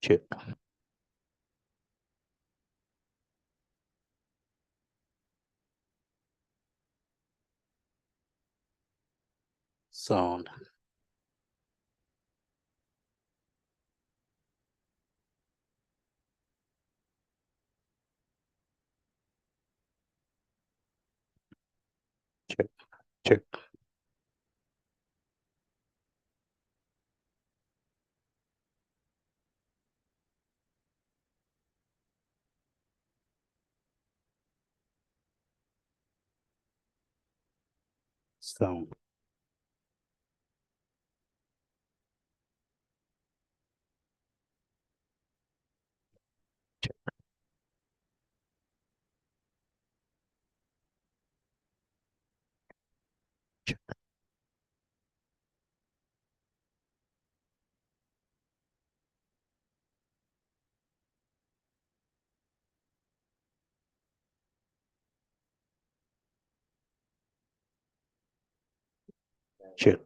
check, sound, check, check, sound, check, check, check,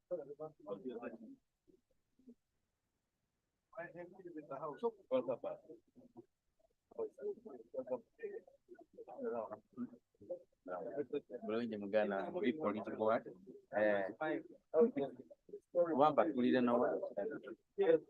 Belum jam gana, beri polisi kuat. Wamba kulida na wa. Good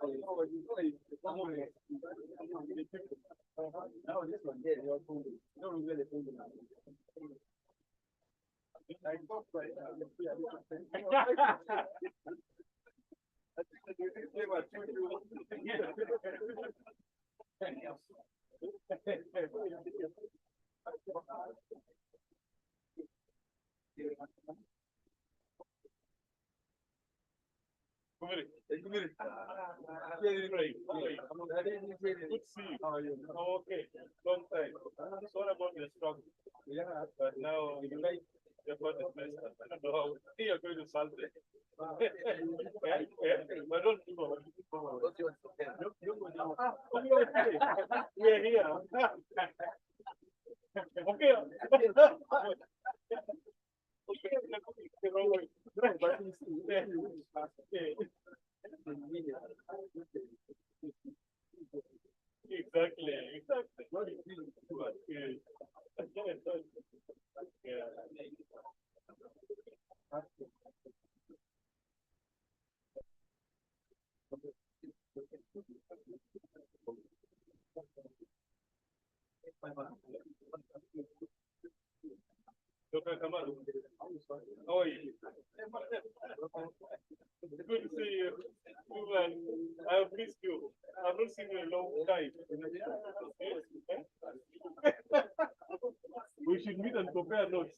to see you. How are you? Oh, okay. Long time. Sorry about your struggle. Yeah, but now you're going to mess up. I don't know how you're going to solve it. But don't do it. We're here. Okay. Exactly, exactly. Dr. Kamal. How are you? Good to see you. Man, I've missed you. I've not seen you in a long time. We should meet and compare notes.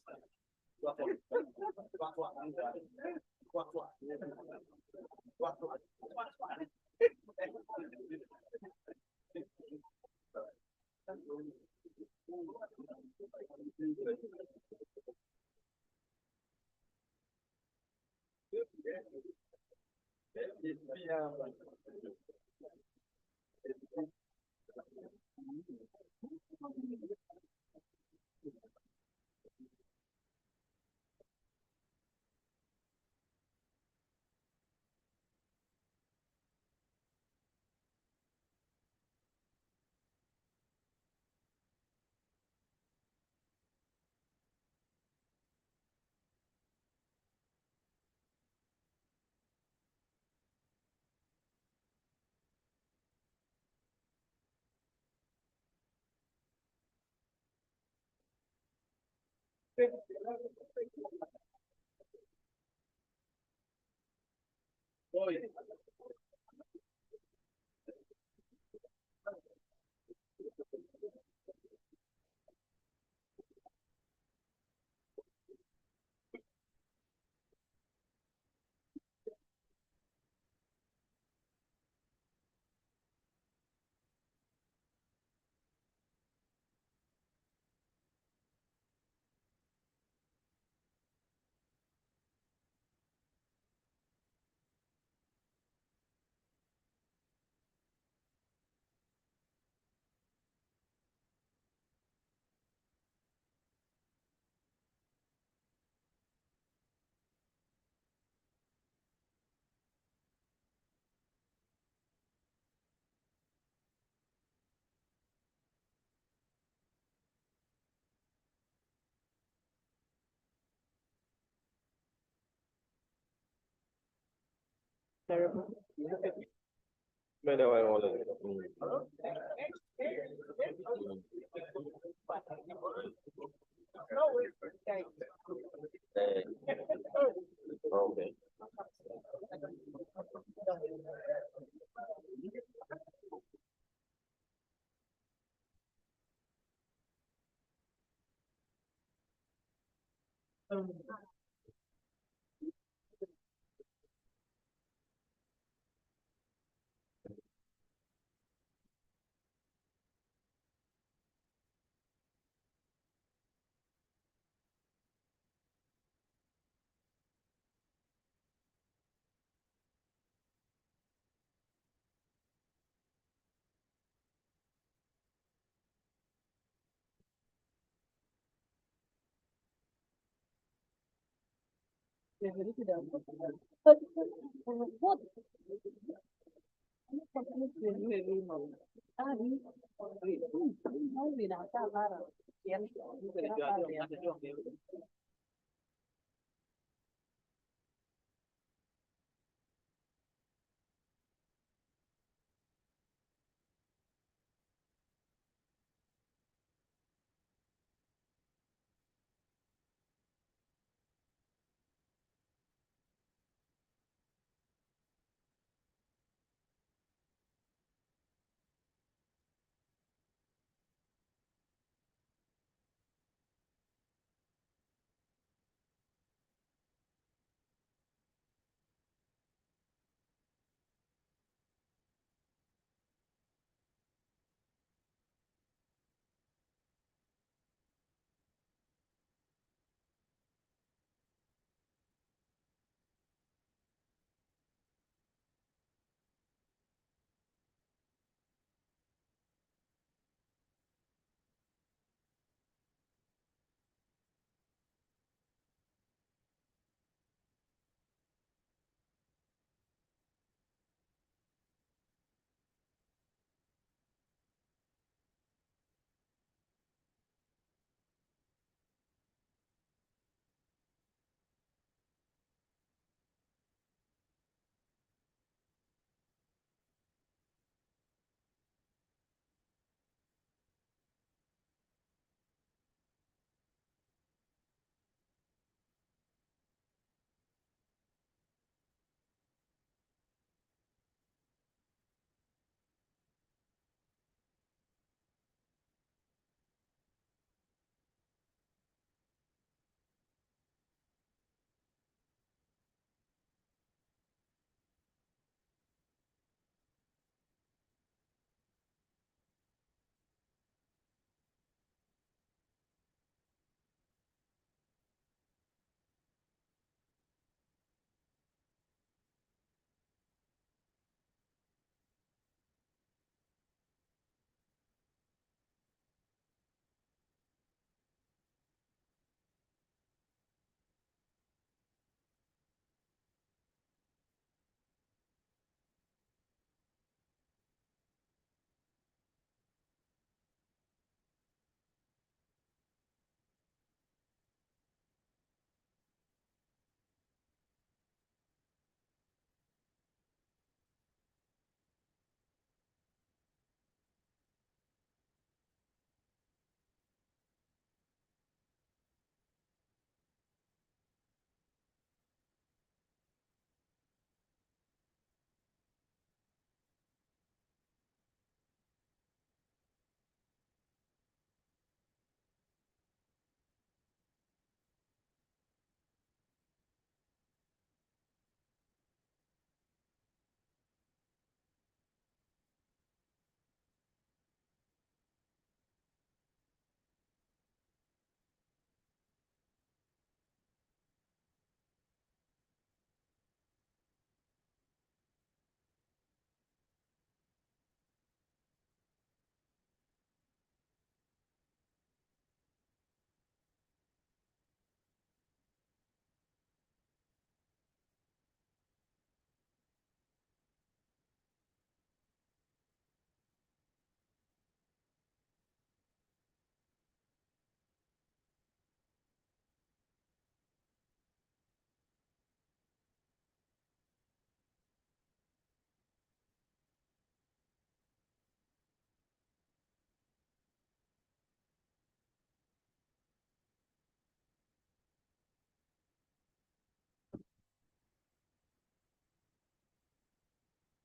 Okay.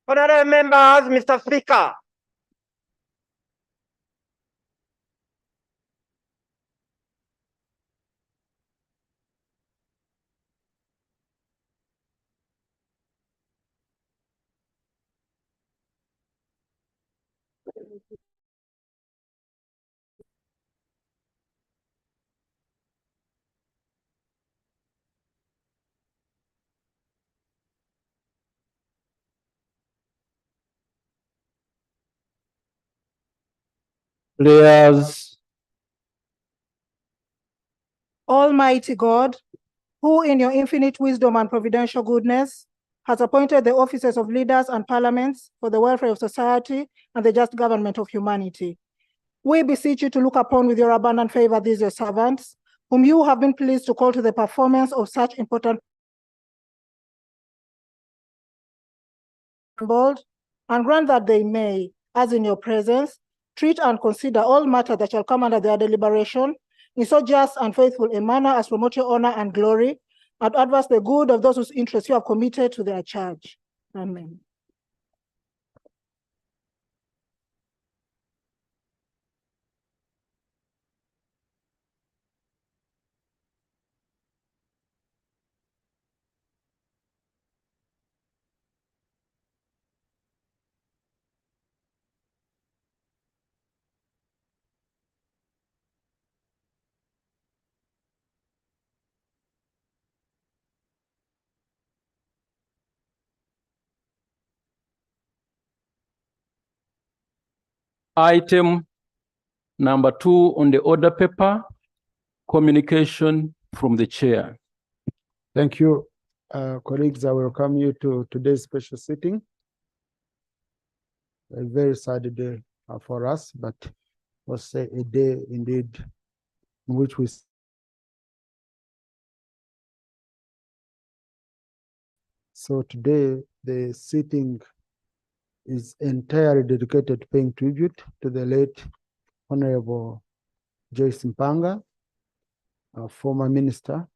Honorable members, Mr. Speaker. Players, Almighty God, who in your infinite wisdom and providential goodness has appointed the offices of leaders and parliaments for the welfare of society and the just government of humanity. We beseech you to look upon with your abundant favor these your servants, whom you have been pleased to call to the performance of such important and grant that they may, as in your presence, treat and consider all matters that shall come under their deliberation in so just and faithful a manner as promote your honor and glory, and advance the good of those whose interests you have committed to their charge. Amen. Item number 2 on the order paper, communication from the chair. Thank you. Colleagues, I welcome you to today's special sitting. A very sad day for us, but was a day indeed in which we so today the sitting is entirely dedicated to paying tribute to the late Honorable Joyce Mpanga, a former minister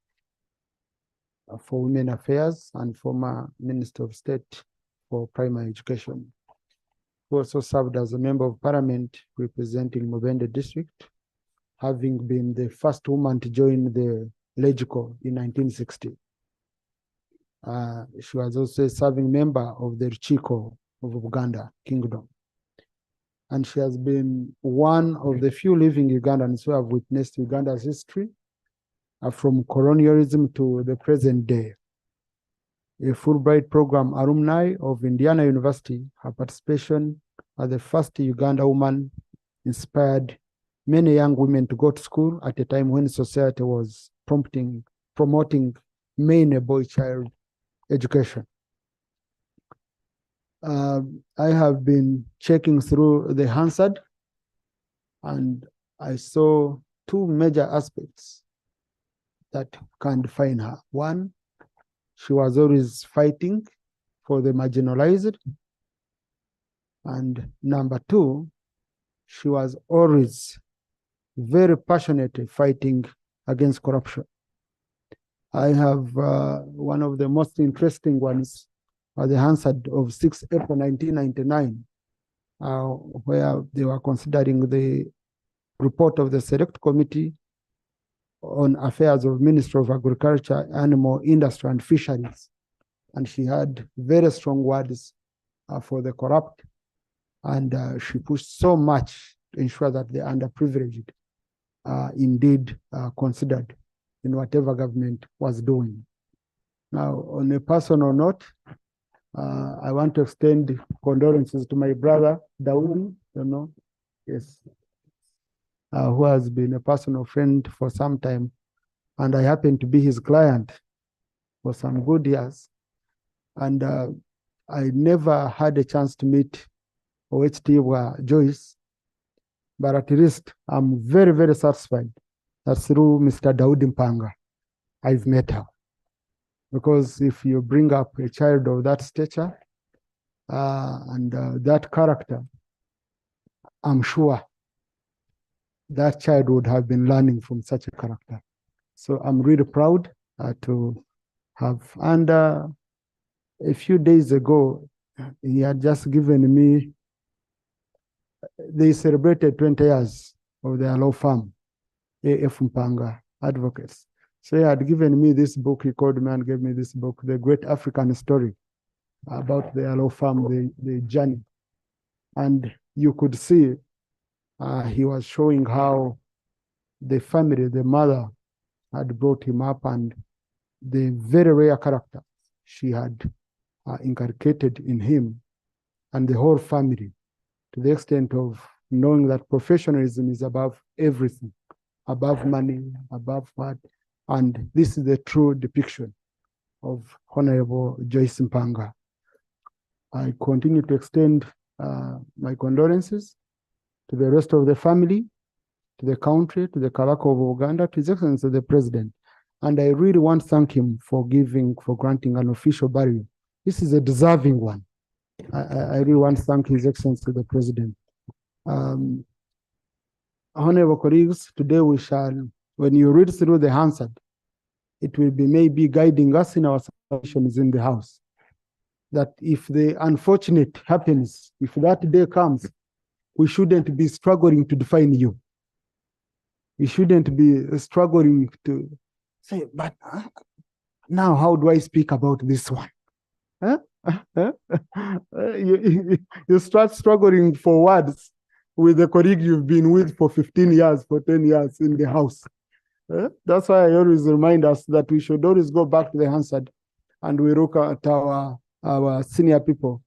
for Women Affairs and former Minister of State for Primary Education, who also served as a member of parliament representing Mubende district, having been the first woman to join the LEGICO in 1960. She was also a serving member of the Chico of Uganda Kingdom. And she has been one of the few living Ugandans who have witnessed Uganda's history from colonialism to the present day. A Fulbright program alumni of Indiana University, her participation as the first Uganda woman inspired many young women to go to school at a time when society was promoting mainly boy-child education. I have been checking through the Hansard, and I saw two major aspects that can define her. One, she was always fighting for the marginalized. And number two, she was always very passionately fighting against corruption. I have one of the most interesting ones, the Hansard of 6 April 1999, where they were considering the report of the Select Committee on Affairs of Ministry of Agriculture, Animal Industry and Fisheries. And she had very strong words for the corrupt, and she pushed so much to ensure that the underprivileged indeed considered in whatever government was doing. Now, on a personal note, I want to extend condolences to my brother, Daudi, yes, who has been a personal friend for some time, and I happen to be his client for some good years. And I never had a chance to meet OHT Joyce, but at least I'm very, very satisfied that through Mr. Daudi Mpanga, I've met her. Because if you bring up a child of that stature and that character, I'm sure that child would have been learning from such a character. So I'm really proud to have. And a few days ago, he had just given me, they celebrated 20 years of their law firm, A.F. Mpanga Advocates. So he had given me this book. He called me and gave me this book, The Great African Story, about their law firm, the journey. And you could see he was showing how the family, the mother, had brought him up, and the very rare character she had inculcated in him and the whole family, to the extent of knowing that professionalism is above everything, above money, above what, And this is the true depiction of Honorable Joyce Mpanga. I continue to extend my condolences to the rest of the family, to the country, to the Kabaka of Uganda, to His Excellency the President. And I really want to thank him for granting an official burial. This is a deserving one. I really want to thank His Excellency the President. Honorable colleagues, today we shall, when you read through the Hansard, it will be maybe guiding us in our submissions in the House. That if the unfortunate happens, if that day comes, we shouldn't be struggling to define you. We shouldn't be struggling to say, but now how do I speak about this one? Huh? You start struggling for words with the colleague you've been with for 15 years, for 10 years in the House. That's why I always remind us that we should always go back to the Hansard and we look at our senior people,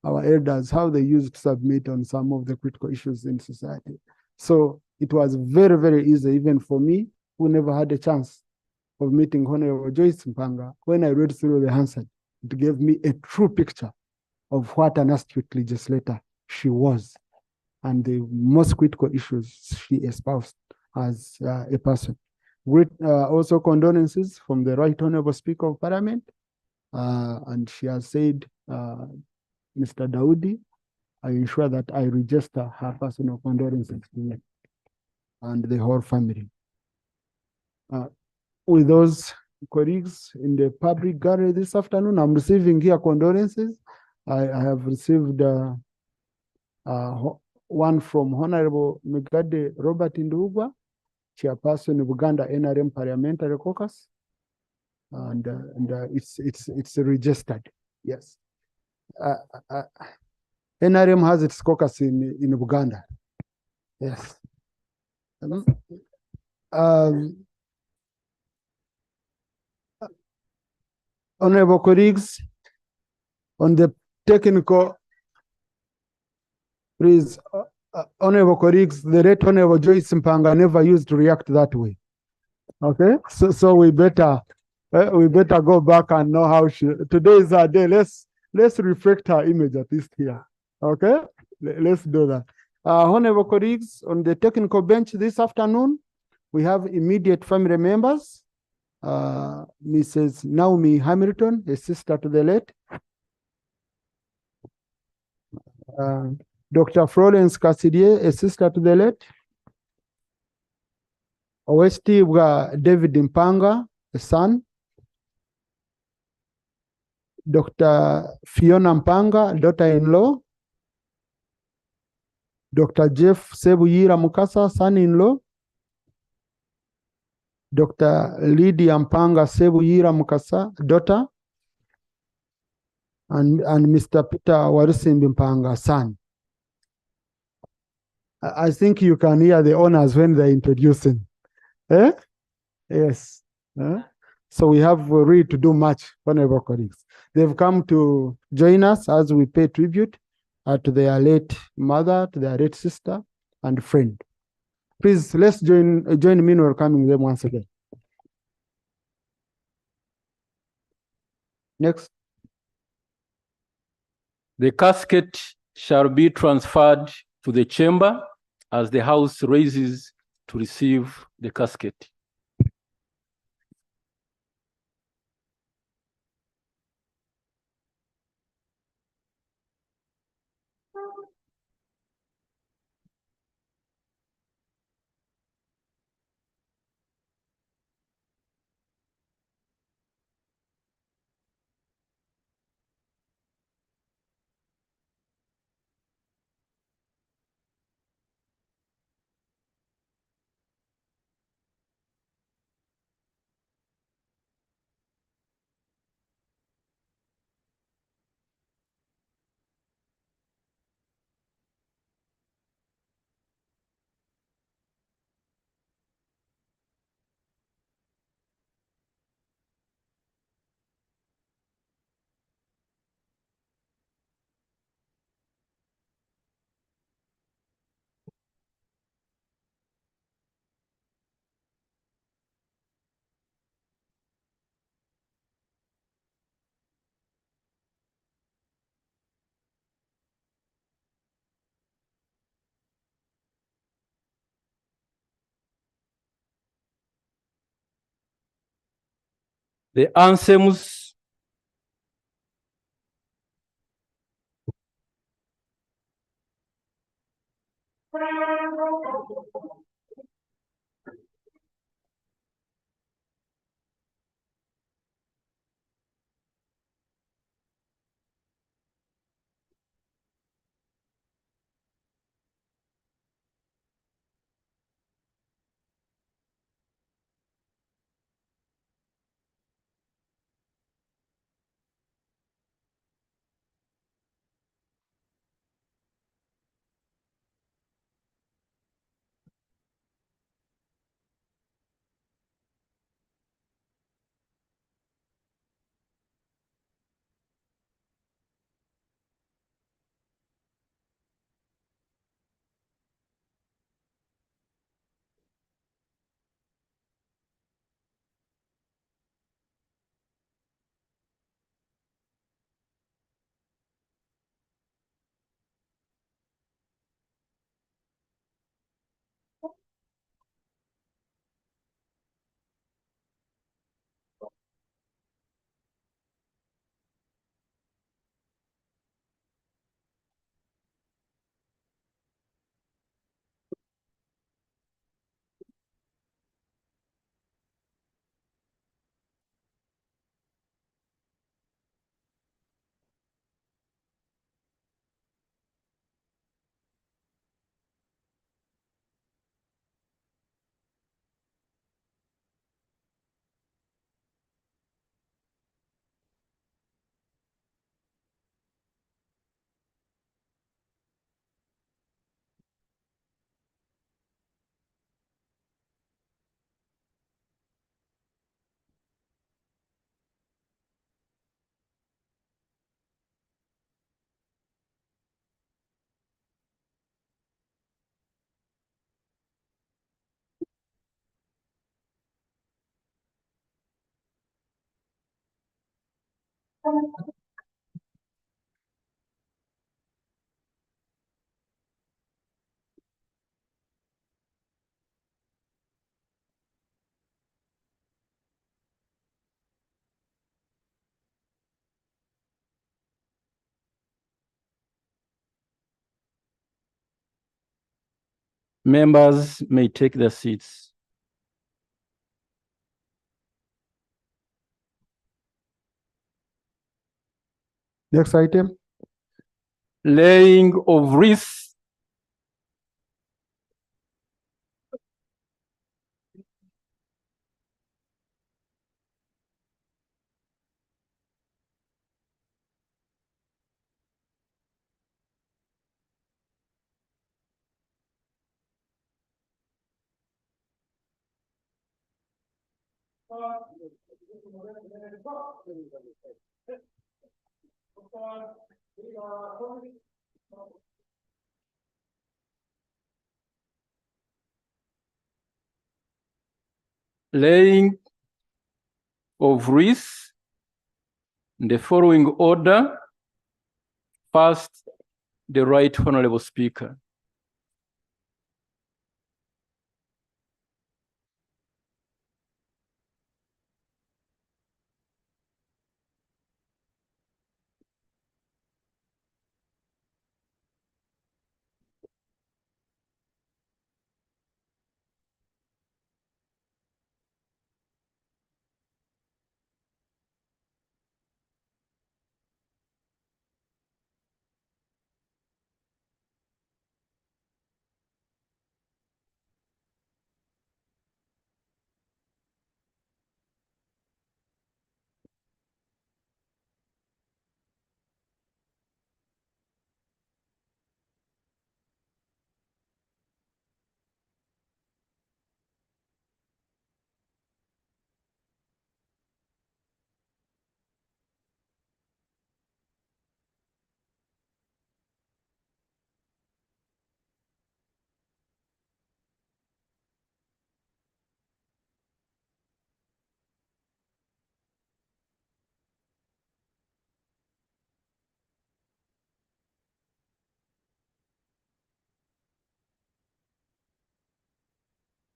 our elders, how they used to submit on some of the critical issues in society. So it was very, very easy, even for me, who never had a chance of meeting Honorable Joyce Mpanga. When I read through the Hansard, it gave me a true picture of what an astute legislator she was and the most critical issues she espoused as a person. With also condolences from the Right Honorable Speaker of Parliament. And she has said, Mr. Daudi, I ensure that I register her personal condolences to you and the whole family. With those colleagues in the public gallery this afternoon, I'm receiving here condolences. I have received one from Honorable Megade Robert Ndugwa, Chairperson of Uganda NRM Parliamentary Caucus. And it's registered, yes. NRM has its caucus in Uganda, yes. Honorable colleagues, on the technical, please, honorable colleagues, the late Honorable Joyce Mpanga never used to react that way. Okay, so we better go back and know how today is our day. Let's reflect her image at least here. Okay, let's do that. Honorable colleagues, on the technical bench this afternoon, we have immediate family members. Mrs. Naomi Hamilton, a sister to the late. Dr. Florence Cassidier, a sister to the late. Owestibwa David Mpanga, a son. Dr. Fiona Mpanga, daughter-in-law. Dr. Jeff Sebuyira Mukasa, son-in-law. Dr. Lydia Mpanga Sebuyira Mukasa, daughter. And Mr. Peter Warisimbi Mpanga, son. I think you can hear the honors when they're introducing. Eh? Yes. So we have really to do much, honorable colleagues. They've come to join us as we pay tribute to their late mother, to their late sister and friend. Please, let's join me in welcoming them once again. Next. The casket shall be transferred to the chamber as the House raises to receive the casket. the anthems, members may take their seats. Next item. Laying of wreaths. Laying of wreaths in the following order. First, the Right Honorable Speaker.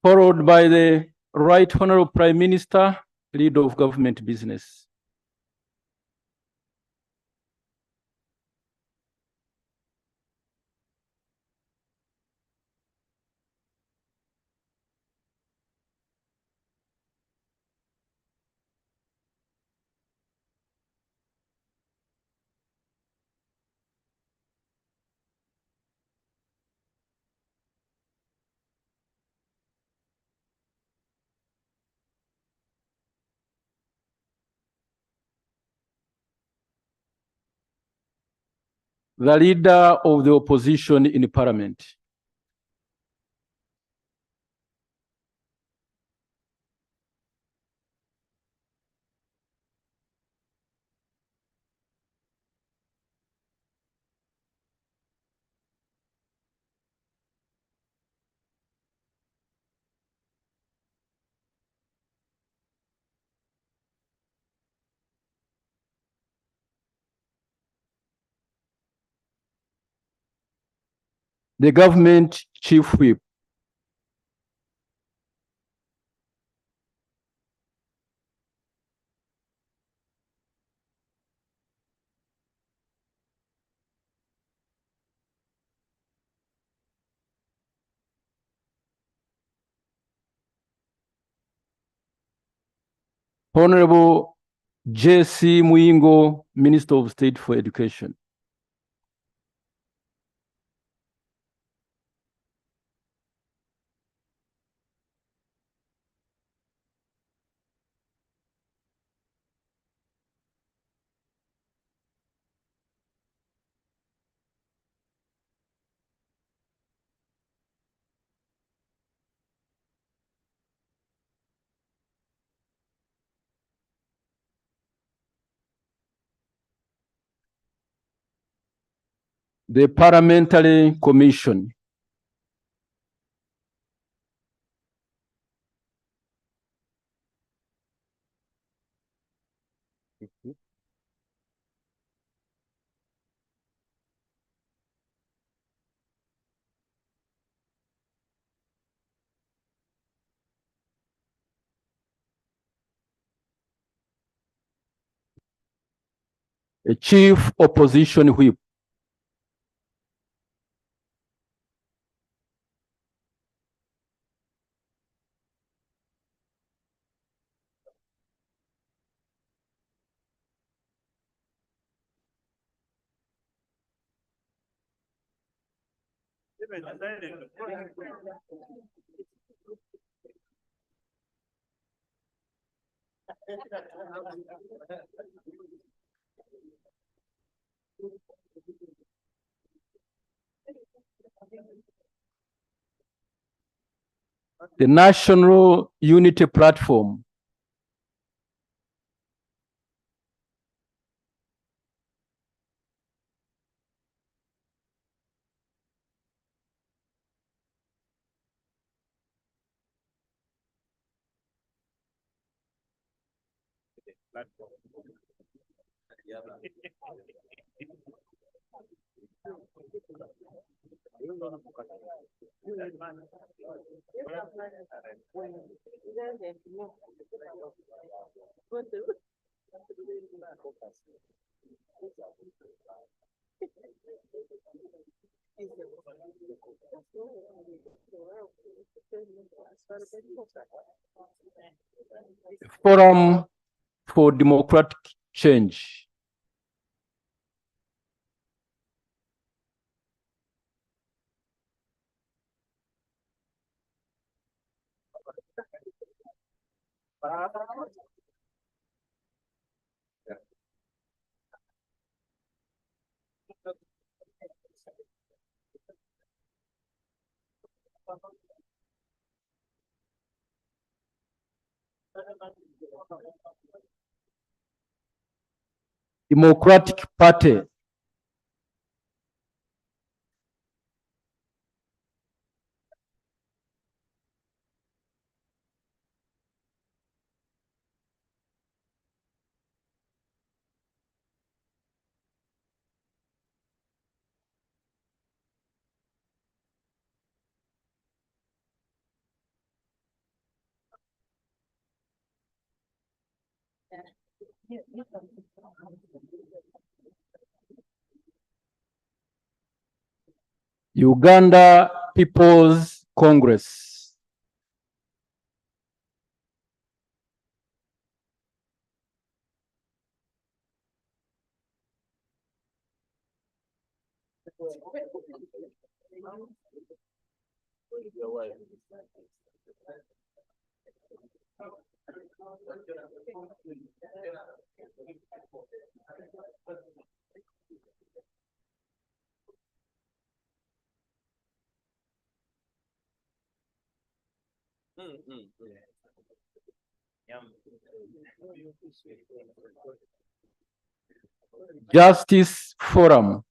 Followed by the Right Honorable Prime Minister leader of government business. The leader of the opposition in parliament. The government chief whip. Honorable J.C. Muyingo, Minister of State for Education. The Parliamentary Commission. A chief opposition whip. The National Unity Platform. Forum for Democratic Change. Democratic Party. Uganda People's Congress. Justice Forum.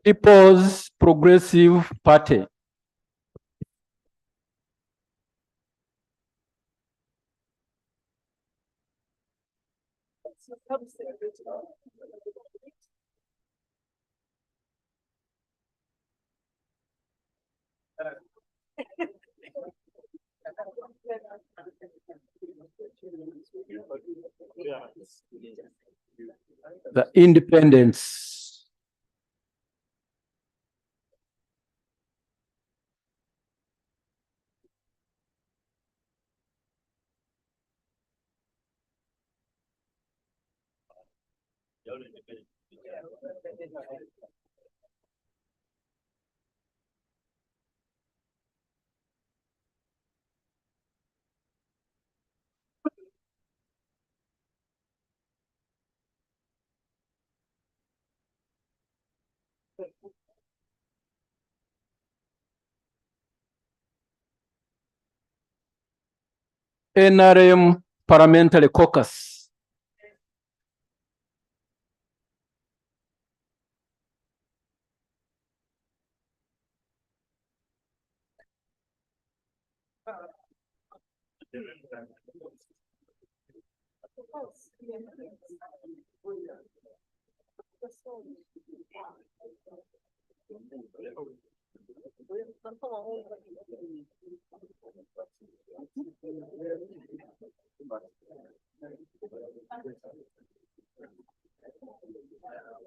People's Progressive Party. The Independents. NRM Parliamentary Caucus.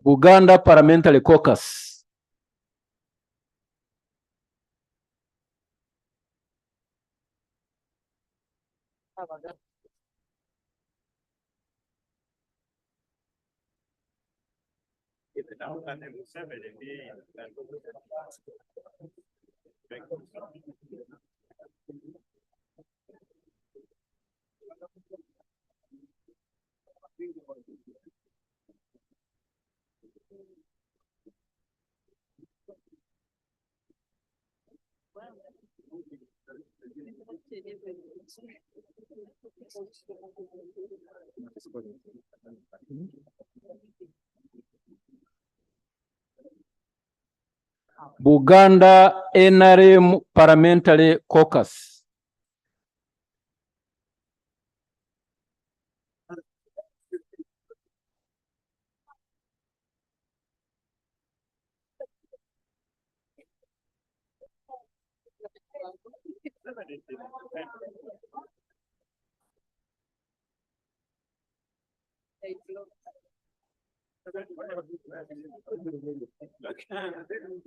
Buganda Parliamentary Caucus. Buganda NRM Parliamentary Caucus.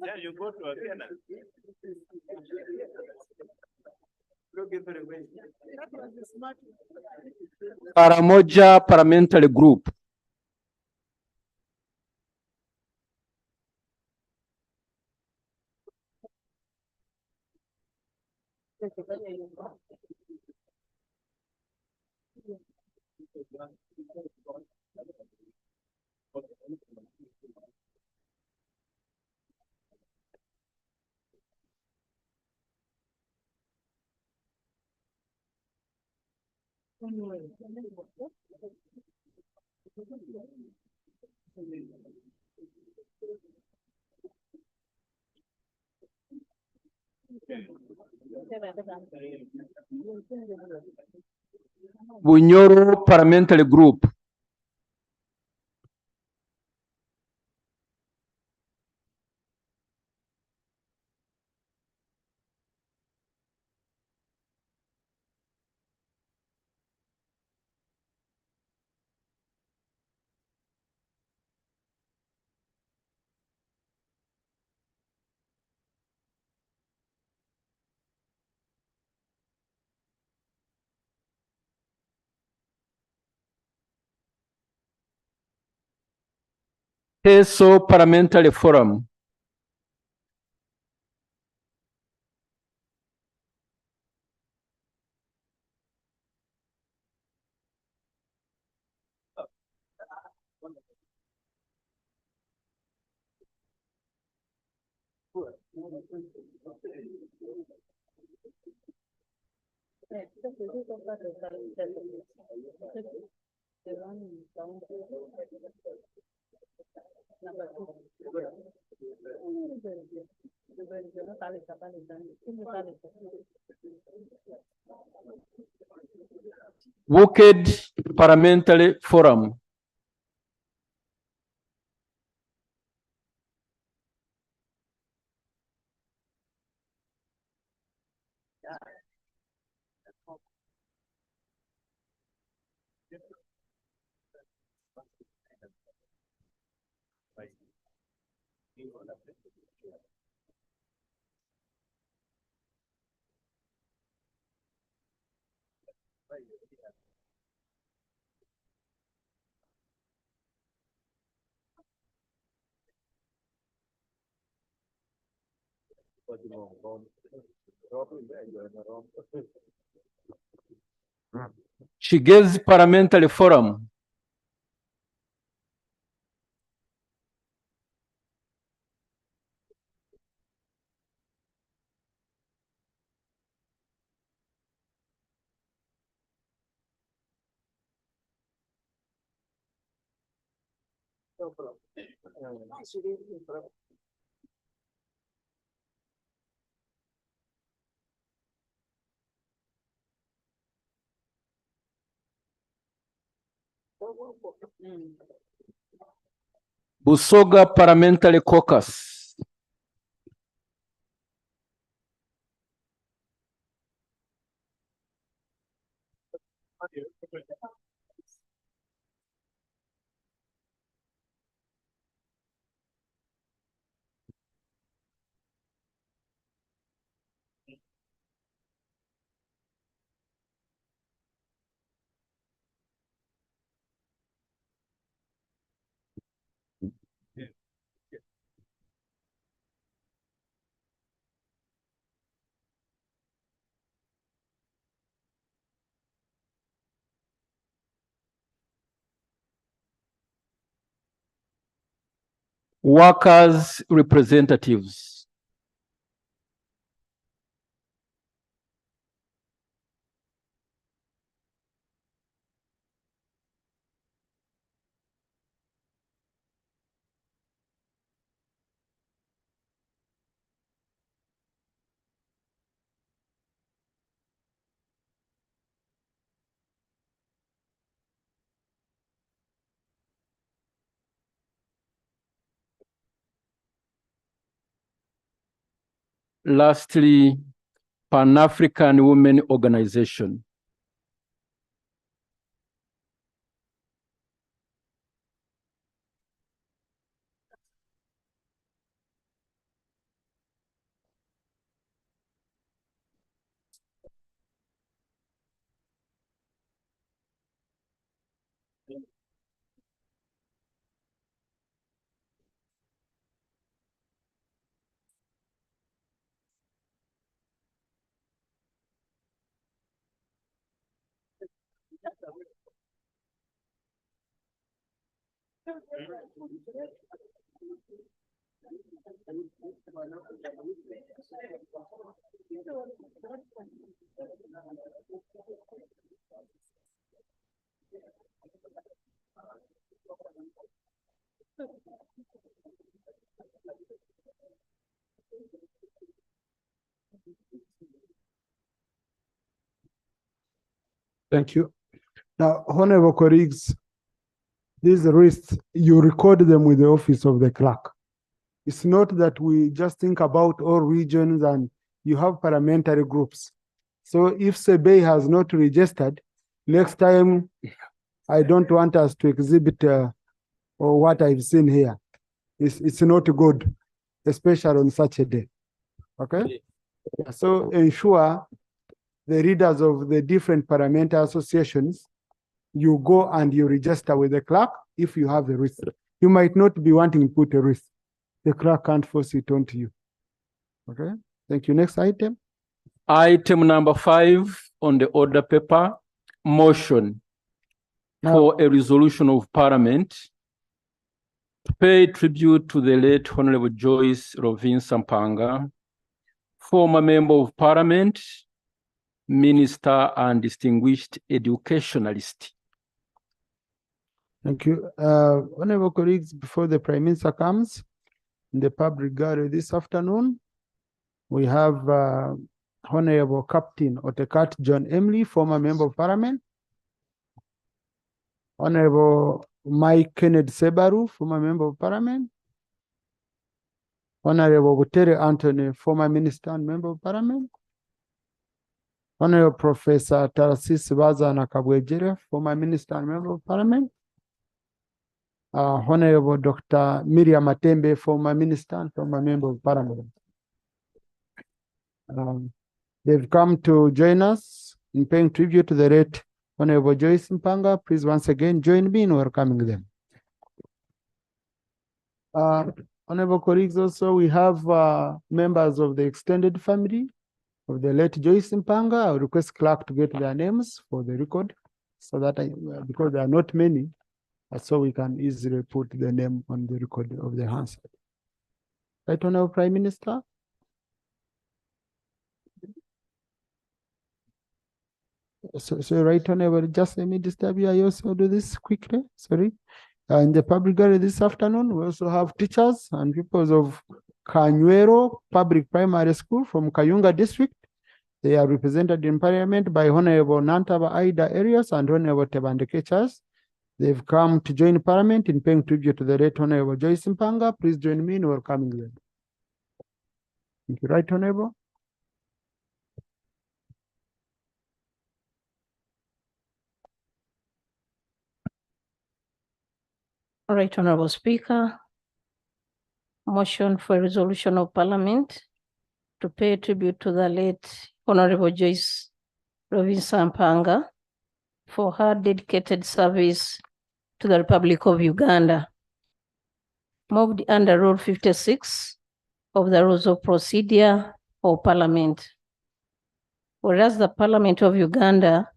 Yeah, you go to again. Karamoja Parliamentary Group. Bunyoro Parliamentary Group. Teso Parliamentary Forum. Wicked Parliamentary Forum. Shigezi Parliamentary Forum. Busoga Parliamentary Caucus. Workers Representatives. Lastly, Pan-African Women Organization. Thank you. Now, honorable colleagues, these lists, you record them with the office of the clerk. It's not that we just think about all regions and you have parliamentary groups. So if Sebei has not registered, next time, I don't want us to exhibit or what I've seen here. It's not good, especially on such a day. Okay? Yeah, so ensure the leaders of the different parliamentary associations, you go and you register with the clerk if you have a risk. You might not be wanting to put a risk. The clerk can't force it onto you. Okay, thank you. Next item. Item number 5 on the order paper, motion for a resolution of Parliament to pay tribute to the late Honorable Joyce Rovincer Mpanga, former Member of Parliament, Minister and distinguished educationalist. Thank you. Honorable colleagues, before the Prime Minister comes, in the public gallery this afternoon, we have Honorable Captain Otekat John Emily, former Member of Parliament, Honorable Mike Kennedy Sebaru, former Member of Parliament, Honorable Butere Anthony, former Minister and Member of Parliament, Honorable Professor Tarasis Baza Nakabwejere, former Minister and Member of Parliament, Honorable Dr. Miriam Matembe, former Minister and former Member of Parliament. They've come to join us in paying tribute to the late Honorable Joyce Mpanga. Please once again join me in welcoming them. Honorable colleagues, also we have members of the extended family of the late Joyce Mpanga. I will request clerk to get their names for the record so that because there are not many, so we can easily put the name on the record of the answer. Right, Honorable Prime Minister. So right, Honorable, just let me disturb you. I also do this quickly. Sorry. In the public gallery this afternoon, we also have teachers and pupils of Kanywero Public Primary School from Kayunga District. They are represented in Parliament by Honorable Nantaba Aida Arias and Honorable Tebandeke Charles. They've come to join Parliament in paying tribute to the late Honorable Joyce Mpanga. Please join me in welcoming them. Thank you. Right, Honorable. All right, Honorable Speaker. Motion for a resolution of Parliament to pay tribute to the late Honorable Joyce Rovincer Mpanga for her dedicated service to the Republic of Uganda. Moved under Rule 56 of the Rules of Procedure of Parliament. Whereas the Parliament of Uganda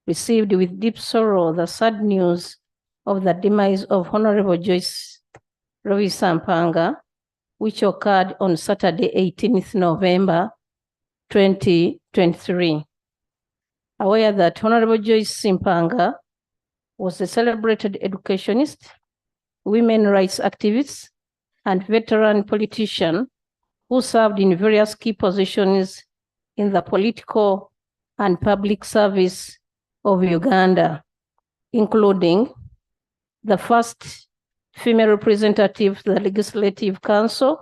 received with deep sorrow the sad news of the demise of Honorable Joyce Rovincer Mpanga, which occurred on Saturday, 18th November, 2023. Aware that Honorable Joyce Mpanga was a celebrated educationist, women's rights activist, and veteran politician who served in various key positions in the political and public service of Uganda, including the first female representative to the Legislative Council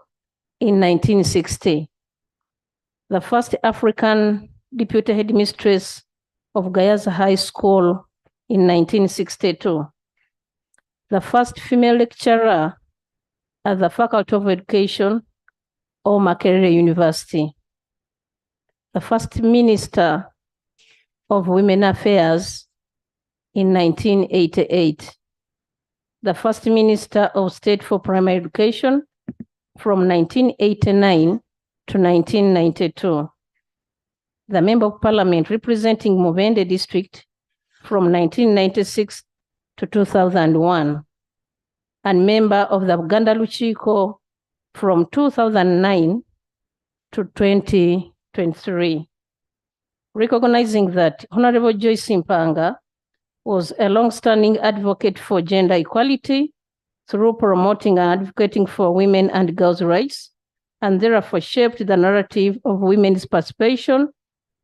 in 1960, the first African deputy headmistress of Gayaza High School in 1962, the first female lecturer at the Faculty of Education of Makerere University, the first Minister of Women Affairs in 1988, the first Minister of State for Primary Education from 1989 to 1992, the Member of Parliament representing Mubende District from 1996 to 2001, and member of the Buganda Luchiko from 2009 to 2023. Recognizing that Honorable Joyce Mpanga was a long-standing advocate for gender equality through promoting and advocating for women and girls' rights, and therefore shaped the narrative of women's participation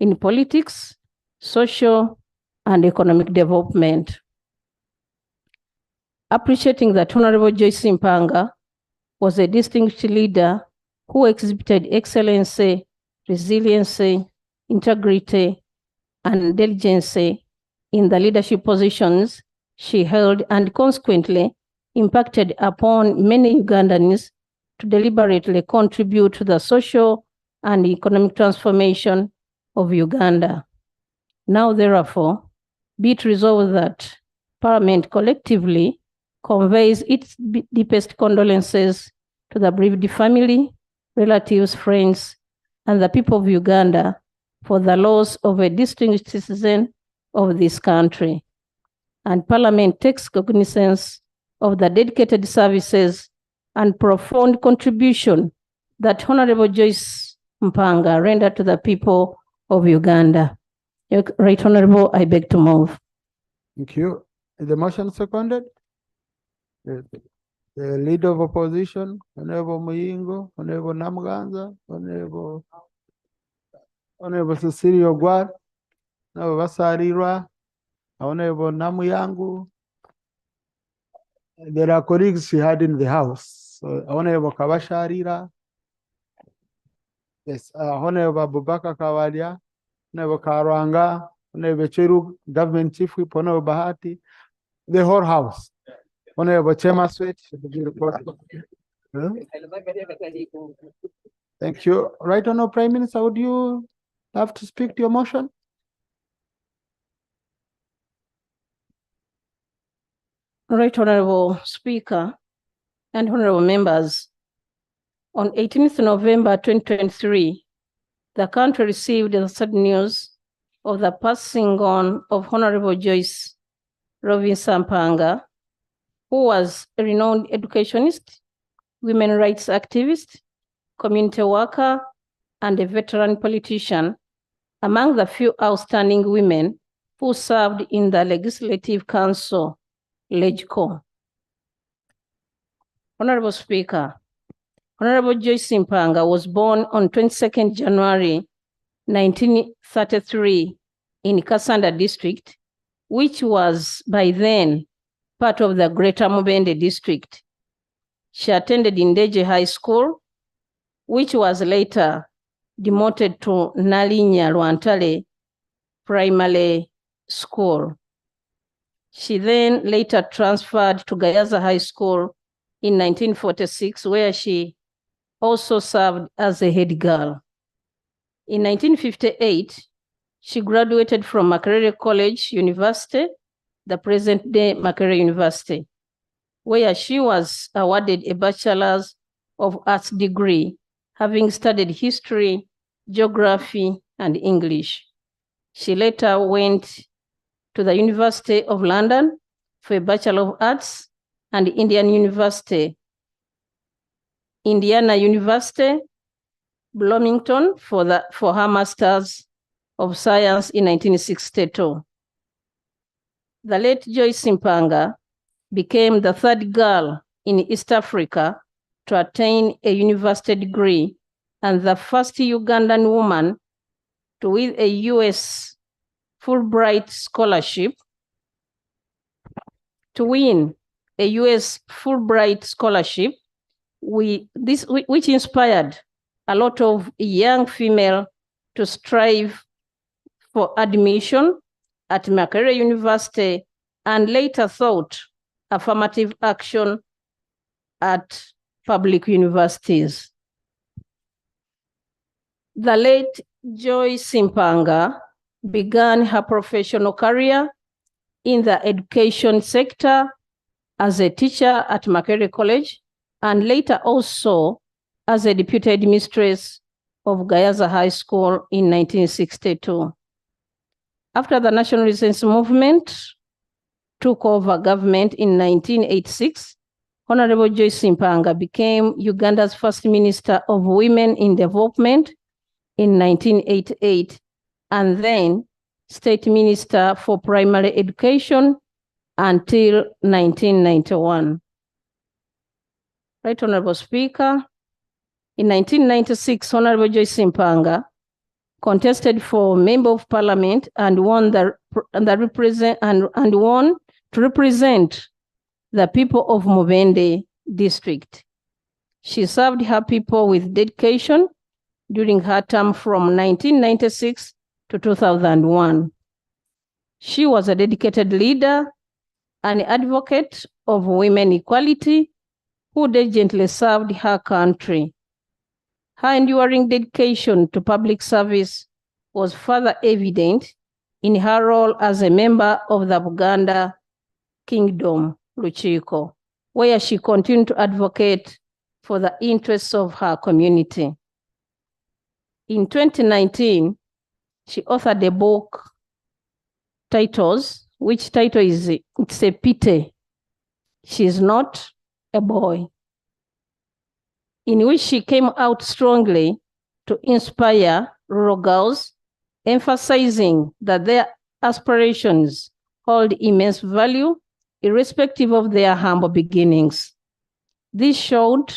in politics, social, and economic development. Appreciating that Honorable Joyce Mpanga was a distinguished leader who exhibited excellency, resiliency, integrity, and diligence in the leadership positions she held, and consequently impacted upon many Ugandans to deliberately contribute to the social and economic transformation of Uganda. Now, therefore, be it resolved that Parliament collectively conveys its deepest condolences to the bereaved family, relatives, friends, and the people of Uganda for the loss of a distinguished citizen of this country. And Parliament takes cognizance of the dedicated services and profound contribution that Honorable Joyce Mpanga rendered to the people of Uganda. Right, Honorable, I beg to move. Thank you. Is the motion seconded? The leader of opposition, Honorable Muyingo, Honorable Namganza, Honorable Cecilia Ogwad, Honorable Vasarirwa, Honorable Namuyangu. There are colleagues she had in the house. So Honorable Kabasharira, yes, Honorable Abubakar Kawalia, Honorable Karwanga, Honorable Cheru, Government Chief Whip, Honorable Bahati, the whole house. Honorable Chemaswet. Huh? Thank you. Right, Honorable Prime Minister, would you have to speak to your motion? Right, Honorable Speaker and Honorable Members, on 18th November 2023, the country received the sad news of the passing on of Honorable Joyce Rovincer Mpanga, who was a renowned educationist, women rights activist, community worker, and a veteran politician, among the few outstanding women who served in the Legislative Council, LegCo. Honorable Speaker, Honorable Joyce Mpanga was born on 22nd January 1933 in Kasanda district, which was by then part of the Greater Mubende district. She attended Indeje High School, which was later demoted to Nalinya Lwantale Primary School. She then later transferred to Gayaza High School in 1946, where she also served as a head girl. In 1958, she graduated from Makerere College University, the present-day Makerere University, where she was awarded a Bachelor's of Arts degree, having studied history, geography, and English. She later went to the University of London for a Bachelor of Arts and Indiana University, Bloomington for her Masters of Science in 1962. The late Joyce Mpanga became the third girl in East Africa to attain a university degree and the first Ugandan woman to win a U.S. Fulbright scholarship, which inspired a lot of young female to strive for admission at Makerere University and later thought affirmative action at public universities. The late Joyce Mpanga began her professional career in the education sector as a teacher at Makerere College and later also as a deputy headmistress of Gayaza High School in 1962. After the National Resistance Movement took over government in 1986, Honorable Joyce Mpanga became Uganda's first Minister of Women in Development in 1988, and then State Minister for Primary Education until 1991. Right, Honorable Speaker, in 1996, Honorable Joyce Mpanga contested for Member of Parliament and won the and won to represent the people of Mubende district. She served her people with dedication during her term from 1996 to 2001. She was a dedicated leader, an advocate of women equality, who diligently served her country. Her enduring dedication to public service was further evident in her role as a member of the Buganda Kingdom, Luchiko, where she continued to advocate for the interests of her community. In 2019, she authored a book which title is It's a Pity She's Not a Boy, in which she came out strongly to inspire rural girls, emphasizing that their aspirations hold immense value, irrespective of their humble beginnings. This showed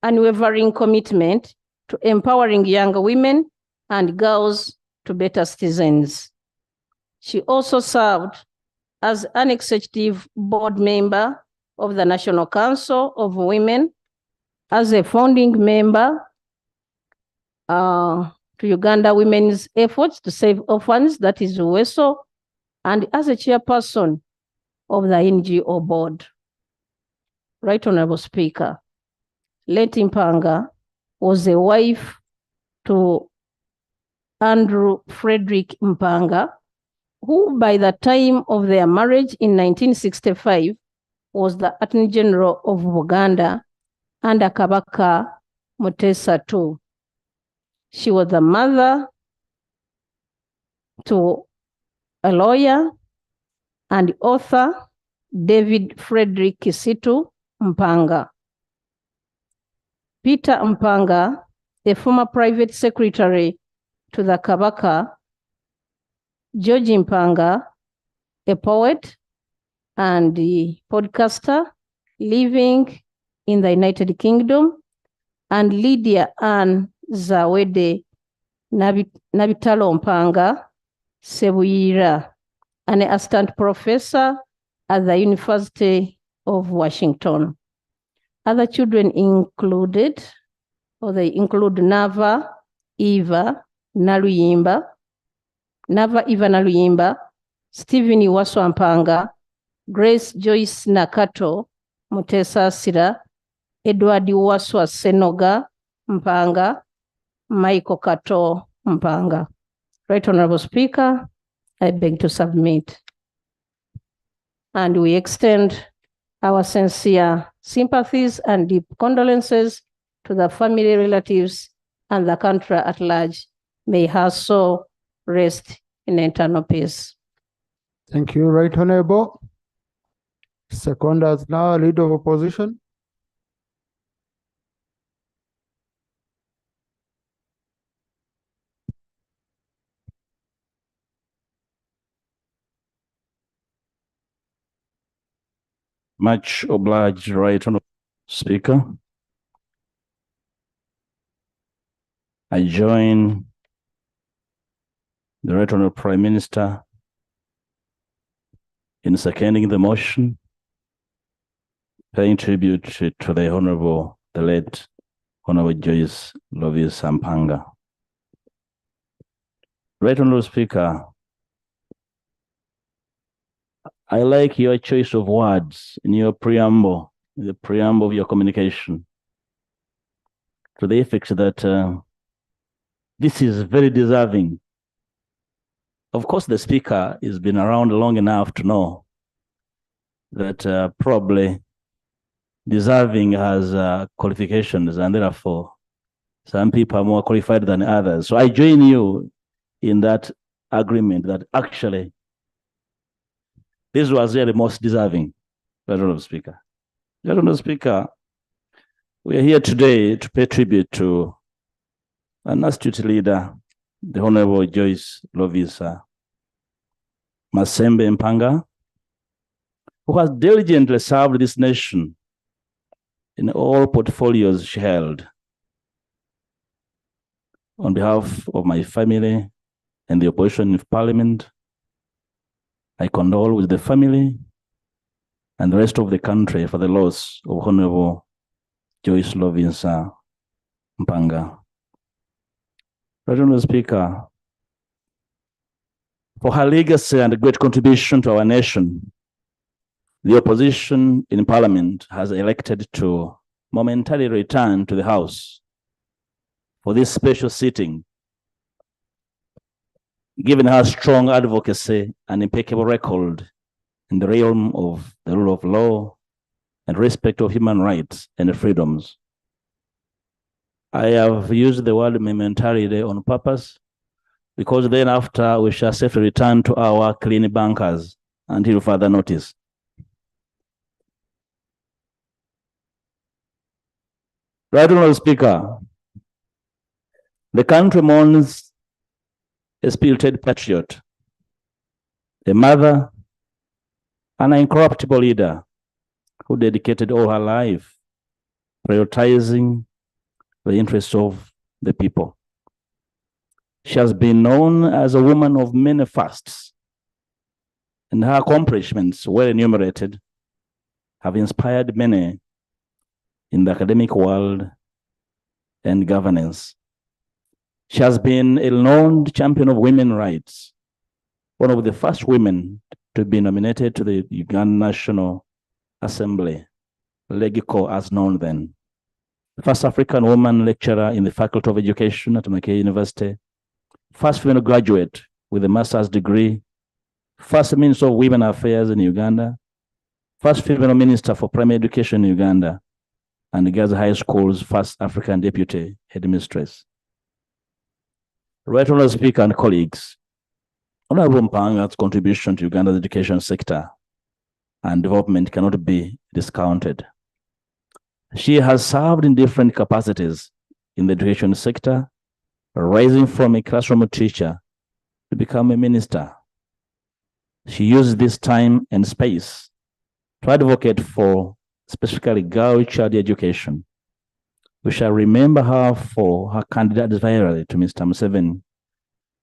unwavering commitment to empowering younger women and girls to better citizens. She also served as an executive board member of the National Council of Women, as a founding member to Uganda Women's Efforts to Save Orphans, that is UWESO, and as a chairperson of the NGO board. Right Honorable Speaker, late Mpanga was a wife to Andrew Frederick Mpanga, who by the time of their marriage in 1965 was the Attorney General of Buganda under Kabaka Mutesa II. She was the mother to a lawyer and author David Frederick Kisitu Mpanga. Peter Mpanga, a former private secretary to the Kabaka, George Mpanga, a poet and a podcaster living in the United Kingdom, and Lydia Ann Zawede Nabitalo Mpanga Sebuyira, an assistant professor at the University of Washington. Other children include Nava Eva Naluyimba, Stephen Iwaso Mpanga, Grace Joyce Nakato Mutesa Sira, Edward Iwaso Senoga Mpanga, Michael Kato Mpanga. Right Honorable Speaker, I beg to submit. And we extend our sincere sympathies and deep condolences to the family, relatives, and the country at large. May her soul rest in eternal peace. Thank you, Right Honorable. Second as now, Leader of Opposition. Much obliged, Right Honorable Speaker. I join the Right Honorable Prime Minister in seconding the motion, paying tribute to the late Honorable Joyce Rovincer Mpanga. Right Honorable Speaker, I like your choice of words in your preamble, the preamble of your communication, to the effect that this is very deserving. Of course, the Speaker has been around long enough to know that probably deserving has qualifications, and therefore some people are more qualified than others. So I join you in that agreement that actually this was really most deserving, Honorable Speaker. Honorable Speaker, we are here today to pay tribute to an astute leader, the Honorable Joyce Rovincer Masembe Mpanga, who has diligently served this nation in all portfolios she held. On behalf of my family and the opposition in Parliament. I condole with the family and the rest of the country for the loss of Honorable Joyce Rovincer Mpanga. Honorable Speaker, for her legacy and great contribution to our nation, the opposition in Parliament has elected to momentarily return to the House for this special sitting. Given her strong advocacy and impeccable record in the realm of the rule of law and respect of human rights and freedoms, I have used the word momentarily on purpose, because then after we shall safely return to our clean bunkers until further notice. Right, Honorable Speaker, the country mourns a spirited patriot, a mother, an incorruptible leader who dedicated all her life prioritizing the interests of the people. She has been known as a woman of many fasts, and her accomplishments, well enumerated, have inspired many in the academic world and governance. She has been a renowned champion of women's rights, one of the first women to be nominated to the Uganda National Assembly, Legico as known then, the first African woman lecturer in the Faculty of Education at Mackay University, first female graduate with a master's degree, first Minister of Women Affairs in Uganda, first female minister for primary education in Uganda, and Girls High School's first African deputy headmistress. Right, Honorable Speaker and colleagues, Honorable Mpanga's contribution to Uganda's education sector and development cannot be discounted. She has served in different capacities in the education sector, rising from a classroom teacher to become a minister. She used this time and space to advocate for specifically girl child education. We shall remember her for her candidate advisory to Mr. Museveni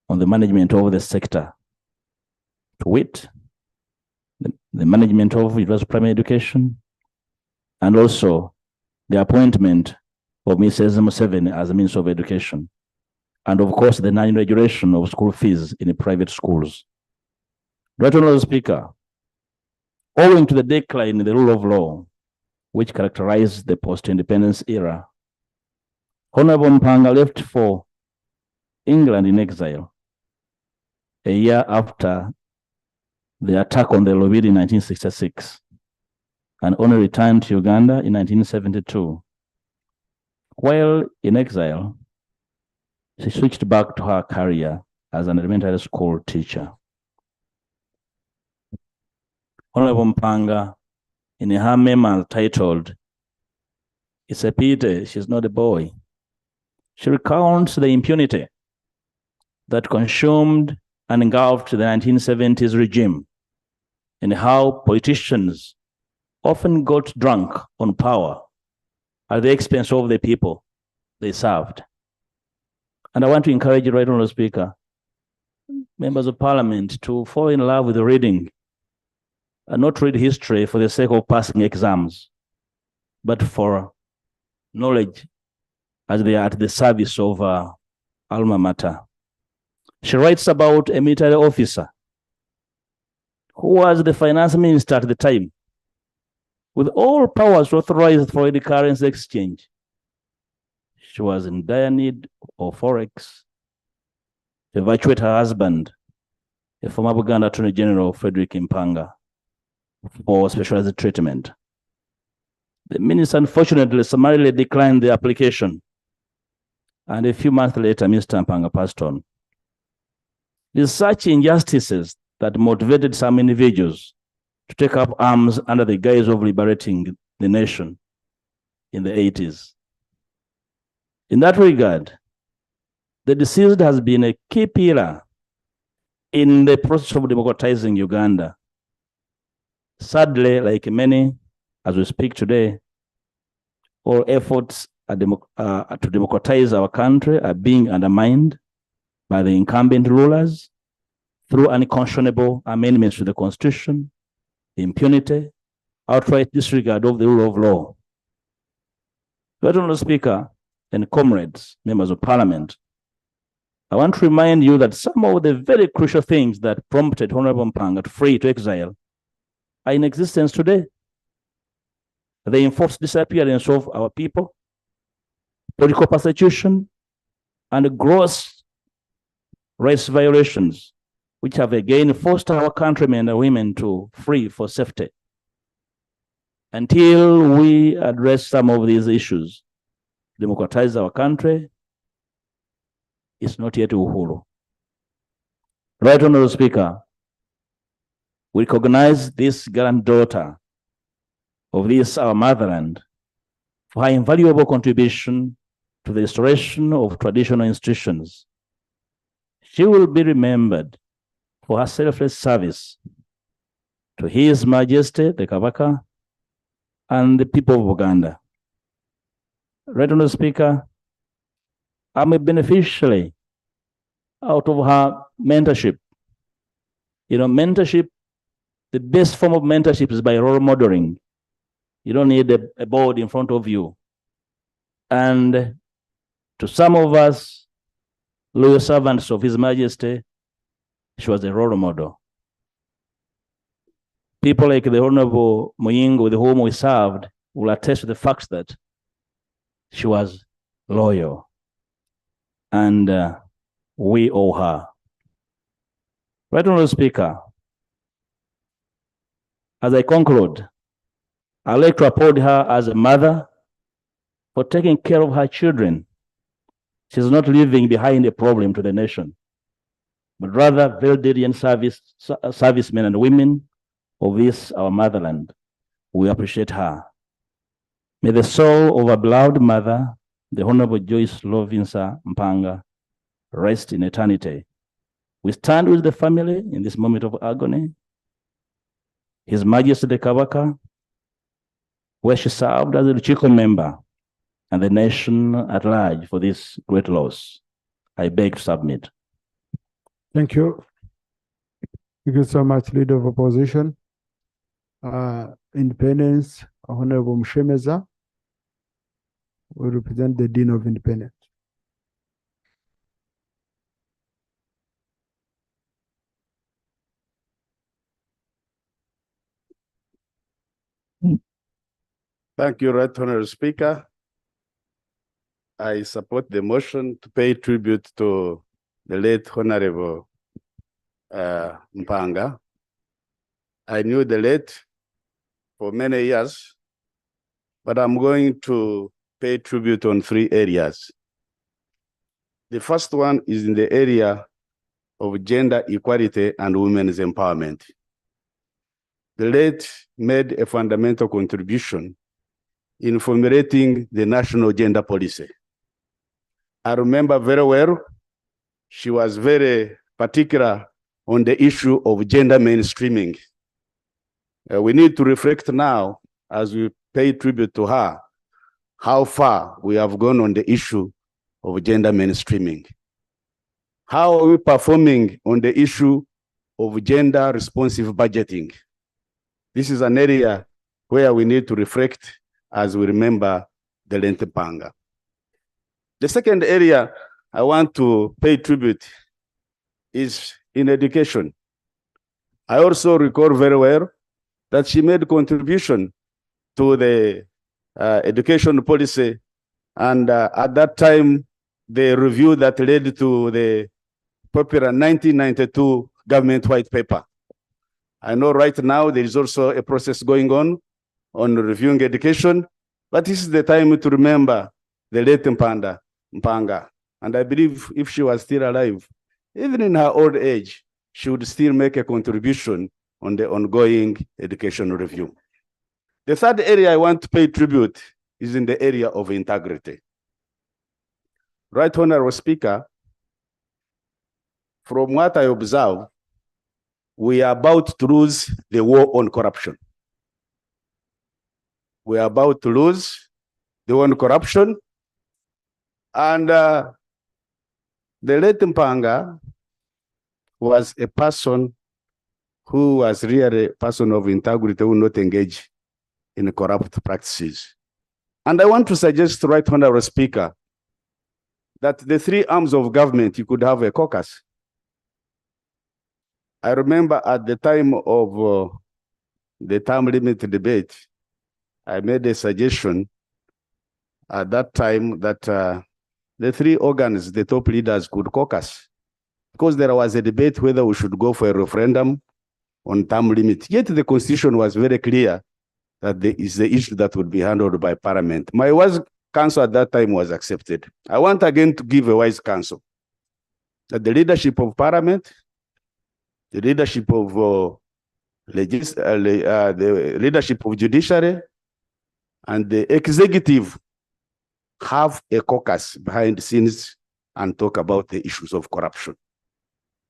on the management of the sector, to wit, the management of universal primary education, and also the appointment of Mrs. Museveni as the Minister of Education, and of course the non-regulation of school fees in private schools. Right, Honorable Speaker, owing to the decline in the rule of law, which characterized the post-independence era, Honorable Mpanga left for England in exile a year after the attack on the Lobby in 1966, and only returned to Uganda in 1972. While in exile, she switched back to her career as an elementary school teacher. Honorable Mpanga, in her memo titled, "It's a Pity She's Not a Boy," she recounts the impunity that consumed and engulfed the 1970s regime, and how politicians often got drunk on power at the expense of the people they served. And I want to encourage you, Right Honorable Speaker, members of Parliament, to fall in love with reading and not read history for the sake of passing exams, but for knowledge as they are at the service of alma mater. She writes about a military officer who was the finance minister at the time, with all powers authorized for the currency exchange. She was in dire need of forex to evacuate her husband, a former Buganda Attorney General Frederick Mpanga, for specialized treatment. The minister unfortunately summarily declined the application, and a few months later, Mr. Mpanga passed on. It is such injustices that motivated some individuals to take up arms under the guise of liberating the nation in the 80s. In that regard, the deceased has been a key pillar in the process of democratizing Uganda. Sadly, like many, as we speak today, all efforts to democratize our country are being undermined by the incumbent rulers through unconscionable amendments to the Constitution, impunity, outright disregard of the rule of law. Honorable Speaker and comrades, members of Parliament, I want to remind you that some of the very crucial things that prompted Honorable Mpanga to flee to exile are in existence today. The enforced disappearance of our people, political persecution, and gross rights violations, which have again forced our countrymen and women to flee for safety. Until we address some of these issues, democratize our country, is not yet Uhuru. Right, Honorable Speaker, we recognize this granddaughter of this our motherland for her invaluable contribution to the restoration of traditional institutions. She will be remembered for her selfless service to His Majesty, the Kabaka, and the people of Uganda. Right, Honorable Speaker, I'm a beneficiary out of her mentorship. You know, mentorship, the best form of mentorship is by role modeling. You don't need a board in front of you. And to some of us, loyal servants of His Majesty, she was a role model. People like the Honorable Muyingo, with whom we served, will attest to the fact that she was loyal. And we owe her. Right, Honorable Speaker, as I conclude, I'd like to applaud her as a mother for taking care of her children. She's not leaving behind a problem to the nation, but rather very diligent servicemen and women of this, our motherland. We appreciate her. May the soul of our beloved mother, the Honorable Joyce Rovincer Mpanga, rest in eternity. We stand with the family in this moment of agony. His Majesty the Kabaka, where she served as a Luchiko member, and the nation at large for this great loss. I beg to submit. Thank you. Thank you so much, Leader of Opposition. Independence, Honorable Mshemeza will represent the Dean of Independence. Thank you, Right Honorable Speaker. I support the motion to pay tribute to the late Honorable Mpanga. I knew the late for many years, but I'm going to pay tribute on 3 areas. The first one is in the area of gender equality and women's empowerment. The late made a fundamental contribution in formulating the national gender policy. I remember very well, she was very particular on the issue of gender mainstreaming. We need to reflect now, as we pay tribute to her, how far we have gone on the issue of gender mainstreaming. How are we performing on the issue of gender responsive budgeting? This is an area where we need to reflect as we remember the late Mpanga. The second area I want to pay tribute is in education. I also recall very well that she made contribution to the education policy, and at that time, the review that led to the popular 1992 government white paper. I know right now there is also a process going on reviewing education, but this is the time to remember the late Mpanga. And I believe if she was still alive, even in her old age, she would still make a contribution on the ongoing education review. The third area I want to pay tribute is in the area of integrity. Right Honorable Speaker, from what I observe, we are about to lose the war on corruption. We are about to lose the war on corruption. And The late Mpanga was a person who was really a person of integrity who would not engage in corrupt practices. And I want to suggest to Right Honorable Speaker that the three arms of government, you could have a caucus. I remember at the time of the term limit debate, I made a suggestion at that time that the three organs, the top leaders could caucus, because there was a debate whether we should go for a referendum on term limit. Yet the constitution was very clear that there is the issue that would be handled by parliament. My wise counsel at that time was accepted. I want again to give a wise counsel that the leadership of parliament, the leadership of the leadership of judiciary, and the executive have a caucus behind the scenes and talk about the issues of corruption.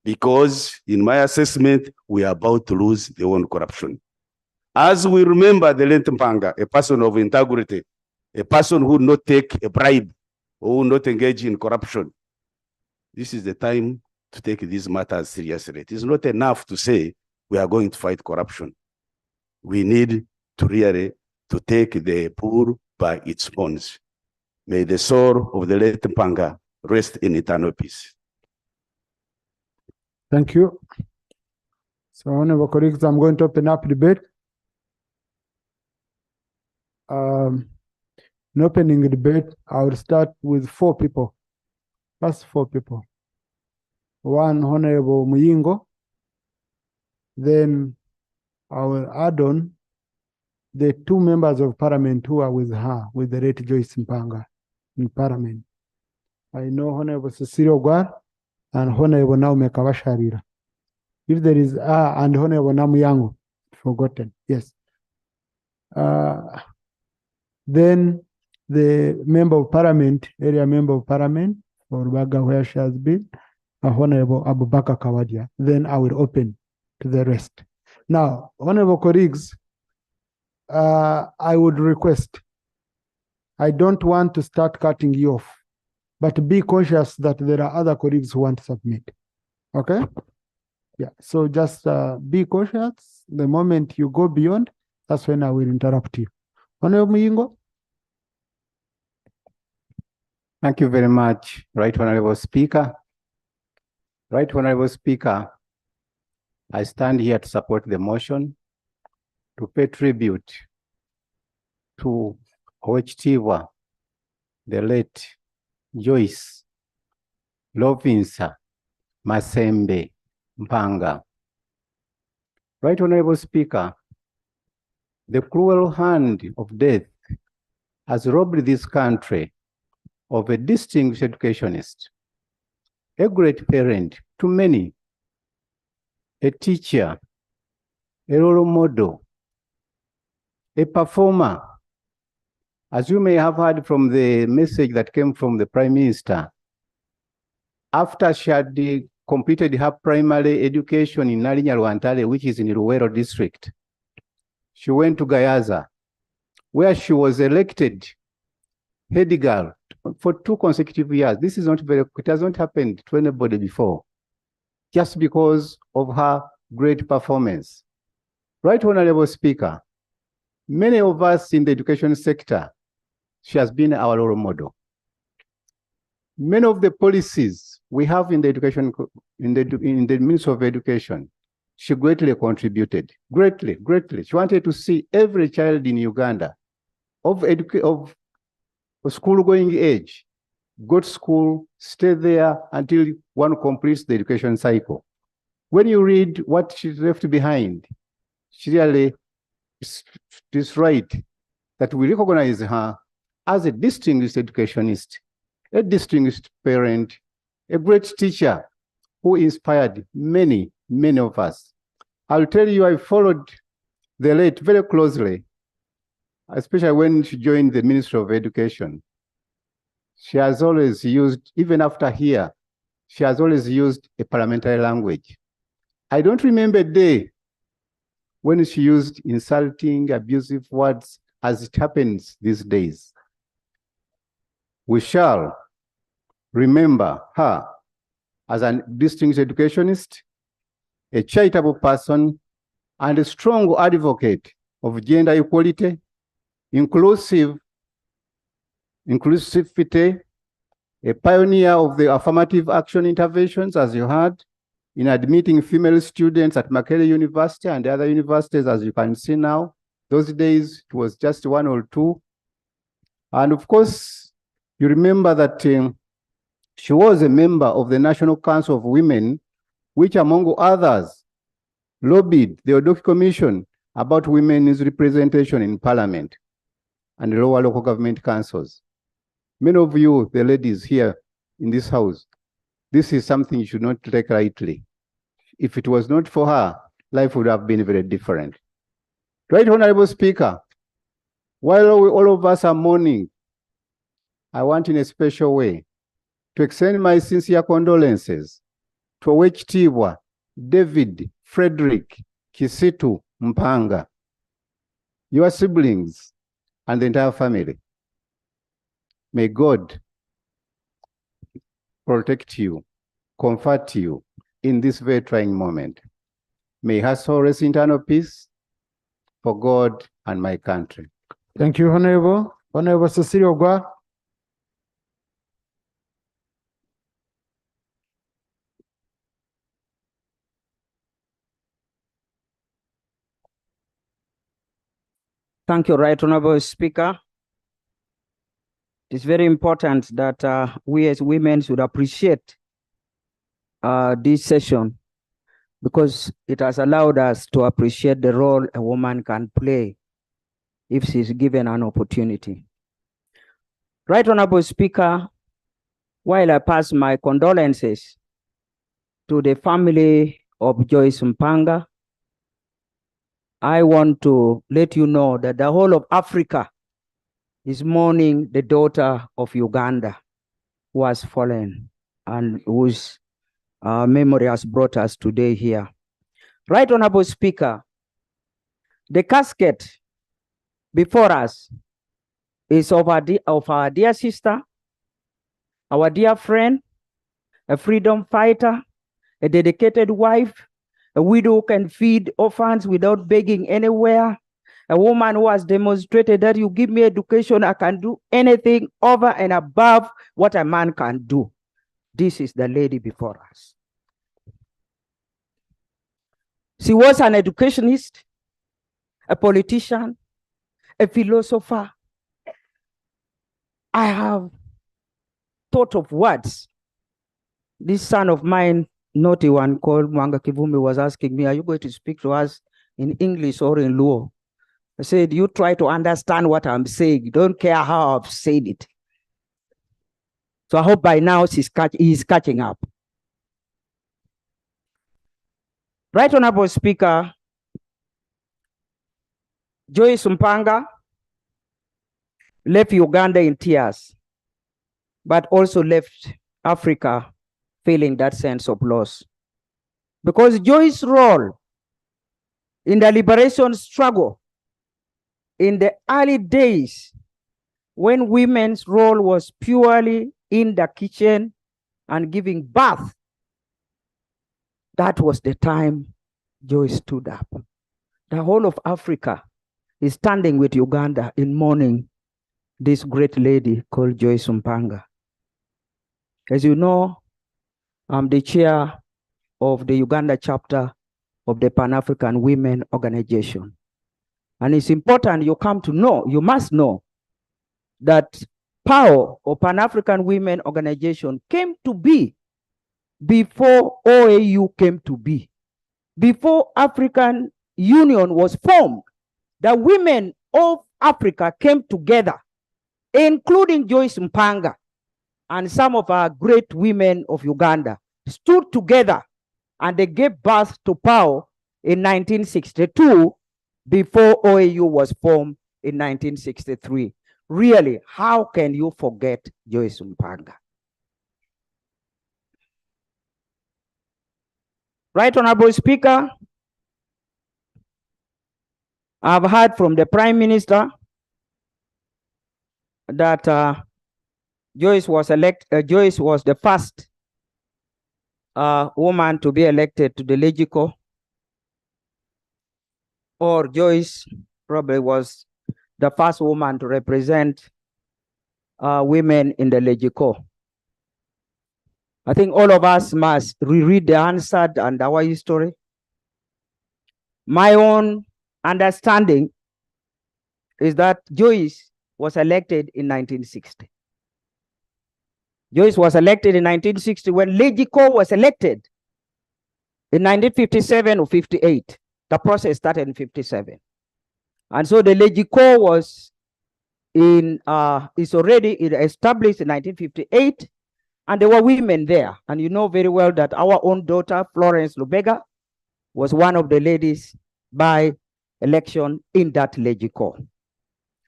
Because in my assessment, we are about to lose the one corruption. As we remember the late Mpanga, a person of integrity, a person who would not take a bribe or would not engage in corruption. This is the time to take these matters seriously. It is not enough to say we are going to fight corruption. We need to really to take the bull by its horns. May the soul of the late Mpanga rest in eternal peace. Thank you. So, honorable colleagues, I'm going to open up debate. In opening the debate, I will start with 4 people. First 4 people. 1, Honorable Muyingo. Then I will add on the 2 members of parliament who are with her, with the late Joyce Mpanga in parliament. I know Honorable Cecilia Ogwar and Honorable Naume Kawasharira. If there is and Honorable Namuyango, forgotten, yes. Then the member of parliament, area member of parliament for Baga, where she has been, Honorable Abubakar Kawadia. Then I will open to the rest. Now, honorable colleagues, I would request, I don't want to start cutting you off, but be conscious that there are other colleagues who want to submit. Okay? Yeah, so just be cautious. The moment you go beyond, that's when I will interrupt you. Honorable Muyingo. Thank you very much, Right Honorable Speaker. Right Honorable Speaker, I stand here to support the motion to pay tribute to Oweekitiibwa, the late Joyce Rovincer Masembe Mpanga. Right Honorable Speaker, the cruel hand of death has robbed this country of a distinguished educationist, a great parent to many, a teacher, a role model, a performer. As you may have heard from the message that came from the Prime Minister, after she had completed her primary education in Nalinya-Lwantale, which is in Luweero district, she went to Gayaza, where she was elected head girl for 2 consecutive years. This is not very, it has not happened to anybody before, just because of her great performance. Right Honorable Speaker, many of us in the education sector, she has been our role model. Many of the policies we have in the education, in the Ministry of Education, she greatly contributed, greatly. She wanted to see every child in Uganda of school-going age go to school, stay there until one completes the education cycle. When you read what she left behind, she really is right that we recognize her as a distinguished educationist, a distinguished parent, a great teacher who inspired many of us. I'll tell you, I followed the late very closely, especially when she joined the Ministry of Education. She has always used, even after here, she has always used a parliamentary language. I don't remember a day when she used insulting, abusive words as it happens these days. We shall remember her as a distinguished educationist, a charitable person, and a strong advocate of gender equality, inclusivity, a pioneer of the affirmative action interventions, as you heard, in admitting female students at Makerere University and other universities, as you can see now. Those days, it was just 1 or 2. And of course, you remember that she was a member of the National Council of Women, which among others lobbied the Odoki Commission about women's representation in Parliament and lower local government councils. Many of you, the ladies here in this house, this is something you should not take lightly. If it was not for her, life would have been very different. Right, Honorable Speaker, while all of us are mourning, I want in a special way to extend my sincere condolences to Owekitiibwa David Frederick Kisitu Mpanga, your siblings, and the entire family. May God protect you, comfort you in this very trying moment. May her soul rest in eternal peace for God and my country. Thank you, Honorable. Honorable Cecilia Ogwa. Thank you, Right Honorable Speaker. It is very important that we as women should appreciate this session because it has allowed us to appreciate the role a woman can play if she's given an opportunity. Right Honorable Speaker, while I pass my condolences to the family of Joyce Mpanga, I want to let you know that the whole of Africa is mourning the daughter of Uganda who has fallen and whose memory has brought us today here. Right Honorable Speaker, the casket before us is of our dear sister, our dear friend, a freedom fighter, a dedicated wife, a widow who can feed orphans without begging anywhere, a woman who has demonstrated that you give me education, I can do anything over and above what a man can do. This is the lady before us. She was an educationist, a politician, a philosopher. I have thought of words. This son of mine, naughty one called Mwanga Kivumi, was asking me, are you going to speak to us in English or in Luo? I said, you try to understand what I'm saying. You don't care how I've said it. So I hope by now he's catching up. Right Honorable Speaker, Joyce Mpanga left Uganda in tears, but also left Africa feeling that sense of loss. Because Joyce's role in the liberation struggle in the early days when women's role was purely in the kitchen and giving birth, that was the time Joyce stood up. The whole of Africa is standing with Uganda in mourning this great lady called Joyce Mpanga. As you know, I'm the chair of the Uganda chapter of the Pan-African Women Organization. And it's important you come to know, you must know that PAO, or Pan-African Women Organization, came to be before OAU came to be. Before African Union was formed, the women of Africa came together, including Joyce Mpanga and some of our great women of Uganda, stood together and they gave birth to PAO in 1962 before OAU was formed in 1963. Really, how can you forget Joyce Mpanga? Right Honorable Speaker, I've heard from the Prime Minister that Joyce was the first woman to be elected to the Legico, or Joyce probably was the first woman to represent women in the Legico. I think all of us must reread the answer and our history. My own understanding is that Joyce was elected in 1960. Joyce was elected in 1960 when Legico was elected in 1957 or 58. The process started in 57. And so the Legico was is already established in 1958, and there were women there. And you know very well that our own daughter, Florence Lubega, was one of the ladies by election in that Legico.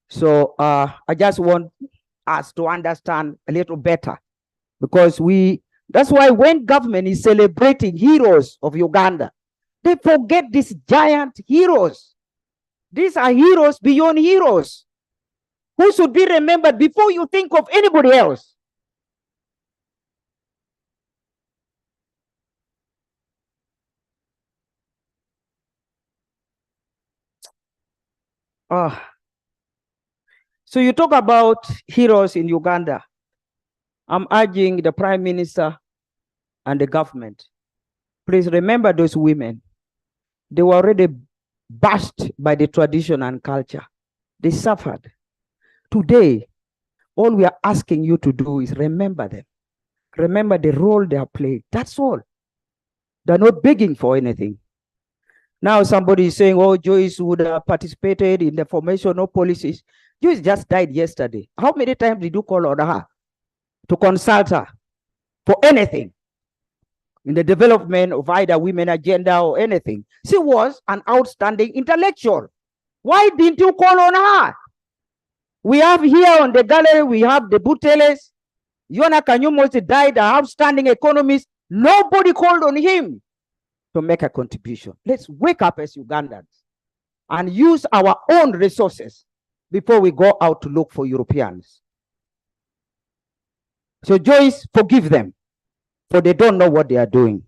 So I just want us to understand a little better, because that's why when government is celebrating heroes of Uganda, they forget these giant heroes. These are heroes beyond heroes who should be remembered before you think of anybody else. So you talk about heroes in Uganda. I'm urging the Prime Minister and the government, please remember those women. They were already bashed by the tradition and culture. They suffered. Today, all we are asking you to do is remember them. Remember the role they have played. That's all. They're not begging for anything. Now somebody is saying, oh, Joyce would have participated in the formation of policies. Joyce just died yesterday. How many times did you call on her to consult her for anything in the development of either women agenda or anything? She was an outstanding intellectual. Why didn't you call on her? We have here on the gallery, we have the Buteles. Yona Kanyumosi died, an outstanding economist. Nobody called on him to make a contribution. Let's wake up as Ugandans and use our own resources before we go out to look for Europeans. So Joyce, forgive them, for they don't know what they are doing.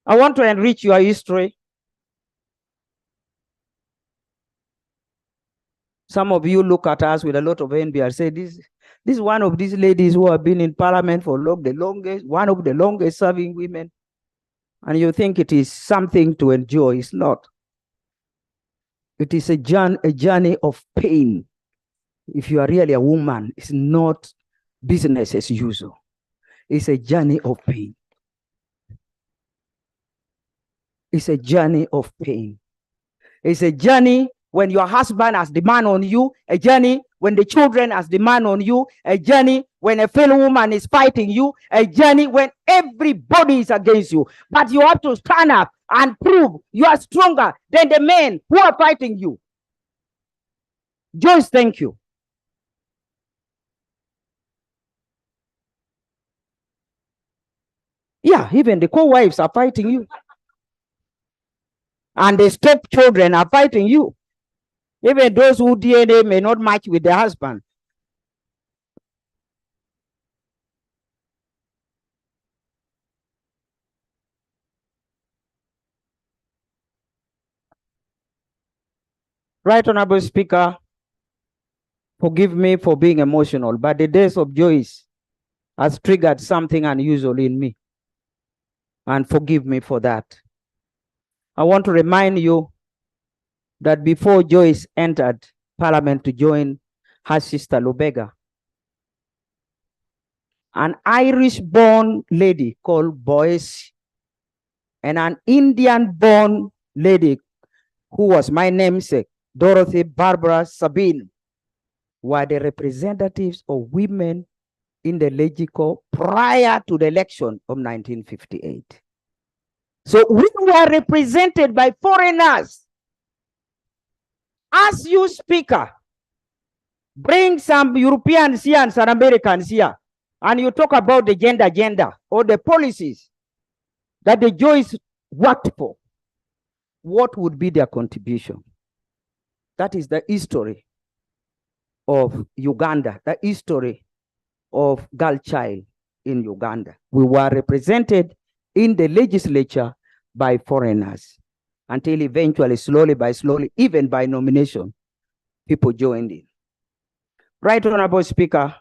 I want to enrich your history. Some of you look at us with a lot of envy and say, this is one of these ladies who have been in parliament for the longest, one of the longest serving women. And you think it is something to enjoy. It's not. It is a journey of pain. If you are really a woman, it's not business as usual. It's a journey of pain. It's a journey of pain. It's a journey when your husband has demand on you, a journey when the children has demand on you, a journey when a fellow woman is fighting you, a journey when everybody is against you. But you have to stand up and prove you are stronger than the men who are fighting you. Joyce, thank you. Yeah, even the co-wives are fighting you. And the stepchildren are fighting you. Even those who DNA may not match with their husband. Right Honorable Speaker, forgive me for being emotional, but the death of Joyce has triggered something unusual in me. And forgive me for that. I want to remind you that before Joyce entered Parliament to join her sister Lubega, an Irish-born lady called Joyce and an Indian-born lady who was my namesake, Dorothy Barbara Sabine, were the representatives of women in the Legico prior to the election of 1958. So we were represented by foreigners. As you, Speaker, bring some Europeans here and some Americans here, and you talk about the gender agenda or the policies that the Joyce worked for, what would be their contribution? That is the history of Uganda, the history of girl child in Uganda. We were represented in the legislature by foreigners until eventually, slowly by slowly, even by nomination, people joined in. Right Honorable Speaker,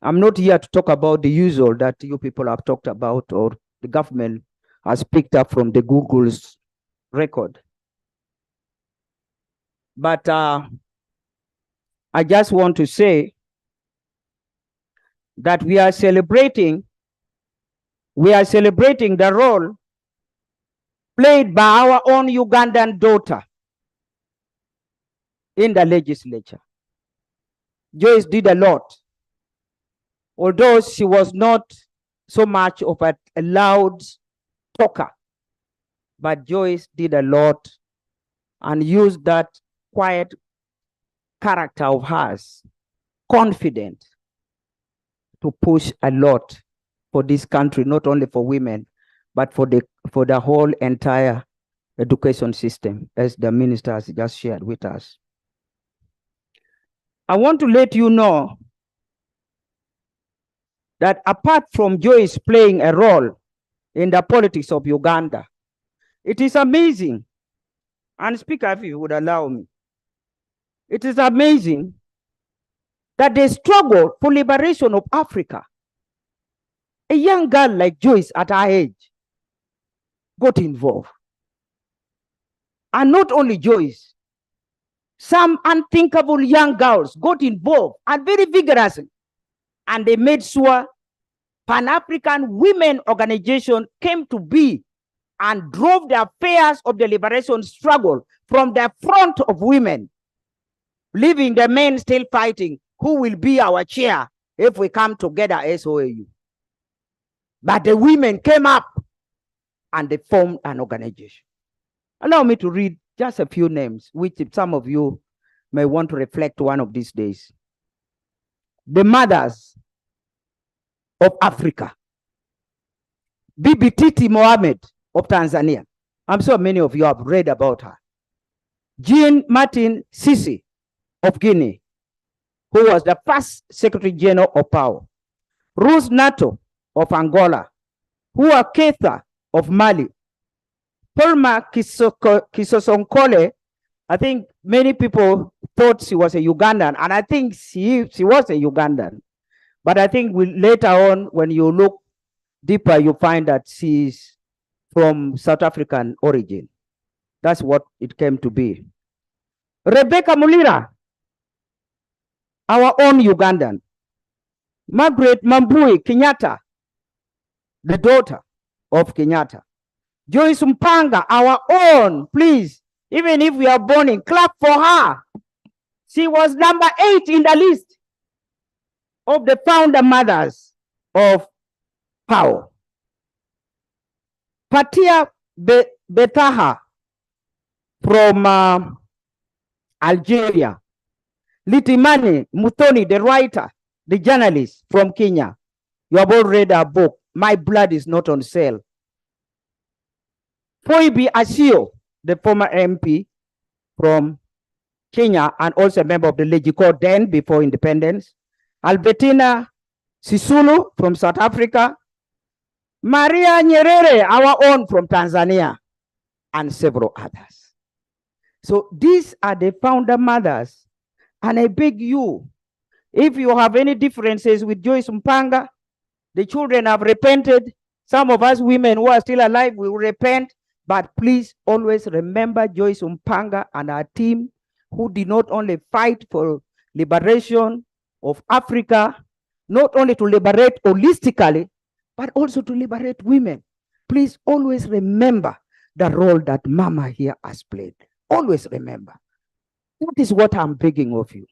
I'm not here to talk about the usual that you people have talked about or the government has picked up from the Google's record. But I just want to say that we are celebrating the role played by our own Ugandan daughter in the legislature. Joyce did a lot, although she was not so much of a loud talker, but Joyce did a lot and used that quiet character of hers, confident, to push a lot for this country, not only for women, but for the whole entire education system, as the minister has just shared with us. I want to let you know that apart from Joyce playing a role in the politics of Uganda, it is amazing, and Speaker, if you would allow me, it is amazing that the struggle for liberation of Africa, a young girl like Joyce at her age got involved. And not only Joyce, some unthinkable young girls got involved and very vigorously. And they made sure Pan-African Women Organization came to be and drove the affairs of the liberation struggle from the front of women, leaving the men still fighting who will be our chair if we come together as OAU. But the women came up and they formed an organization. Allow me to read just a few names, which some of you may want to reflect one of these days. The mothers of Africa. Bibi Titi Mohammed of Tanzania. I'm sure many of you have read about her. Jean Martin Sisi of Guinea, who was the first Secretary General of PAO. Ruth Nato of Angola, Hua Keita of Mali, Palma Kisosonkole. I think many people thought she was a Ugandan, and I think she was a Ugandan. But I think later on, when you look deeper, you find that she's from South African origin. That's what it came to be. Rebecca Mulira, our own Ugandan. Margaret Mambui Kenyatta, the daughter of Kenyatta. Joyce Mpanga, our own, please. Even if we are born in, clap for her. She was number 8 in the list of the founder mothers of PAO. Patia Betaha from Algeria. Litimani Muthoni, the writer, the journalist from Kenya. You have all read her book, My Blood is Not on Sale. Foibi Asio, the former MP from Kenya and also a member of the Legico then before independence. Albertina Sisulu from South Africa. Maria Nyerere, our own from Tanzania, and several others. So these are the founder mothers. And I beg you, if you have any differences with Joyce Mpanga, the children have repented. Some of us women who are still alive will repent. But please always remember Joyce Mpanga and our team who did not only fight for liberation of Africa, not only to liberate holistically, but also to liberate women. Please always remember the role that Mama here has played. Always remember. That is what I'm begging of you.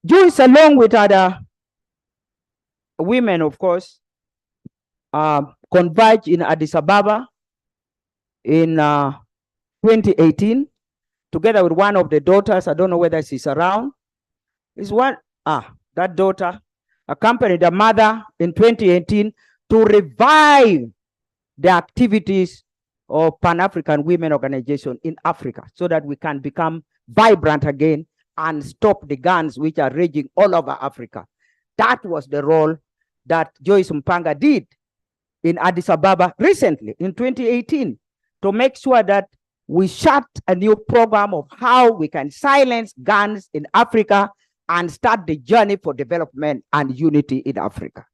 Joyce, along with other women, of course, converged in Addis Ababa in 2018, together with one of the daughters. I don't know whether she's around. Is one, that daughter accompanied the mother in 2018 to revive the activities of Pan-African Women Organization in Africa so that we can become vibrant again and stop the guns which are raging all over Africa. That was the role that Joyce Mpanga did in Addis Ababa recently in 2018 to make sure that we shut a new program of how we can silence guns in Africa and start the journey for development and unity in Africa.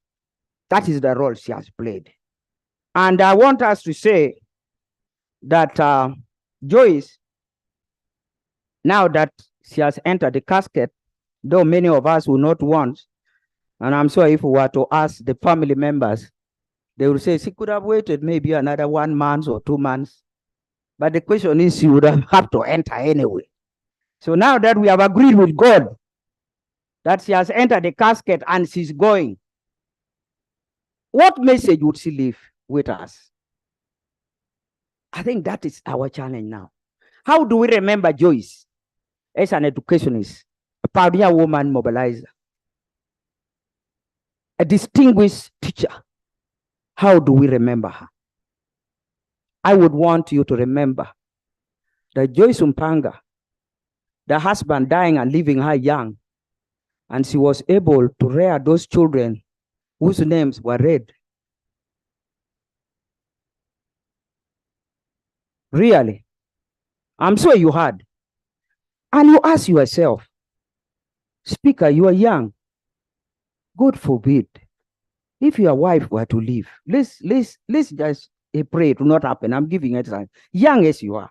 That is the role she has played. And I want us to say that Joyce, now that she has entered the casket, though many of us will not want, and I'm sure if we were to ask the family members, they will say she could have waited maybe another 1 month or 2 months. But the question is, she would have to enter anyway. So now that we have agreed with God that she has entered the casket and she's going, what message would she leave with us? I think that is our challenge now. How do we remember Joyce as an educationist, a pioneer woman mobilizer, a distinguished teacher? How do we remember her? I would want you to remember that Joyce Mpanga, the husband dying and leaving her young, and she was able to rear those children whose names were read. Really, I'm sure you heard. And you ask yourself, Speaker, you are young. God forbid, if your wife were to leave, let's just pray it will not happen. I'm giving it time. Young as you are,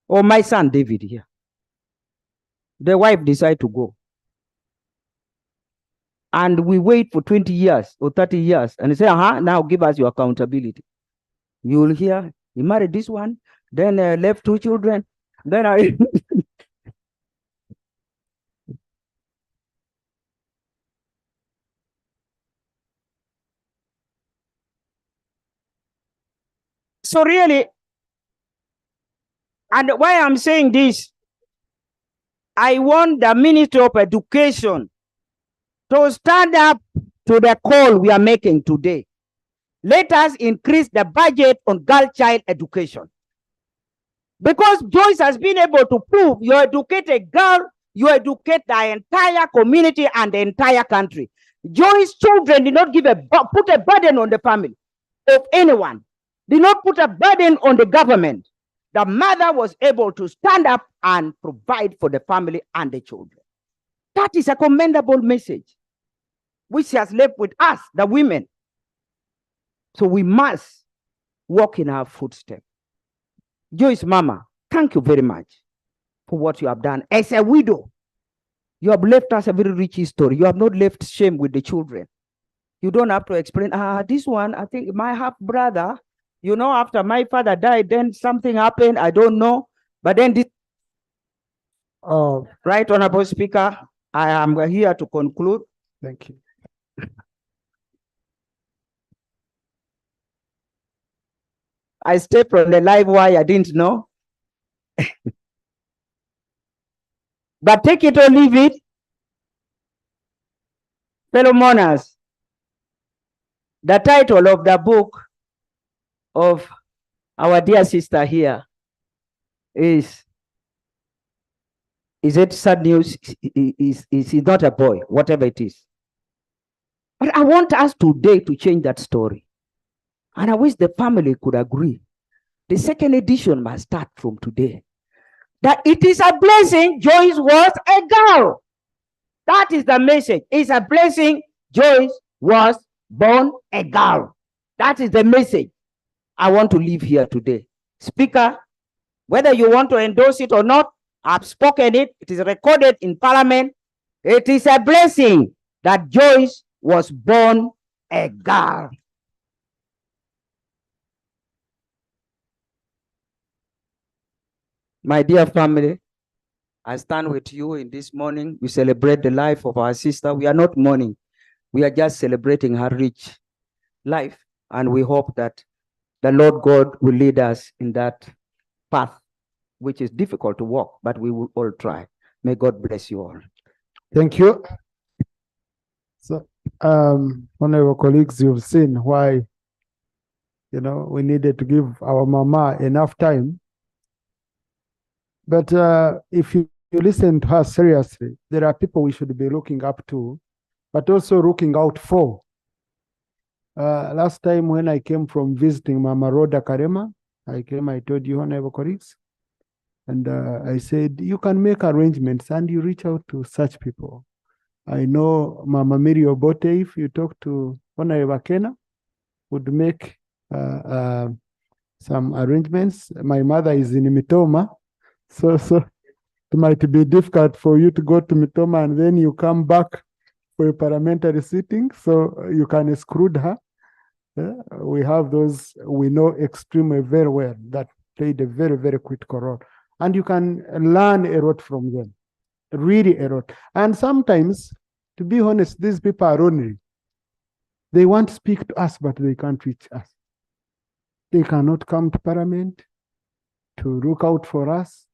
or my son David here, the wife decide to go, and we wait for 20 years or 30 years, and say, now give us your accountability. You will hear he married this one, then left 2 children, then I. So really, and why I'm saying this, I want the Ministry of Education to stand up to the call we are making today. Let us increase the budget on girl child education. Because Joyce has been able to prove you educate a girl, you educate the entire community and the entire country. Joyce's children did not put a burden on the family of anyone. Did not put a burden on the government. The mother was able to stand up and provide for the family and the children. That is a commendable message, which has left with us, the women. So we must walk in our footsteps. Joyce, Mama, thank you very much for what you have done. As a widow, you have left us a very rich history. You have not left shame with the children. You don't have to explain, this one, I think my half brother, you know, after my father died, then something happened, I don't know. But then this, Right Honorable Speaker, I am here to conclude. Thank you. I stepped on the live wire, I didn't know. But take it or leave it. Fellow mourners, the title of the book of our dear sister here is it sad news? Is not a boy, whatever it is. But I want us today to change that story. And I wish the family could agree. The second edition must start from today. That it is a blessing Joyce was a girl. That is the message. It's a blessing Joyce was born a girl. That is the message I want to leave here today. Speaker, whether you want to endorse it or not, I've spoken it. It is recorded in Parliament. It is a blessing that Joyce was born a girl. My dear family, I stand with you in this morning. We celebrate the life of our sister. We are not mourning. We are just celebrating her rich life. And we hope that the Lord God will lead us in that path, which is difficult to walk, but we will all try. May God bless you all. Thank you. So, honorable colleagues, you've seen why, we needed to give our mama enough time. But if you you listen to her seriously, there are people we should be looking up to, but also looking out for. Last time when I came from visiting Mama Rhoda Karema, I told you, honorable colleagues, and I said, you can make arrangements and you reach out to such people. I know Mama Miri Obote, if you talk to Honorable Kena, would make some arrangements. My mother is in Mitoma, so it might be difficult for you to go to Mitoma and then you come back for a parliamentary sitting, so you can exclude her. We have those we know extremely very well that played a very, very critical role. And you can learn a lot from them, really a lot. And sometimes, to be honest, these people are ornery. They want to speak to us, but they can't reach us. They cannot come to parliament to look out for us.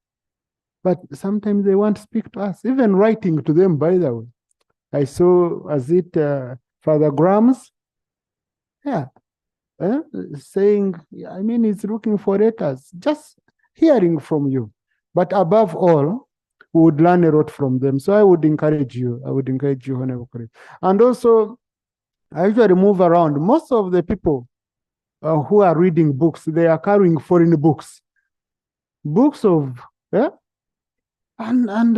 But sometimes they want to speak to us, even writing to them, by the way. I saw, Father Grams? Yeah. Saying, I mean, he's looking for letters, just hearing from you. But above all, we would learn a lot from them. So I would encourage you, Honorable Colleague. And also, I usually move around. Most of the people who are reading books, they are carrying foreign books. Books of, and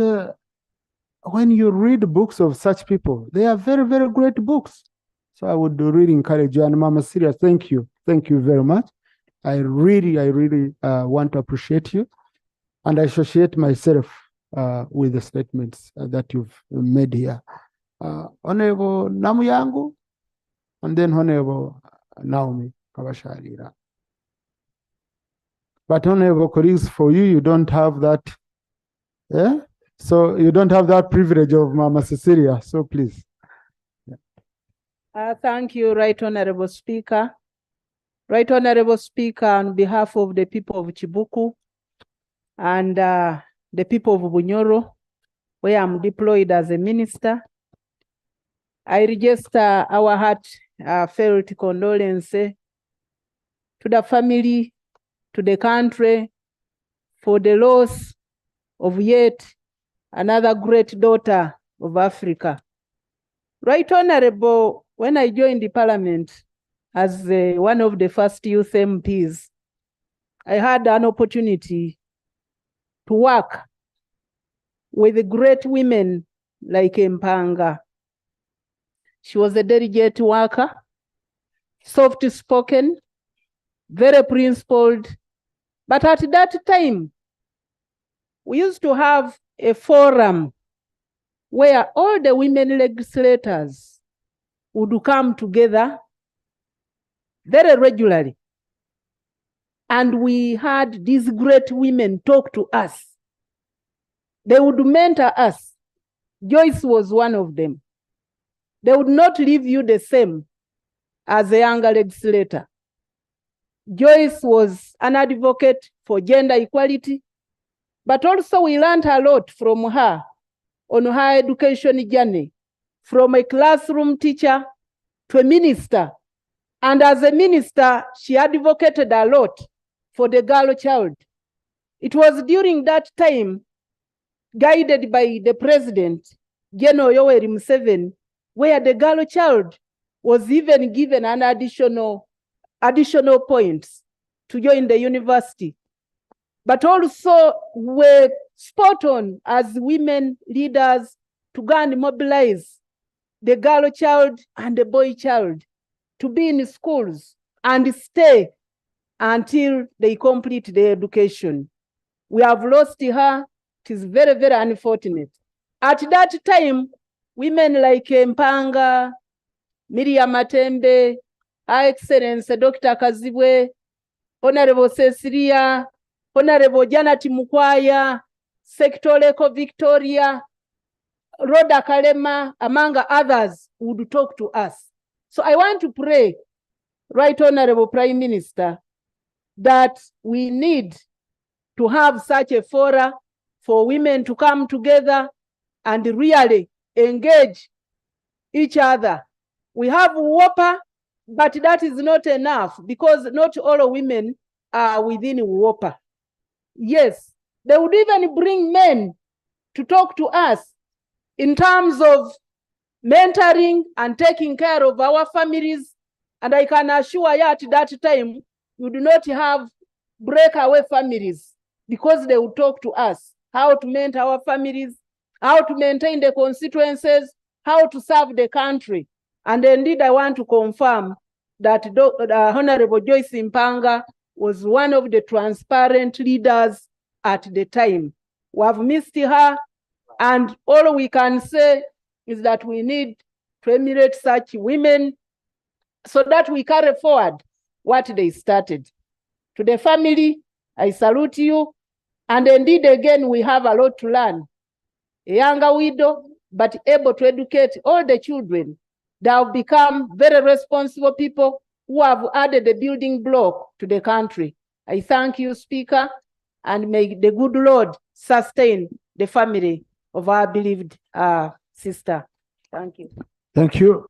when you read books of such people, they are very, very great books. So I would really encourage you. And Mama Syria, thank you. Thank you very much. I really want to appreciate you. And I associate myself with the statements that you've made here. Honorable Namuyangu, and then Honorable Naomi Kabasharira. But honorable colleagues, for you, you don't have that. Yeah? So you don't have that privilege of Mama Cecilia. So please. Thank you, Right Honorable Speaker. Right Honorable Speaker, on behalf of the people of Chibuku and the people of Bunyoro, where I'm deployed as a minister, I register our heartfelt condolences to the family, to the country, for the loss of yet another great daughter of Africa. Right Honorable, when I joined the parliament as one of the first youth MPs, I had an opportunity to work with great women like Mpanga. She was a delegate worker, soft-spoken, very principled. But at that time, we used to have a forum where all the women legislators would come together very regularly. And we had these great women talk to us. They would mentor us. Joyce was one of them. They would not leave you the same as a younger legislator. Joyce was an advocate for gender equality, but also we learned a lot from her on her education journey, from a classroom teacher to a minister. And as a minister, she advocated a lot for the girl child. It was during that time, guided by the president, General Yoweri Museveni, where the girl child was even given an additional points to join the university. But also were spot on as women leaders to go and mobilize the girl child and the boy child to be in schools and stay until they complete their education. We have lost her. It is very, very unfortunate. At that time, women like Mpanga, Miriam Matembe, Her Excellency Dr. Kazibwe, Honorable Cecilia, Honorable Janet Mukwaya, Sectoreko Victoria, Rhoda Kalema, among others, would talk to us. So I want to pray, Right Honorable Prime Minister, that we need to have such a forum for women to come together and really engage each other. We have WOPA, but that is not enough because not all women are within WOPA. Yes, they would even bring men to talk to us in terms of mentoring and taking care of our families. And I can assure you at that time, you do not have breakaway families because they will talk to us how to mentor our families, how to maintain the constituencies, how to serve the country. And indeed, I want to confirm that Honorable Joyce Mpanga was one of the transparent leaders at the time. We have missed her, and all we can say is that we need to emulate such women so that we carry forward what they started. To the family, I salute you. And indeed, again, we have a lot to learn. A younger widow, but able to educate all the children. They have become very responsible people who have added a building block to the country. I thank you, Speaker, and may the good Lord sustain the family of our beloved sister. Thank you. Thank you.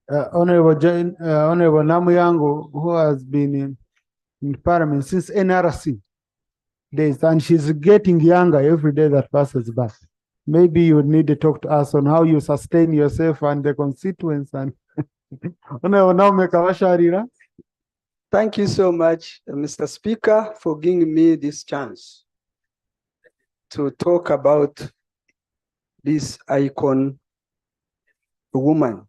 Honorable Namuyango, who has been in Parliament since NRC days, and she's getting younger every day that passes by. Maybe you would need to talk to us on how you sustain yourself and the constituents. And Thank you so much, Mr. Speaker, for giving me this chance to talk about this icon woman.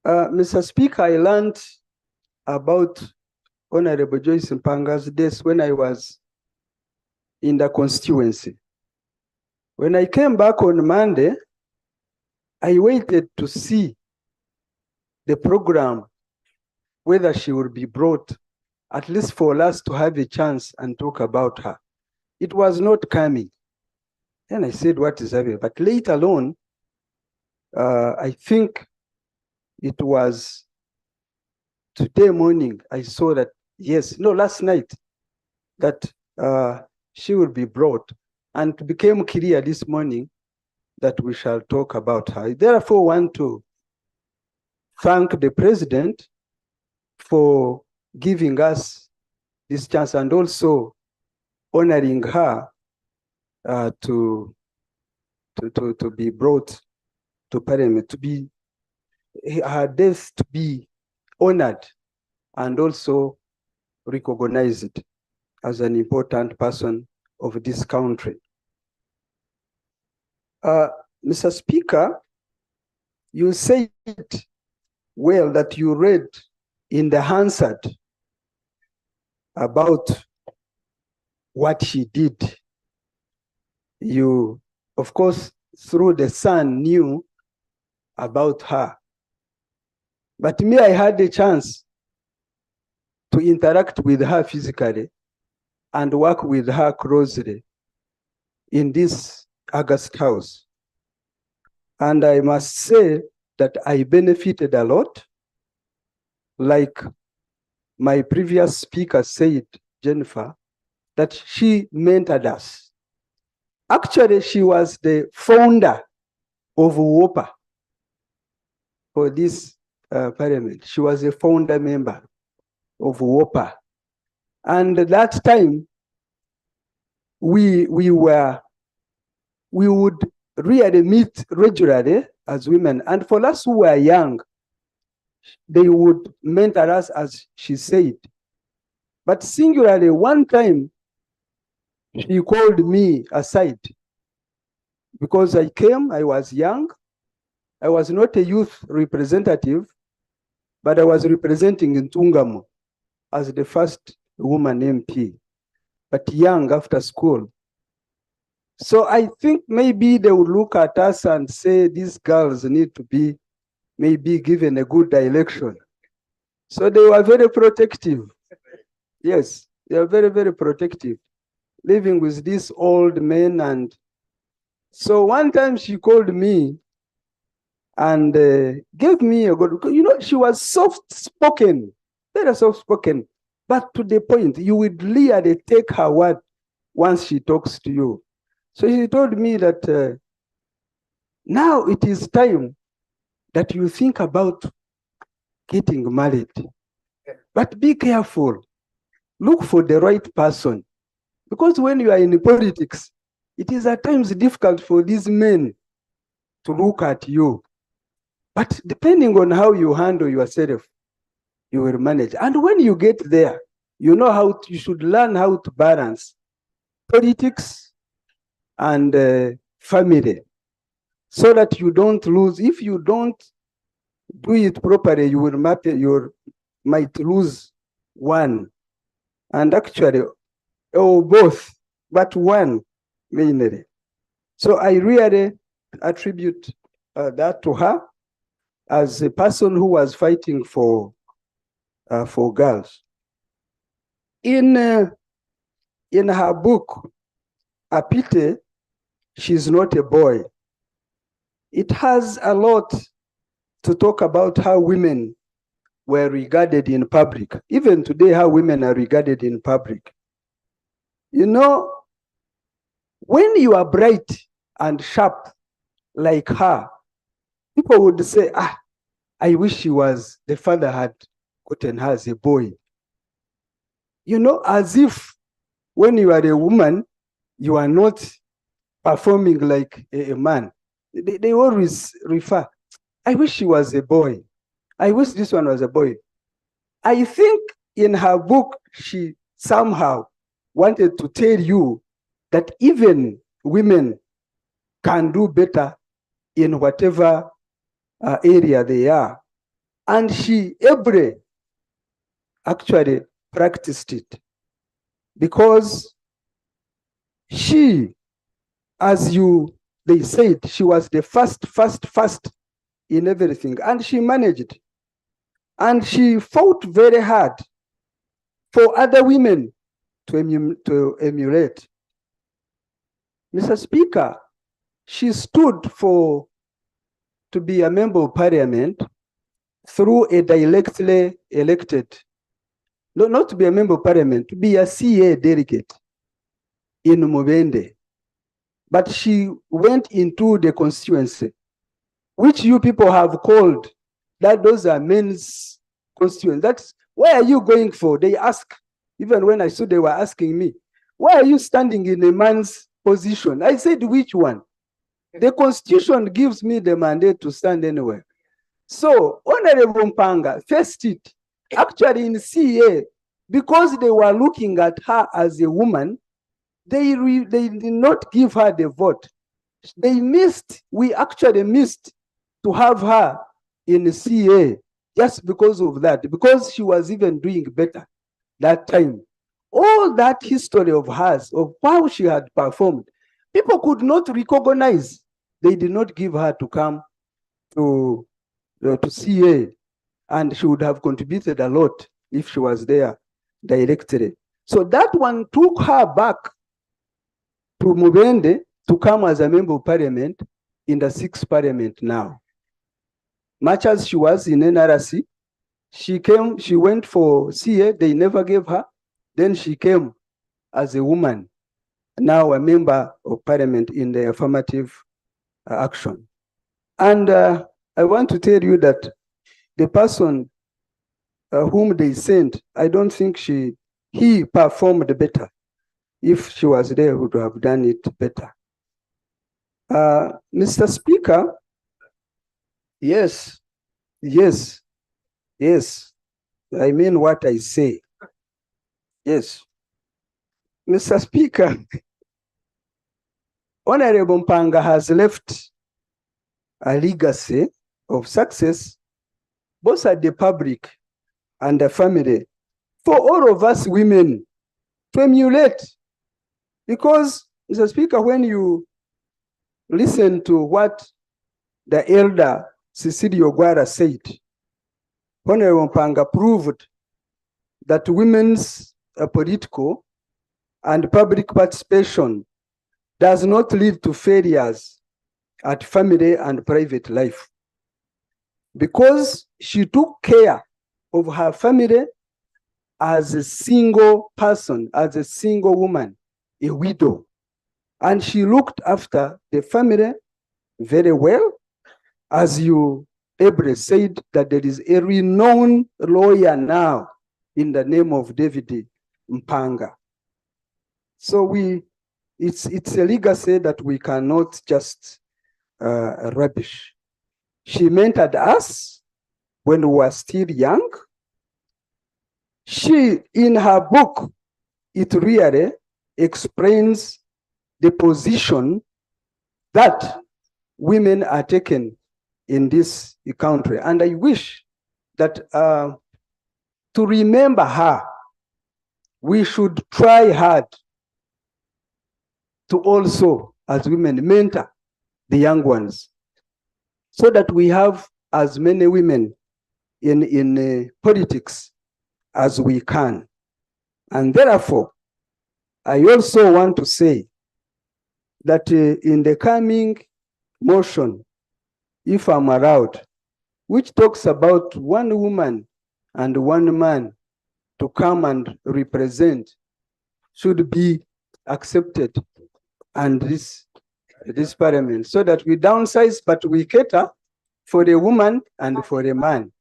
Mr. Speaker, I learned about Honorable Joyce Mpanga's death when I was in the constituency. When I came back on Monday, I waited to see the program, whether she would be brought, at least for us to have a chance and talk about her. It was not coming. And I said, what is happening? But later on, I think it was today morning, I saw that, yes, no, last night, that she will be brought. And it became clear this morning that we shall talk about her. I therefore want to thank the President for giving us this chance and also honoring her to be brought to Parliament, to be her death to be honored and also recognized as an important person of this country. Mr. Speaker, you said well that you read in the Hansard about what she did. You, of course, through the Sun knew about her. But me, I had the chance to interact with her physically and work with her closely in this August House. And I must say that I benefited a lot. Like my previous speaker said, Jennifer, that she mentored us. Actually, she was the founder of WOPA for this Parliament. She was a founder member of WOPA. And at that time, we would really meet regularly as women. And for us who were young, they would mentor us, as she said. But singularly, one time, she called me aside because I came, I was young. I was not a youth representative, but I was representing Ntungamo as the first woman MP, but young after school. So I think maybe they would look at us and say, these girls need to be maybe given a good direction. So they were very protective. Yes, they are very, very protective, living with these old men. And so one time she called me and gave me a good, you know, she was soft-spoken, very soft-spoken, but to the point. You would really take her word once she talks to you. So she told me that now it is time that you think about getting married, but be careful. Look for the right person, because when you are in politics, it is at times difficult for these men to look at you. But depending on how you handle yourself, you will manage. And when you get there, you know you should learn how to balance politics and family, so that you don't lose. If you don't do it properly, you might lose one, and actually, or both, but one mainly. So I really attribute that to her as a person who was fighting for girls. In her book, Apite, She's Not a Boy, it has a lot to talk about how women were regarded in public. Even today, how women are regarded in public. You know, when you are bright and sharp like her, people would say, I wish the father had gotten her as a boy. You know, as if when you are a woman, you are not performing like a man. They always refer, I wish she was a boy. I wish this one was a boy. I think in her book, she somehow wanted to tell you that even women can do better in whatever area they are. And she actually practiced it, because she, they said, she was the first in everything, and she managed. And she fought very hard for other women to emulate. Mr. Speaker, she stood to be a member of parliament through a directly elected, not to be a member of parliament, to be a CA delegate in Mubende. But she went into the constituency, which you people have called that those are men's constituency. That's where are you going for? They ask, even when I saw they were asking me, why are you standing in a man's position? I said, which one? The constitution gives me the mandate to stand anywhere. So Honorable Mpanga faced it. Actually in CA, because they were looking at her as a woman, they did not give her the vote. We actually missed to have her in the CA just because of that, because she was even doing better that time. All that history of hers, of how she had performed, people could not recognize. They did not give her to come to CA, and she would have contributed a lot if she was there directly. So that one took her back to Mubende to come as a member of parliament in the 6th parliament now. Much as she was in NRC, she went for CA, they never gave her. Then she came as a woman, now a member of parliament in the affirmative action. And I want to tell you that the person whom they sent, I don't think he performed better. If she was there, would have done it better. Mr. Speaker, yes, I mean what I say. Yes. Mr. Speaker, Honorable Mpanga has left a legacy of success, both at the public and the family, for all of us women to emulate. Because, Mr. Speaker, when you listen to what the elder Cecilio Guara said, Honorable Mpanga proved that women's political and public participation does not lead to failures at family and private life. Because she took care of her family as a single person, as a single woman, a widow. And she looked after the family very well. As you, Ebre, said, that there is a renowned lawyer now in the name of David Mpanga. So we it's a legacy that we cannot just rubbish. She mentored us when we were still young. She, in her book, it really explains the position that women are taken in this country. And I wish that to remember her, we should try hard to also, as women, mentor the young ones, so that we have as many women in politics as we can. And therefore, I also want to say that in the coming motion, if I'm allowed, which talks about one woman and one man to come and represent, should be accepted and this parliament, so that we downsize, but we cater for the woman and for the man.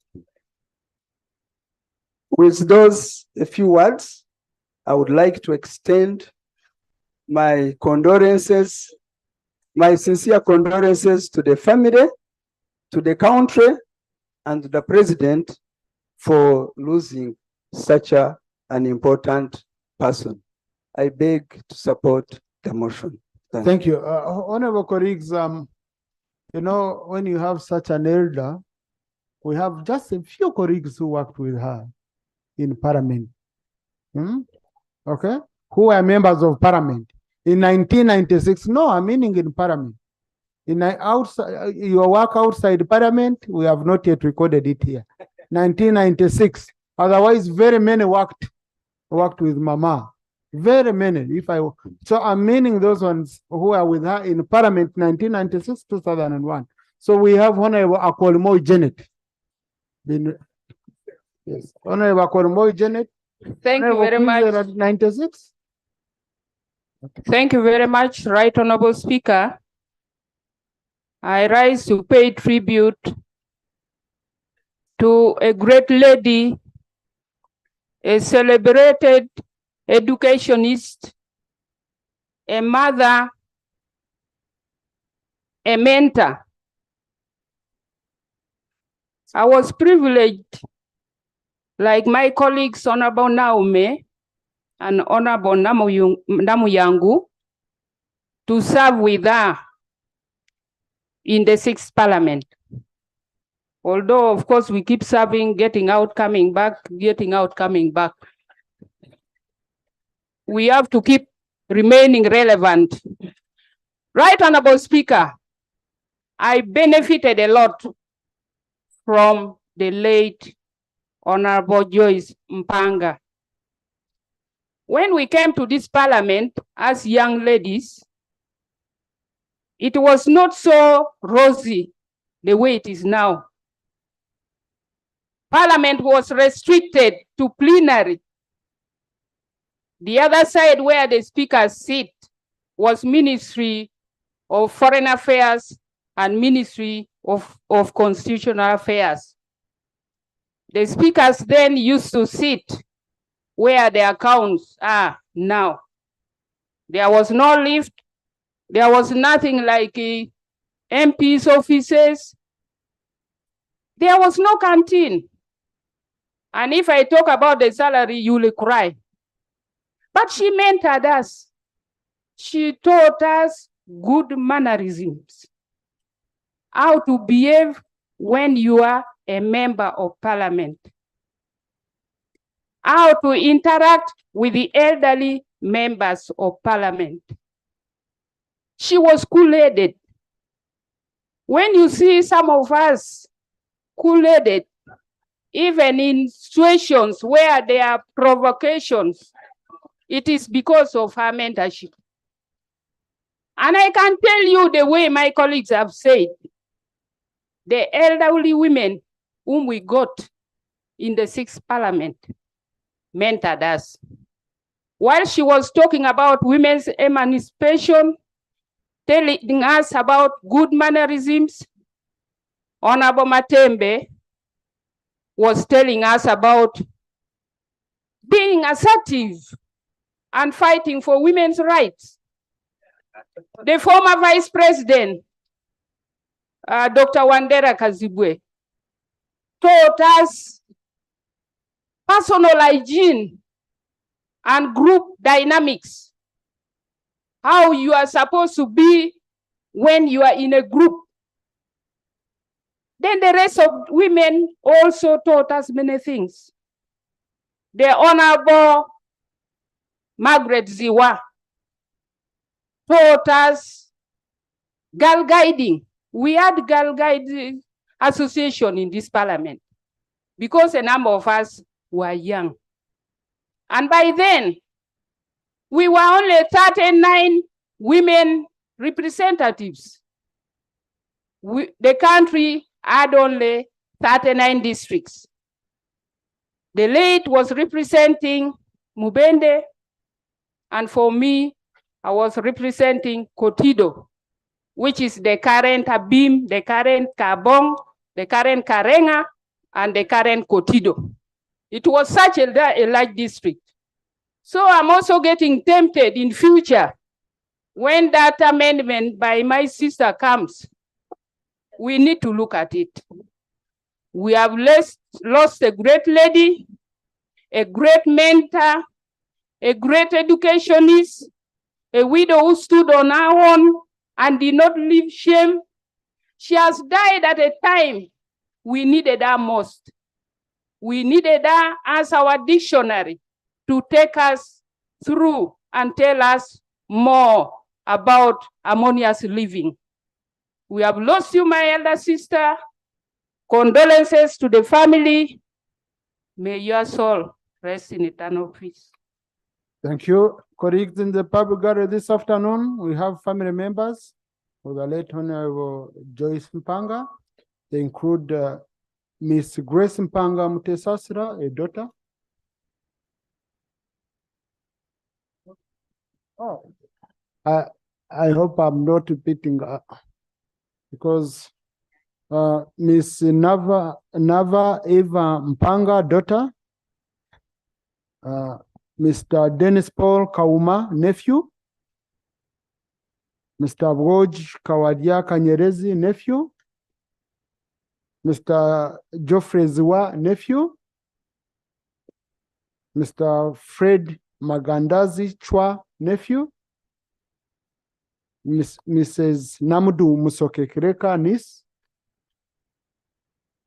With those a few words, I would like to extend my condolences, my sincere condolences to the family, to the country, and to the president for losing such an important person. I beg to support the motion. Thank you. Honorable colleagues, you know, when you have such an elder, we have just a few colleagues who worked with her in parliament. Okay? Who are members of parliament. In 1996, no, I'm meaning in parliament. In outside, your work outside parliament, we have not yet recorded it here. 1996. Otherwise, very many worked with Mama. Very many. So I'm meaning those ones who are with her in parliament 1996, 2001. So we have Honorable Akolmoy Janet. Yes. Honorable Akolmoy Janet. Thank you very much. 96. Thank you very much, Right Honorable Speaker. I rise to pay tribute to a great lady, a celebrated educationist, a mother, a mentor. I was privileged, like my colleagues, Honorable Naume and Honorable Namuyangu, to serve with her in the 6th Parliament. Although, of course, we keep serving, getting out, coming back, getting out, coming back. We have to keep remaining relevant. Right Honorable Speaker, I benefited a lot from the late Honorable Joyce Mpanga. When we came to this parliament as young ladies, it was not so rosy the way it is now. Parliament was restricted to plenary. The other side where the speakers sit was Ministry of Foreign Affairs and Ministry of Constitutional Affairs. The speakers then used to sit where the accounts are now. There was no lift. There was nothing like MP's offices. There was no canteen. And if I talk about the salary, you will cry. But she mentored us. She taught us good mannerisms, how to behave when you are a member of parliament, how to interact with the elderly members of parliament. She was cool-headed. When you see some of us cool-headed, even in situations where there are provocations, it is because of her mentorship. And I can tell you the way my colleagues have said, the elderly women whom we got in the 6th Parliament mentored us. While she was talking about women's emancipation, telling us about good mannerisms, Honorable Matembe was telling us about being assertive and fighting for women's rights. The former Vice President, Dr. Wandera Kazibwe, taught us personal hygiene and group dynamics, how you are supposed to be when you are in a group. Then the rest of women also taught us many things. The Honorable Margaret Ziwa taught us girl guiding. We had girl guiding association in this parliament because a number of us were young. And by then, we were only 39 women representatives. The country had only 39 districts. The late was representing Mubende, and for me, I was representing Kotido, which is the current Abim, the current Kabong, the current Karenga, and the current Kotido. It was such a large district. So I'm also getting tempted in future, when that amendment by my sister comes, we need to look at it. We have lost a great lady, a great mentor, a great educationist, a widow who stood on her own and did not leave shame. She has died at a time we needed her most. We needed her as our dictionary to take us through and tell us more about harmonious living. We have lost you, my elder sister. Condolences to the family. May your soul rest in eternal peace. Thank you. Colleagues in the public gallery this afternoon, we have family members of the late Honorable Joyce Mpanga. They include Miss Grace Mpanga Mutesasira, a daughter. Oh, I hope I'm not repeating because Miss Nava Eva Mpanga, daughter. Mr. Dennis Paul Kauma, nephew. Mr. Woj Kawadia Kanyerezi, nephew. Mr. Geoffrey Ziwa, nephew. Mr. Fred Magandazi Chwa, nephew. Mrs. Namudu Musoke Kireka, niece.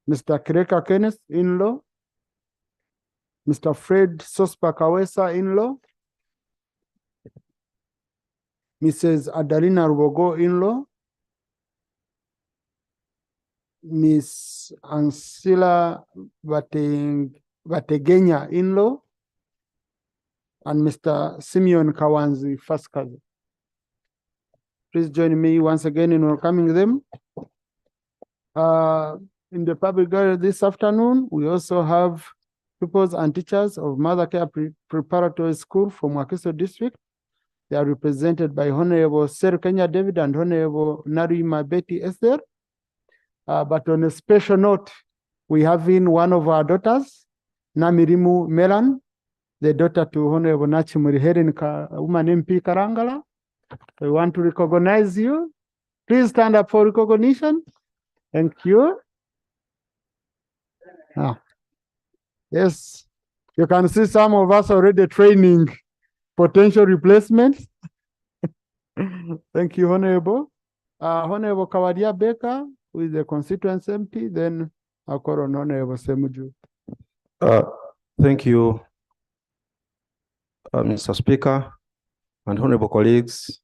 Mr. Kireka Kenneth, in-law. Mr. Fred Sospa Kawesa, in-law. Mrs. Adalina Rubogo, in-law. Miss Ansila Vategenya, in-law. And Mr. Simeon Kawanzi, first cousin. Please join me once again in welcoming them. In the public gallery this afternoon, we also have pupils and teachers of Mother Care Preparatory School from Wakiso District. They are represented by Honorable Ser Kenya David and Honorable Narima Betty Esther. But on a special note, we have in one of our daughters, Namirimu Melan, the daughter to Honorable Nachimuri Helen woman MP Karangala. We want to recognize you. Please stand up for recognition. Thank you. Yes, you can see some of us already training potential replacements. Thank you, Honorable. Honorable Kawadia Baker, who is the constituency MP, then I'll call on Honorable Semuju. Thank you, Mr. Speaker and honorable colleagues.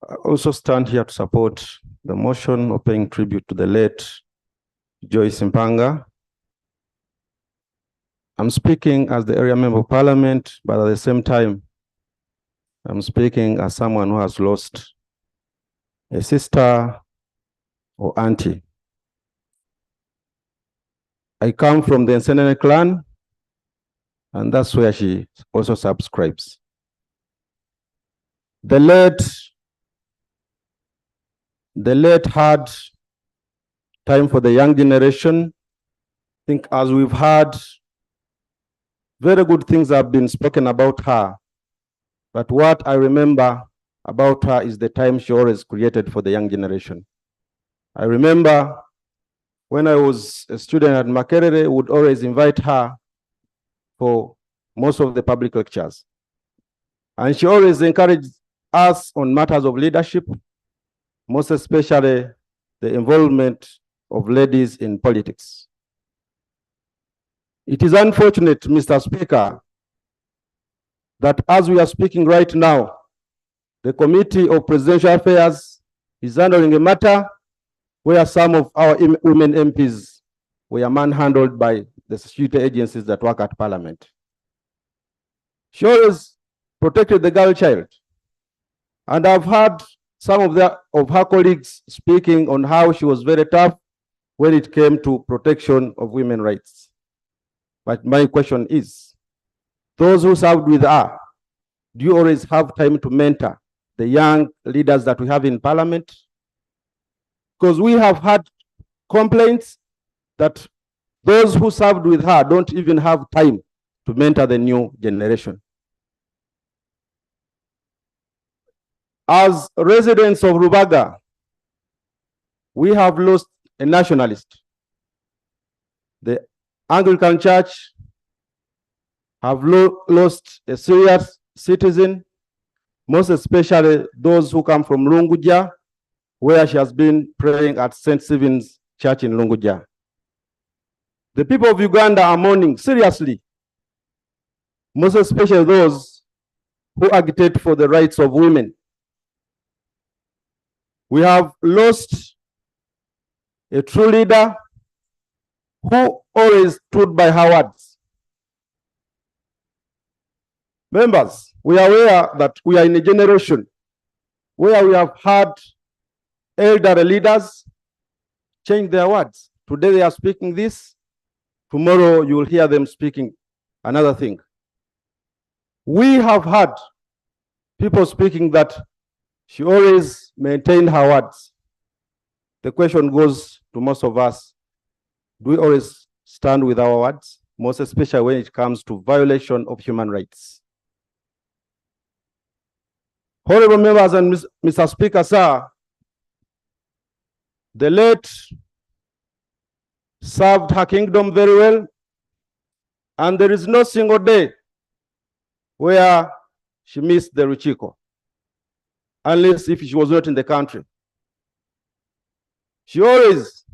I also stand here to support the motion of paying tribute to the late Joyce Mpanga. I'm speaking as the area member of parliament, but at the same time, I'm speaking as someone who has lost a sister or auntie. I come from the Nsenene clan, and that's where she also subscribes. The late had time for the young generation. I think as we've heard, very good things have been spoken about her. But what I remember about her is the time she always created for the young generation. I remember when I was a student at Makerere, would always invite her for most of the public lectures. And she always encouraged us on matters of leadership, most especially the involvement of ladies in politics. It is unfortunate, Mr. Speaker, that as we are speaking right now, the Committee of Presidential Affairs is handling a matter where some of our women MPs were manhandled by the security agencies that work at Parliament. She always protected the girl child. And I've heard some of her colleagues speaking on how she was very tough when it came to protection of women's rights. But my question is, those who served with her, do you always have time to mentor the young leaders that we have in Parliament? Because we have had complaints that those who served with her don't even have time to mentor the new generation. As residents of Rubaga, we have lost a nationalist. The Anglican Church have lost a serious citizen, most especially those who come from Lunguja, where she has been praying at St. Stephen's Church in Lunguja. The people of Uganda are mourning seriously, most especially those who agitate for the rights of women. We have lost a true leader who always stood by her words. Members, we are aware that we are in a generation where we have had elderly leaders change their words. Today they are speaking this, tomorrow you will hear them speaking another thing. We have had people speaking that she always maintained her words. The question goes to most of us, do we always stand with our words, most especially when it comes to violation of human rights? Honorable members and Mr. Speaker, sir, the late served her kingdom very well, and there is no single day where she missed the Ruchiko, unless if she was not in the country. She always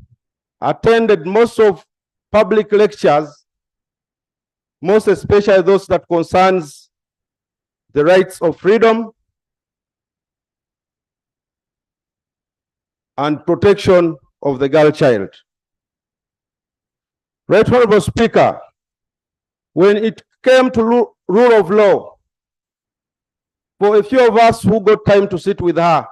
attended most of public lectures, most especially those that concerns the rights of freedom and protection of the girl child. Right Honorable Speaker, when it came to rule of law, for a few of us who got time to sit with her,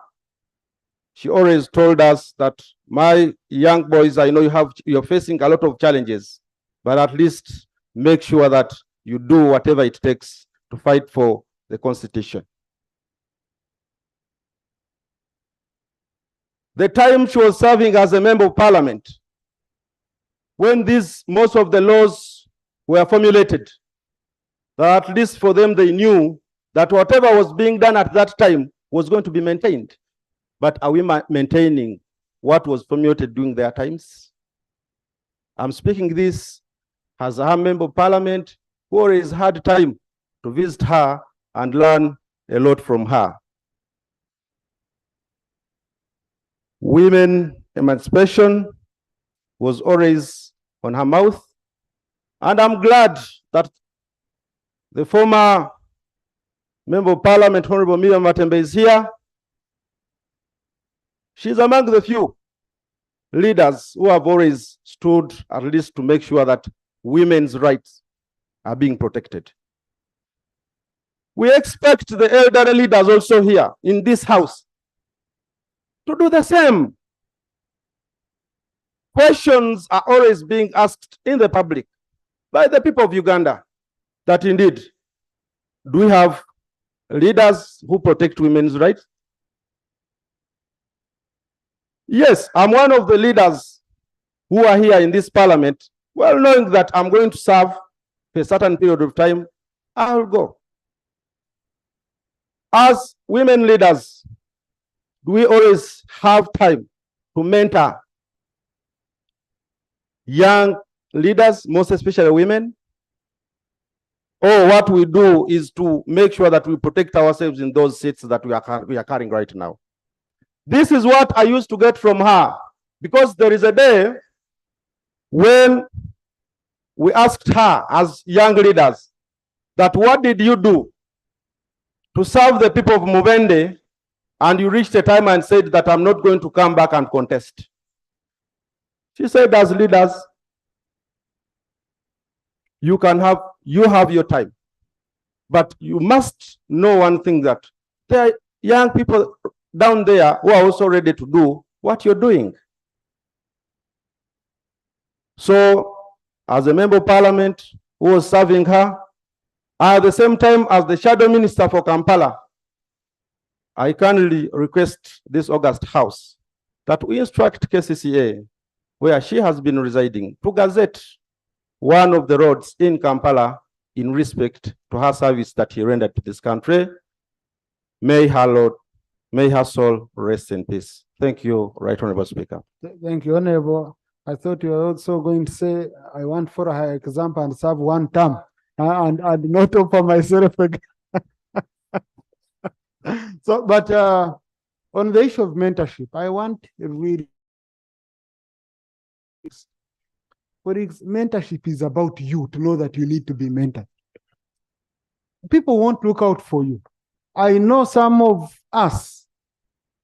she always told us that, my young boys, I know you're facing a lot of challenges, but at least make sure that you do whatever it takes to fight for the Constitution. The time she was serving as a member of Parliament, when most of the laws were formulated, that at least for them they knew that whatever was being done at that time was going to be maintained. But are we maintaining what was formulated during their times? I'm speaking this as a member of Parliament who always had time to visit her and learn a lot from her. Women emancipation was always on her mouth, and I'm glad that the former Member of Parliament, Honorable Miriam Matembe, is here. She's among the few leaders who have always stood at least to make sure that women's rights are being protected. We expect the elderly leaders also here in this house to do the same. Questions are always being asked in the public by the people of Uganda that indeed, do we have leaders who protect women's rights? Yes, I'm one of the leaders who are here in this Parliament, well knowing that I'm going to serve for a certain period of time, I'll go. As women leaders, do we always have time to mentor young leaders, most especially women? Or what we do is to make sure that we protect ourselves in those seats that we are carrying right now. This is what I used to get from her, because there is a day when we asked her as young leaders that what did you do to serve the people of Mubende, and you reached a time and said that I'm not going to come back and contest. She said, as leaders, you have your time, but you must know one thing, that there are young people down there who are also ready to do what you're doing. So as a member of parliament who was serving her, at the same time as the shadow minister for Kampala, I kindly request this August House that we instruct KCCA, where she has been residing, to gazette one of the roads in Kampala in respect to her service that he rendered to this country. May her soul rest in peace. Thank you, Right Honorable Speaker. Thank you, Honorable. I thought you were also going to say, I want for her example and serve one term and not offer myself again. So, but on the issue of mentorship, I want really, mentorship is about you to know that you need to be mentored. People won't look out for you. I know some of us,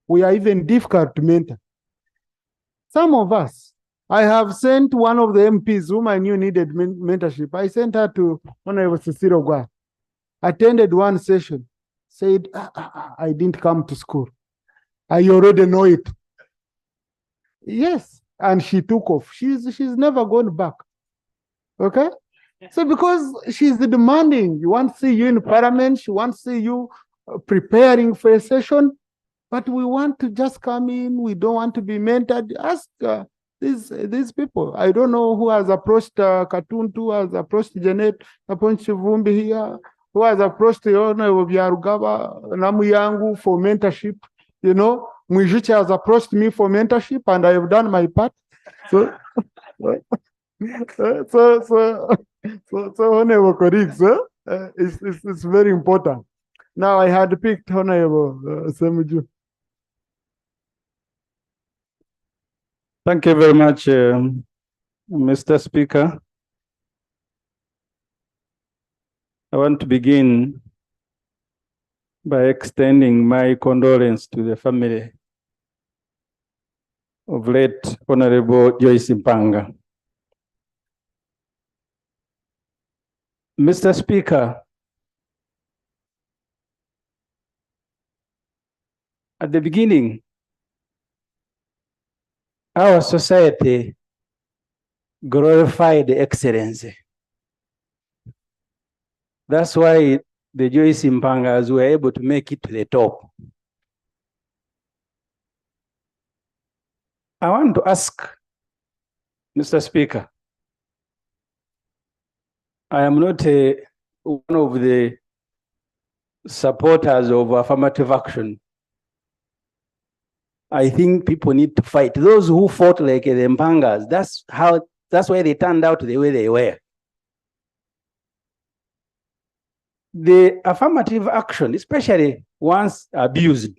we are even difficult to mentor. Some of us, I have sent one of the MPs whom I knew needed mentorship. I sent her to Honorable Cecile Ogwa. Attended one session, said, I didn't come to school. I already know it. Yes, and she took off. She's never gone back. Okay? So because she's demanding, you want to see you in parliament, she wants to see you preparing for a session, but we want to just come in, we don't want to be mentored. Ask these people. I don't know who has approached Katuntu, who has approached Janet, approached Vumbi here, who has approached the owner of Yarugaba, Namuyangu for mentorship. You know, Mwijuchi has approached me for mentorship and I have done my part. So, so honorable colleagues, it's very important. Now I had picked Honorable Semuju. Thank you very much, Mr. Speaker. I want to begin by extending my condolence to the family of late Honorable Joyce Mpanga. Mr. Speaker, at the beginning, our society glorified excellency. That's why the Joyce Mpangas were able to make it to the top. I want to ask, Mr. Speaker, I am not one of the supporters of affirmative action. I think people need to fight. Those who fought like the Mpangas, that's why they turned out the way they were. The affirmative action, especially once abused,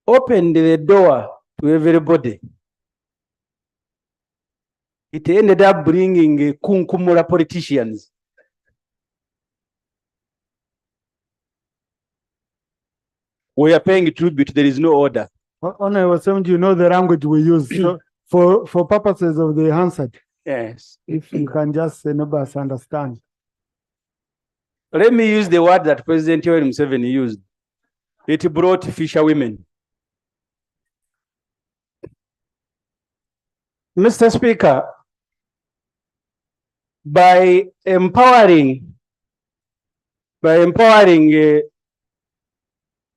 opened the door to everybody. It ended up bringing kunkumura politicians. We are paying tribute, there is no order. Honorable, you know the language we use for purposes of the Hansard. Yes. If you can just enable us understand. Let me use the word that President Yoweri Museveni used. It brought fisher women. Mr. Speaker, by empowering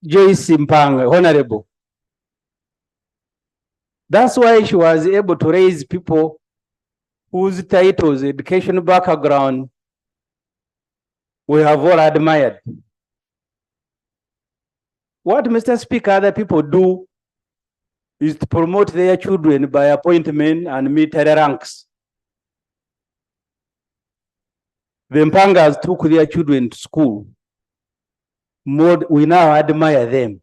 Joyce Mpanga, Honorable, that's why she was able to raise people whose titles, education background, we have all admired. What, Mr. Speaker, other people do is to promote their children by appointment and military ranks. The Mpangas took their children to school. We now admire them.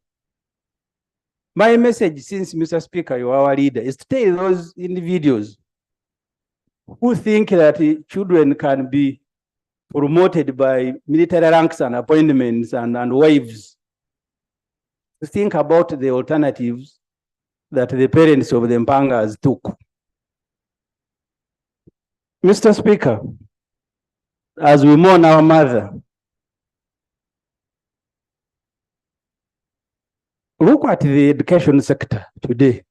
My message, since Mr. Speaker, you are our leader, is to tell those individuals who think that children can be promoted by military ranks and appointments and wives, to think about the alternatives that the parents of the Mpangas took. Mr. Speaker, as we mourn our mother, look at the education sector today.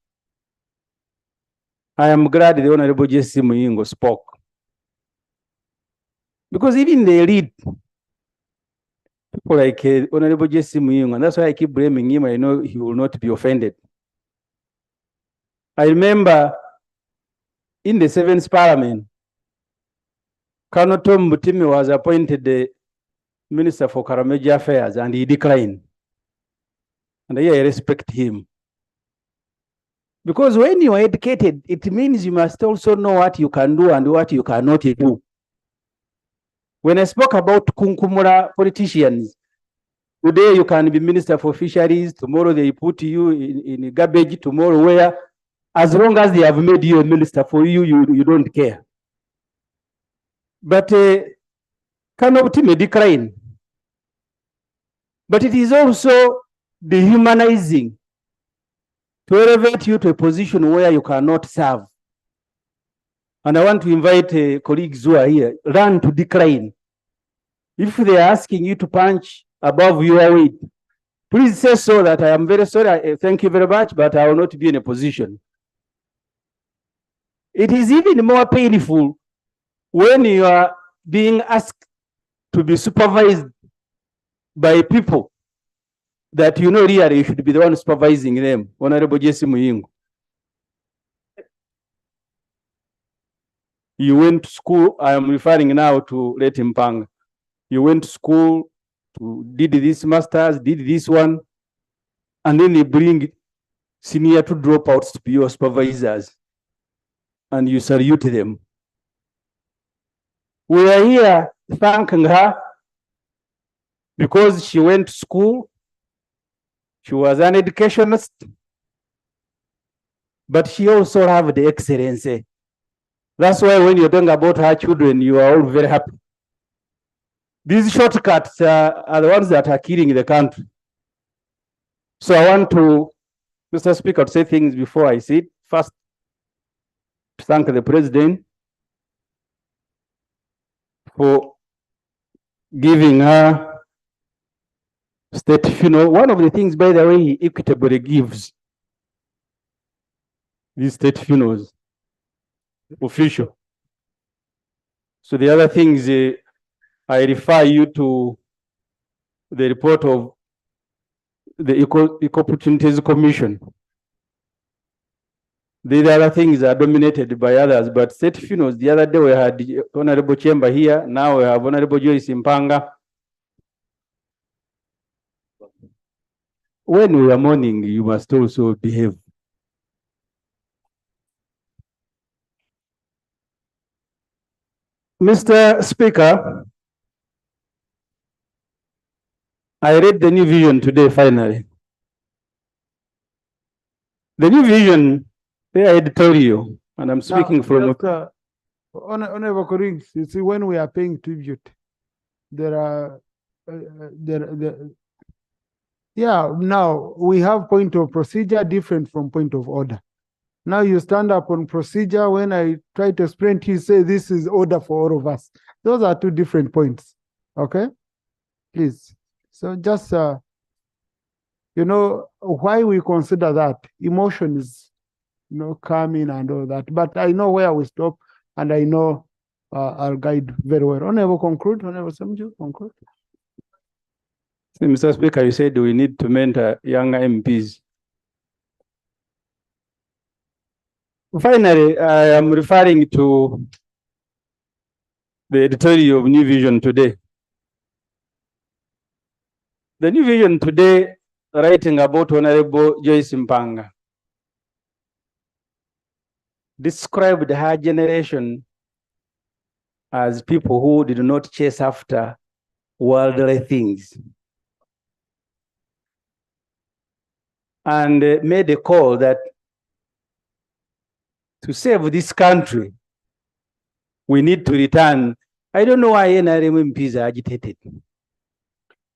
I am glad the Honorable J.C. Muyingo spoke. Because even the elite, people like Honorable J.C. Muyingo, and that's why I keep blaming him, I know he will not be offended. I remember in the 7th Parliament, Colonel Tom Mutimi was appointed the Minister for Karameja Affairs and he declined. And I respect him. Because when you are educated, it means you must also know what you can do and what you cannot do. When I spoke about Kunkumura politicians, today you can be Minister for Fisheries, tomorrow they put you in garbage, tomorrow where, as long as they have made you a minister for you, you don't care. But Kanopti may decline. But it is also dehumanizing to elevate you to a position where you cannot serve. And I want to invite colleagues who are here, learn to decline. If they are asking you to punch above your weight, please say so that I am very sorry, thank you very much, but I will not be in a position. It is even more painful when you are being asked to be supervised by people that you know really you should be the one supervising them. Honorable J.C. Muyingo. You went to school, I am referring now to Let Mpanga. You went to school, did this master's, did this one, and then they bring senior to dropouts to be your supervisors, and you salute them. We are here thanking her because she went to school, she was an educationist, but she also have the excellency. That's why when you're talking about her children, you are all very happy. These shortcuts are the ones that are killing the country. So I want to, Mr. Speaker, to say things before I sit. First, to thank the President for giving her state funeral. One of the things, by the way, he equitably gives these state funerals official. So the other things, I refer you to the report of the Equal Opportunities Commission. The other things are dominated by others, but state funerals, the other day we had Honorable Chamber here, now we have Honorable Joyce Mpanga. When we are mourning, you must also behave. Mr. Speaker, I read the new vision today, finally. The new vision, they are editorial, and I'm speaking from... Honorable colleagues, you see, when we are paying tribute, there are... now we have point of procedure different from point of order. Now you stand up on procedure. When I try to explain to you, say this is order for all of us. Those are two different points, okay? Please. So just, you know, why we consider that emotion is, you know, coming and all that. But I know where we stop, and I know I'll guide very well. Honorable conclude. Honorable Samju, conclude. Mr. Speaker, you said we need to mentor younger MPs. Finally, I am referring to the editorial of New Vision today. The New Vision today writing about Honorable Joyce Mpanga, described her generation as people who did not chase after worldly things, and made a call that to save this country, we need to return. I don't know why NRM MPs are agitated.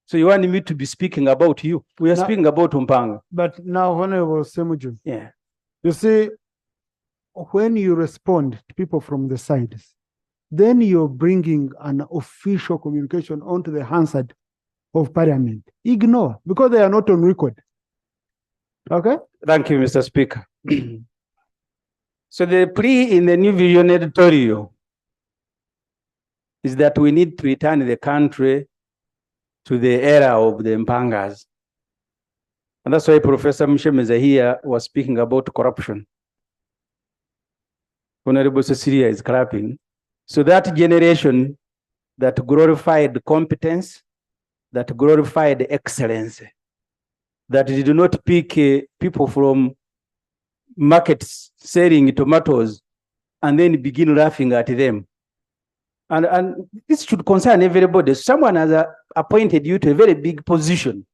So you want me to be speaking about you? We are speaking about Mpanga. But now, Honorable Semuju, yeah, you see, when you respond to people from the sides, then you're bringing an official communication onto the Hansard of Parliament. Ignore, because they are not on record. Okay? Thank you, Mr. Speaker. So the plea in the New Vision editorial is that we need to return the country to the era of the Mpangas. And that's why Professor Mshemeza here was speaking about corruption. Honorable Cecilia is clapping. So that generation that glorified competence, that glorified excellence, that did not pick people from markets selling tomatoes and then begin laughing at them. And this should concern everybody. Someone has appointed you to a very big position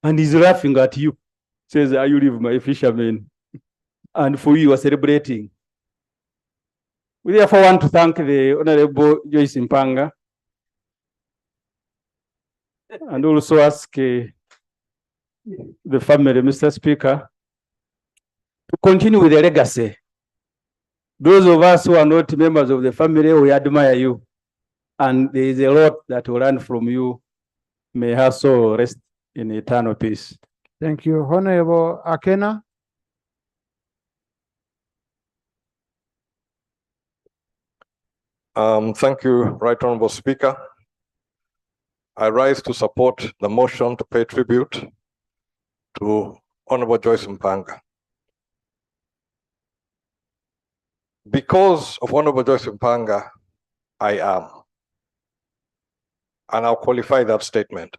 and is laughing at you. Says, "Are you leave my fishermen?" And for you are celebrating. We therefore want to thank the Honorable Joyce Mpanga and also ask the family, Mr. Speaker, to continue with the legacy. Those of us who are not members of the family, we admire you. And there is a lot that will learn from you. May her soul rest in eternal peace. Thank you. Honorable Akena. Thank you, Right Honorable Speaker. I rise to support the motion to pay tribute to Honorable Joyce Mpanga. Because of Honorable Joyce Mpanga, I am. And I'll qualify that statement.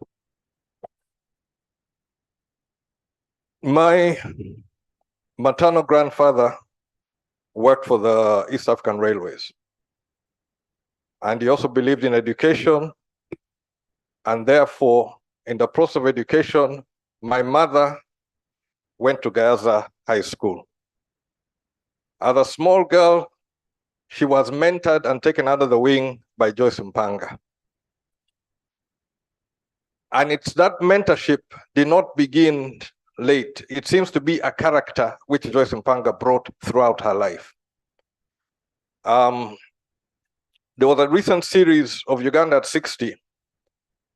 My maternal grandfather worked for the East African Railways. And he also believed in education. And therefore, in the process of education, my mother went to Gaza High School. As a small girl, she was mentored and taken under the wing by Joyce Mpanga. And it's that mentorship did not begin late. It seems to be a character which Joyce Mpanga brought throughout her life. There was a recent series of Uganda at 60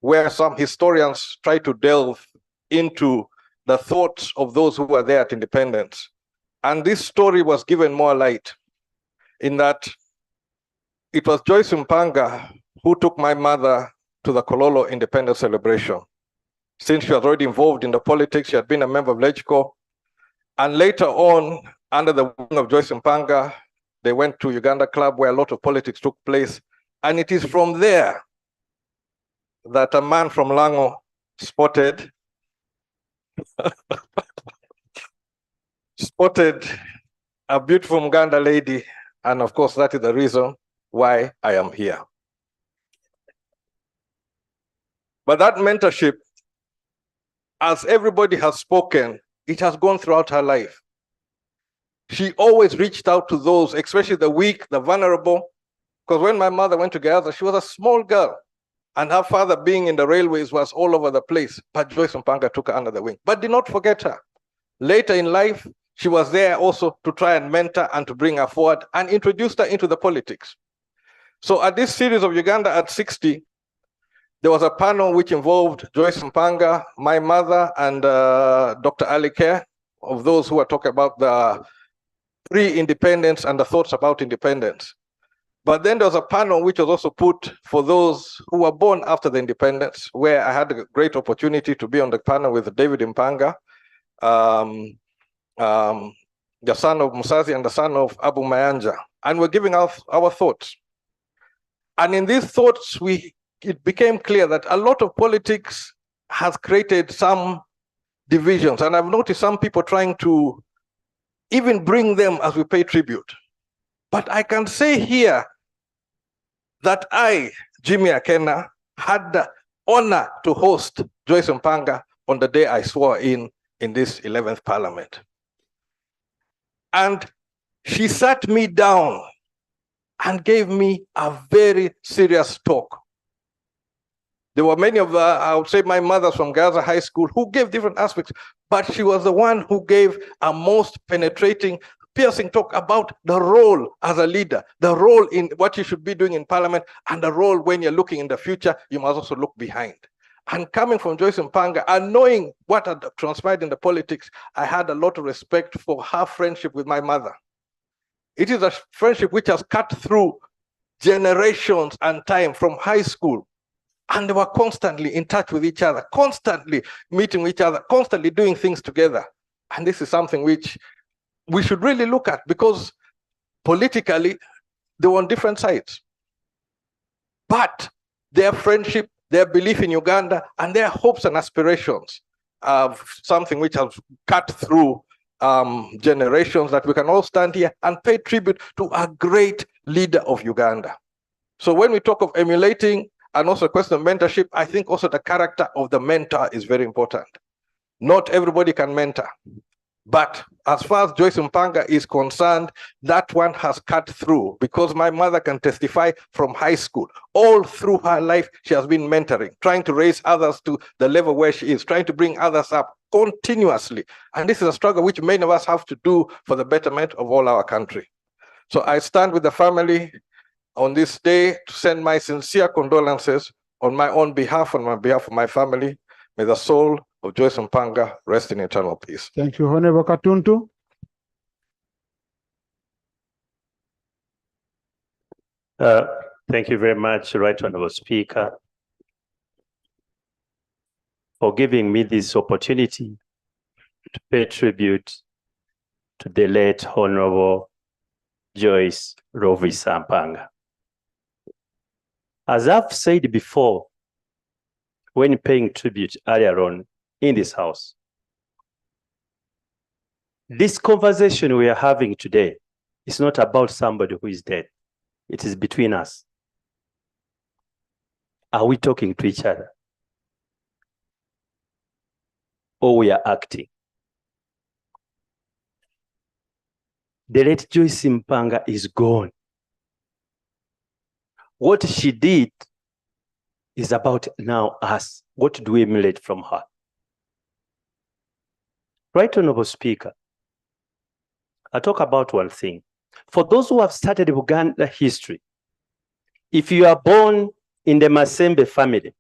where some historians try to delve into the thoughts of those who were there at independence. And this story was given more light in that it was Joyce Mpanga who took my mother to the Kololo independence celebration. Since she was already involved in the politics, she had been a member of LegCo. And later on, under the wing of Joyce Mpanga, they went to Uganda Club where a lot of politics took place. And it is from there that a man from Lango spotted a beautiful Muganda lady. And of course, that is the reason why I am here. But that mentorship, as everybody has spoken, it has gone throughout her life. She always reached out to those, especially the weak, the vulnerable. Because when my mother went to Gaza, she was a small girl. And her father, being in the railways, was all over the place. But Joyce Mpanga took her under the wing. But did not forget her. Later in life, she was there also to try and mentor and to bring her forward and introduced her into the politics. So at this series of Uganda at 60, there was a panel which involved Joyce Mpanga, my mother, and Dr. Ali Care, of those who are talking about the pre-independence and the thoughts about independence. But then there was a panel which was also put for those who were born after the independence, where I had a great opportunity to be on the panel with David Mpanga, the son of Musazi and the son of Abu Mayanja. And we're giving our thoughts. And in these thoughts, it became clear that a lot of politics has created some divisions. And I've noticed some people trying to even bring them as we pay tribute. But I can say here that I, Jimmy Akena, had the honor to host Joyce Mpanga on the day I swore in this 11th Parliament. And she sat me down and gave me a very serious talk. There were many of, I would say, my mothers from Gaza High School who gave different aspects, but she was the one who gave a most penetrating, piercing talk about the role as a leader, the role in what you should be doing in Parliament, and the role when you're looking in the future, you must also look behind. And coming from Joyce Mpanga and knowing what had transpired in the politics, I had a lot of respect for her friendship with my mother. It is a friendship which has cut through generations and time from high school. And they were constantly in touch with each other, constantly meeting with each other, constantly doing things together. And this is something which we should really look at, because politically, they were on different sides. But their friendship, their belief in Uganda, and their hopes and aspirations of something which has cut through generations, that we can all stand here and pay tribute to a great leader of Uganda. So when we talk of emulating and also question of mentorship, I think also the character of the mentor is very important. Not everybody can mentor. But as far as Joyce Mpanga is concerned, that one has cut through, because my mother can testify from high school. All through her life, she has been mentoring, trying to raise others to the level where she is, trying to bring others up continuously. And this is a struggle which many of us have to do for the betterment of all our country. So I stand with the family on this day to send my sincere condolences on my own behalf, on behalf of my family. May the soul of Joyce Mpanga rest in eternal peace. Thank you, Honorable Katuntu. Thank you very much, Right Honorable Speaker, for giving me this opportunity to pay tribute to the late Honorable Joyce Rovincer Mpanga. As I've said before, when paying tribute earlier on in this house, this conversation we are having today is not about somebody who is dead. It is between us. Are we talking to each other? Or we are acting? The late Joyce Mpanga is gone. What she did is about now us. What do we emulate from her? Right Honorable Speaker, I talk about one thing. For those who have started Uganda history, if you are born in the Masembe family,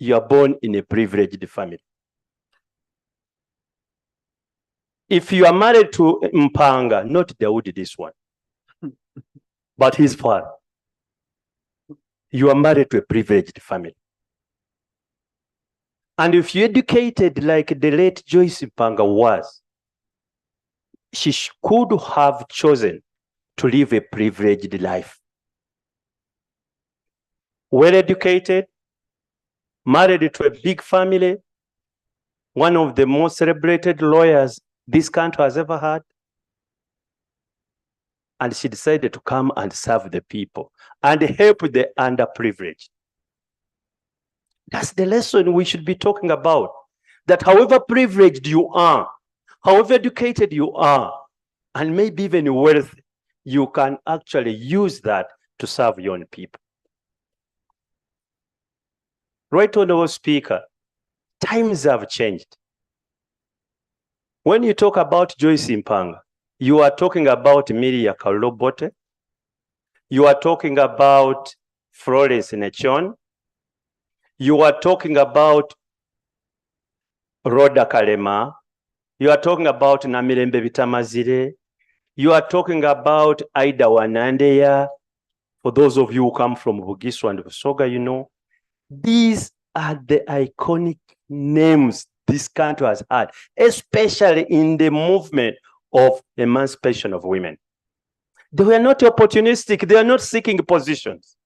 you are born in a privileged family. If you are married to Mpanga, not Dawood, this one, but his father, you are married to a privileged family. And if you're educated like the late Joyce Mpanga was, she could have chosen to live a privileged life. Well educated, married to a big family, one of the most celebrated lawyers this country has ever had. And she decided to come and serve the people and help the underprivileged. That's the lesson we should be talking about. That however privileged you are, however educated you are, and maybe even wealthy, you can actually use that to serve your own people. Right Honorable Speaker, times have changed. When you talk about Joyce Mpanga, you are talking about Miria Kalobote, you are talking about Florence Nechon, you are talking about Rhoda Kalema, you are talking about Namirembe Bitamazire, you are talking about Aida Wanandeya. For those of you who come from Bugisu and Busoga, you know, these are the iconic names this country has had, especially in the movement of emancipation of women. They were not opportunistic. They are not seeking positions.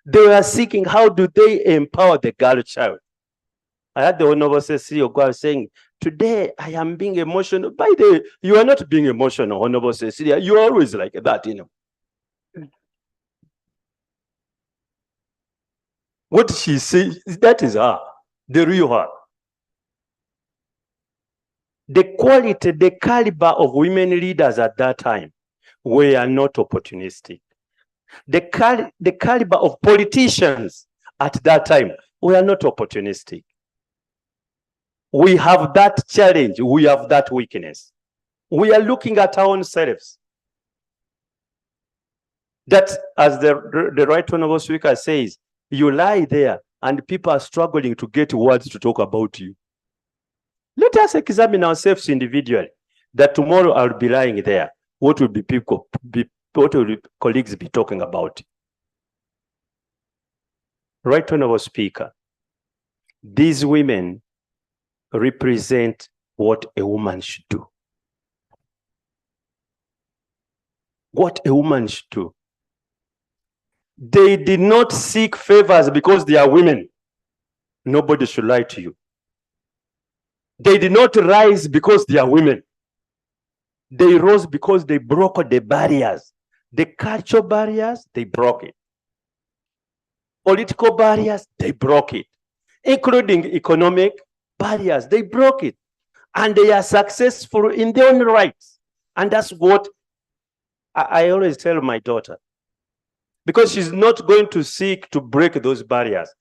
They were seeking how do they empower the girl child. I had the Honorable Cecilio go out saying, today I am being emotional. By the way, you are not being emotional, Honorable Cecilia. You are always like that, you know. What she says, that is her, the real her. The quality, the caliber of women leaders at that time were not opportunistic. The caliber of politicians at that time were not opportunistic. We have that challenge. We have that weakness. We are looking at our own selves. That, as the Right Honorable Speaker says, you lie there and people are struggling to get words to talk about you. Let us examine ourselves individually. That tomorrow I'll be lying there. What will colleagues be talking about? Right Honorable Speaker, these women represent what a woman should do. What a woman should do. They did not seek favors because they are women. Nobody should lie to you. They did not rise because they are women. They rose because they broke the barriers. The cultural barriers, they broke it. Political barriers, they broke it. Including economic barriers, they broke it. And they are successful in their own rights. And that's what I always tell my daughter. Because she's not going to seek to break those barriers.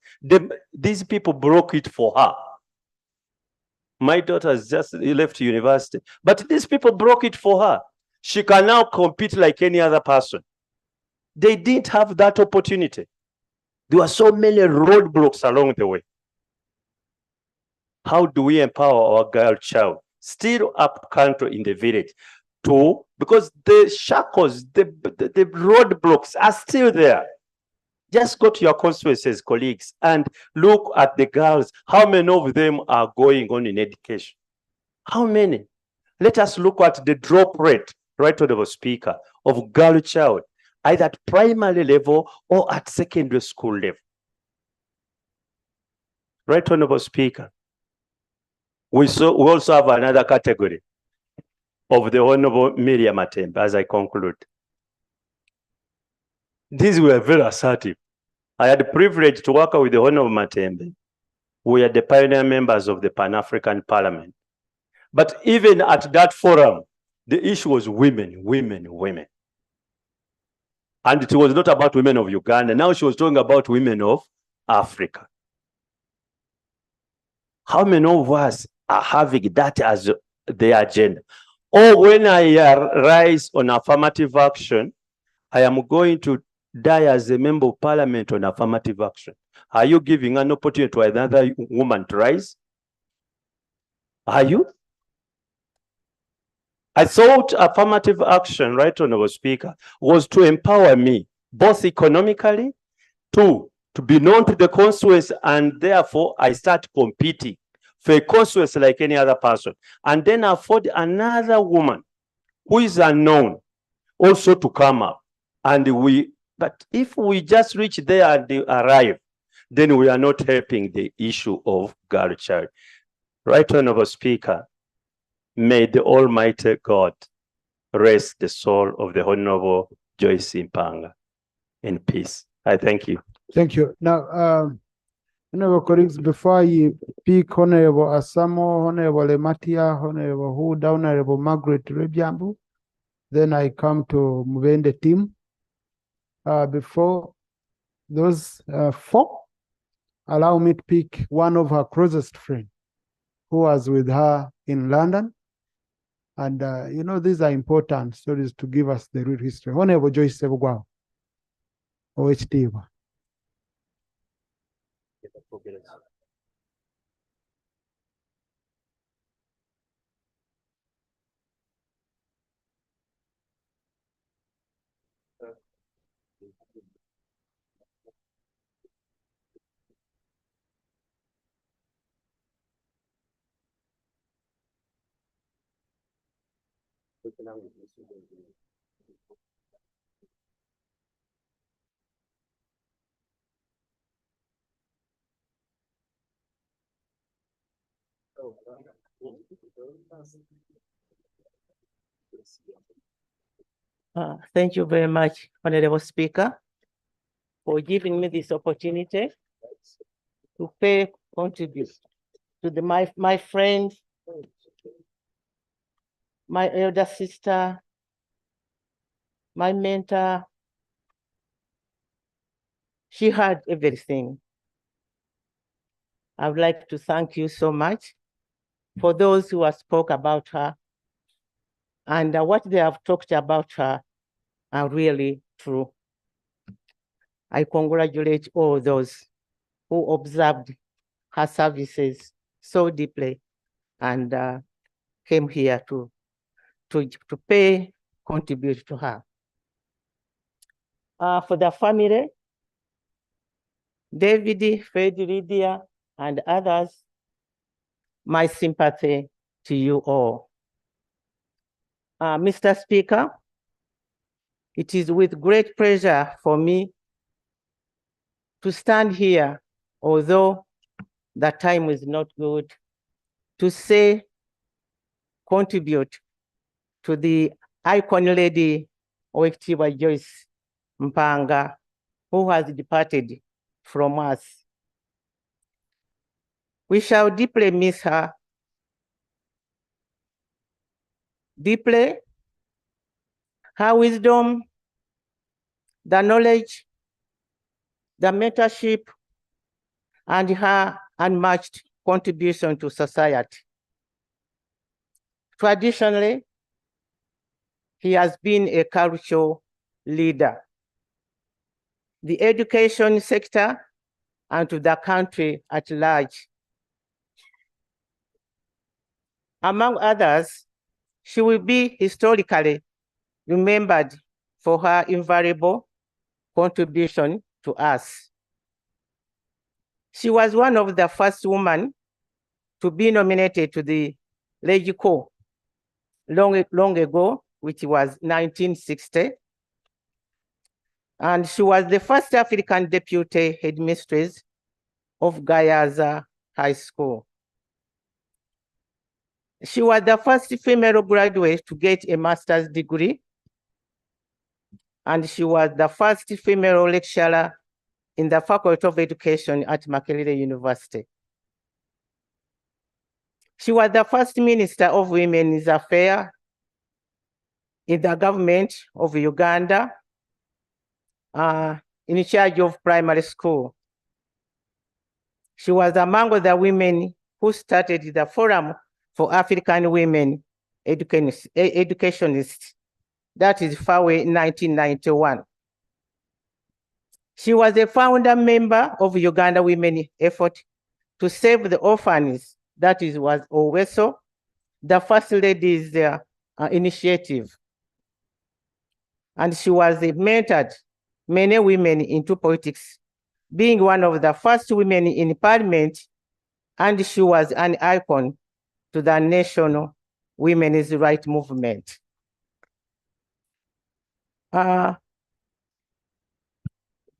These people broke it for her. My daughter has just left university, but these people broke it for her. She can now compete like any other person. They didn't have that opportunity. There were so many roadblocks along the way. How do we empower our girl child, still up country in the village, because the shackles, the roadblocks are still there. Just go to your constituencies, colleagues, and look at the girls. How many of them are going on in education? How many? Let us look at the drop rate, Right Honorable Speaker, of girl child, either at primary level or at secondary school level. Right Honorable Speaker, we also have another category of the Honorable Miriam Matembe, as I conclude. These were very assertive. I had the privilege to work with the Honorable Matembe. We are the pioneer members of the Pan-African Parliament. But even at that forum, the issue was women, women, women. And it was not about women of Uganda. Now she was talking about women of Africa. How many of us are having that as their agenda? Or when I rise on affirmative action, I am going to die as a member of parliament on affirmative action. Are you giving an opportunity to another woman to rise? Are you? I thought affirmative action, Right Honorable Speaker, was to empower me, both economically, to be known to the constituency, and therefore I start competing for a constituency like any other person. And then afford another woman who is unknown also to come up. But if we just reach there and they arrive, then we are not helping the issue of girl child. Right Honorable Speaker, may the Almighty God rest the soul of the Honorable Joyce Mpanga in peace. I thank you. Thank you. Now, Honorable colleagues, before you pick Honorable Asamo, Honorable Ematia, Honorable Hood, Honorable Margaret Rebiambu, then I come to Mubende team. Before those four, allow me to pick one of her closest friends who was with her in London. And, you know, these are important stories to give us the real history. Honorable Joyce Sebugwao, OHT. Thank you very much, Honorable Speaker, for giving me this opportunity to contribute to my friend, my elder sister, my mentor. She had everything. I would like to thank you so much for those who have spoke about her, and what they have talked about her are really true. I congratulate all those who observed her services so deeply and came here to contribute to her. For the family, David, Fred, Lydia, and others, my sympathy to you all. Mr. Speaker, it is with great pleasure for me to stand here, although the time is not good, to contribute to the icon lady Oweekitiibwa Joyce Mpanga, who has departed from us. We shall deeply miss her. Deeply, her wisdom, the knowledge, the mentorship, and her unmatched contribution to society. Traditionally, he has been a cultural leader. The education sector and to the country at large. Among others, she will be historically remembered for her invaluable contribution to us. She was one of the first women to be nominated to the LegCo long ago, which was 1960. And she was the first African deputy headmistress of Gayaza High School. She was the first female graduate to get a master's degree, and she was the first female lecturer in the Faculty of Education at Makerere University. She was the first Minister of Women's Affairs in the government of Uganda, in charge of primary school. She was among the women who started the Forum for African Women Educationists, that is FAWE 1991. She was a founder member of Uganda Women Effort to Save the Orphans, that is was OWESO, the First Lady's initiative. And she was mentored many women into politics, being one of the first women in parliament, and she was an icon to the national women's rights movement.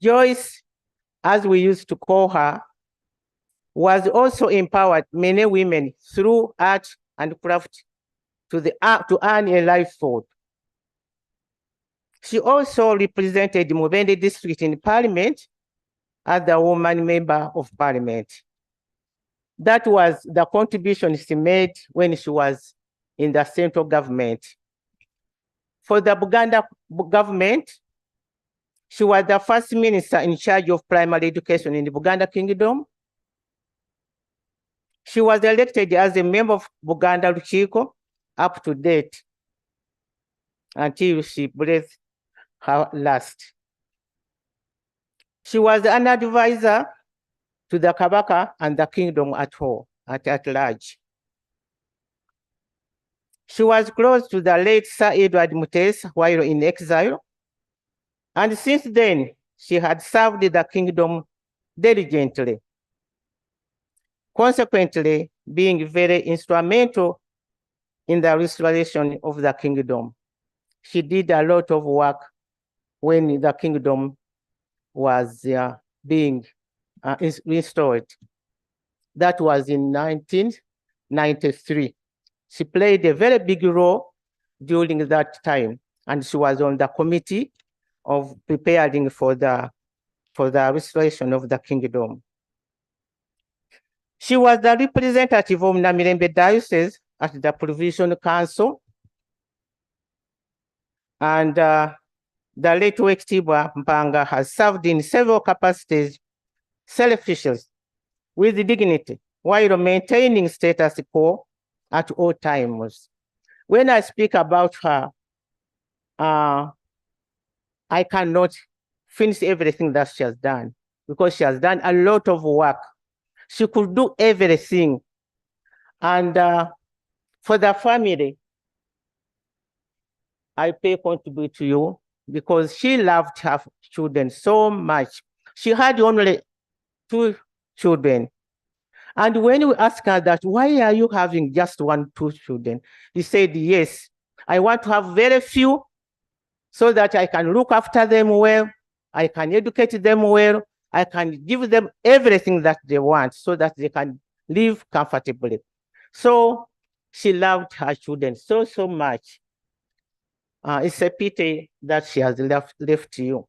Joyce, as we used to call her, was also empowered many women through art and craft to earn a livelihood. She also represented Mubende district in parliament as the woman member of parliament. That was the contribution she made when she was in the central government. For the Buganda government, she was the first minister in charge of primary education in the Buganda Kingdom. She was elected as a member of Buganda Lukiiko up to date until she breathed her last. She was an advisor to the Kabaka and the kingdom at large. She was close to the late Sir Edward Mutesa while in exile, and since then, she had served the kingdom diligently, consequently being very instrumental in the restoration of the kingdom. She did a lot of work when the kingdom was being restored. That was in 19 1993. She played a very big role during that time, and she was on the committee of preparing for the restoration of the kingdom. She was the representative of Namirembe Diocese at the Provincial Council, and the late Wekitibwa Mpanga has served in several capacities, self-officials, with dignity, while maintaining status quo at all times. When I speak about her, I cannot finish everything that she has done, because she has done a lot of work. She could do everything. And for the family, I pay contribute to you, because she loved her children so much. She had only 2 children. And when we asked her that, why are you having just 2 children? He said, yes, I want to have very few so that I can look after them well, I can educate them well, I can give them everything that they want so that they can live comfortably. So she loved her children so, so much. It's a pity that she has left you.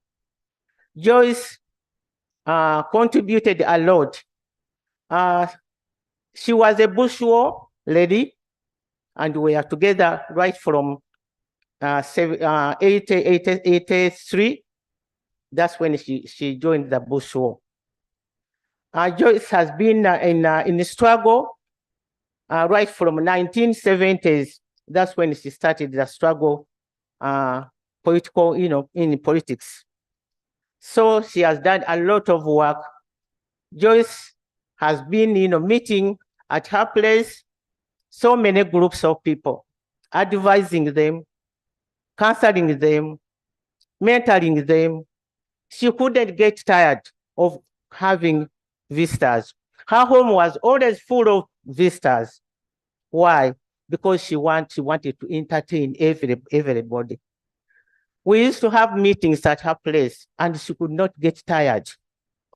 Joyce contributed a lot. She was a bourgeois lady, and we are together right from 1883. That's when she joined the bourgeois. Joyce has been in the struggle right from 1970s. That's when she started the struggle, political, in politics. So she has done a lot of work. Joyce has been, meeting at her place so many groups of people, advising them, counseling them, mentoring them. She couldn't get tired of having visitors. Her home was always full of visitors. Why? Because she wanted to entertain everybody. We used to have meetings at her place, and she could not get tired.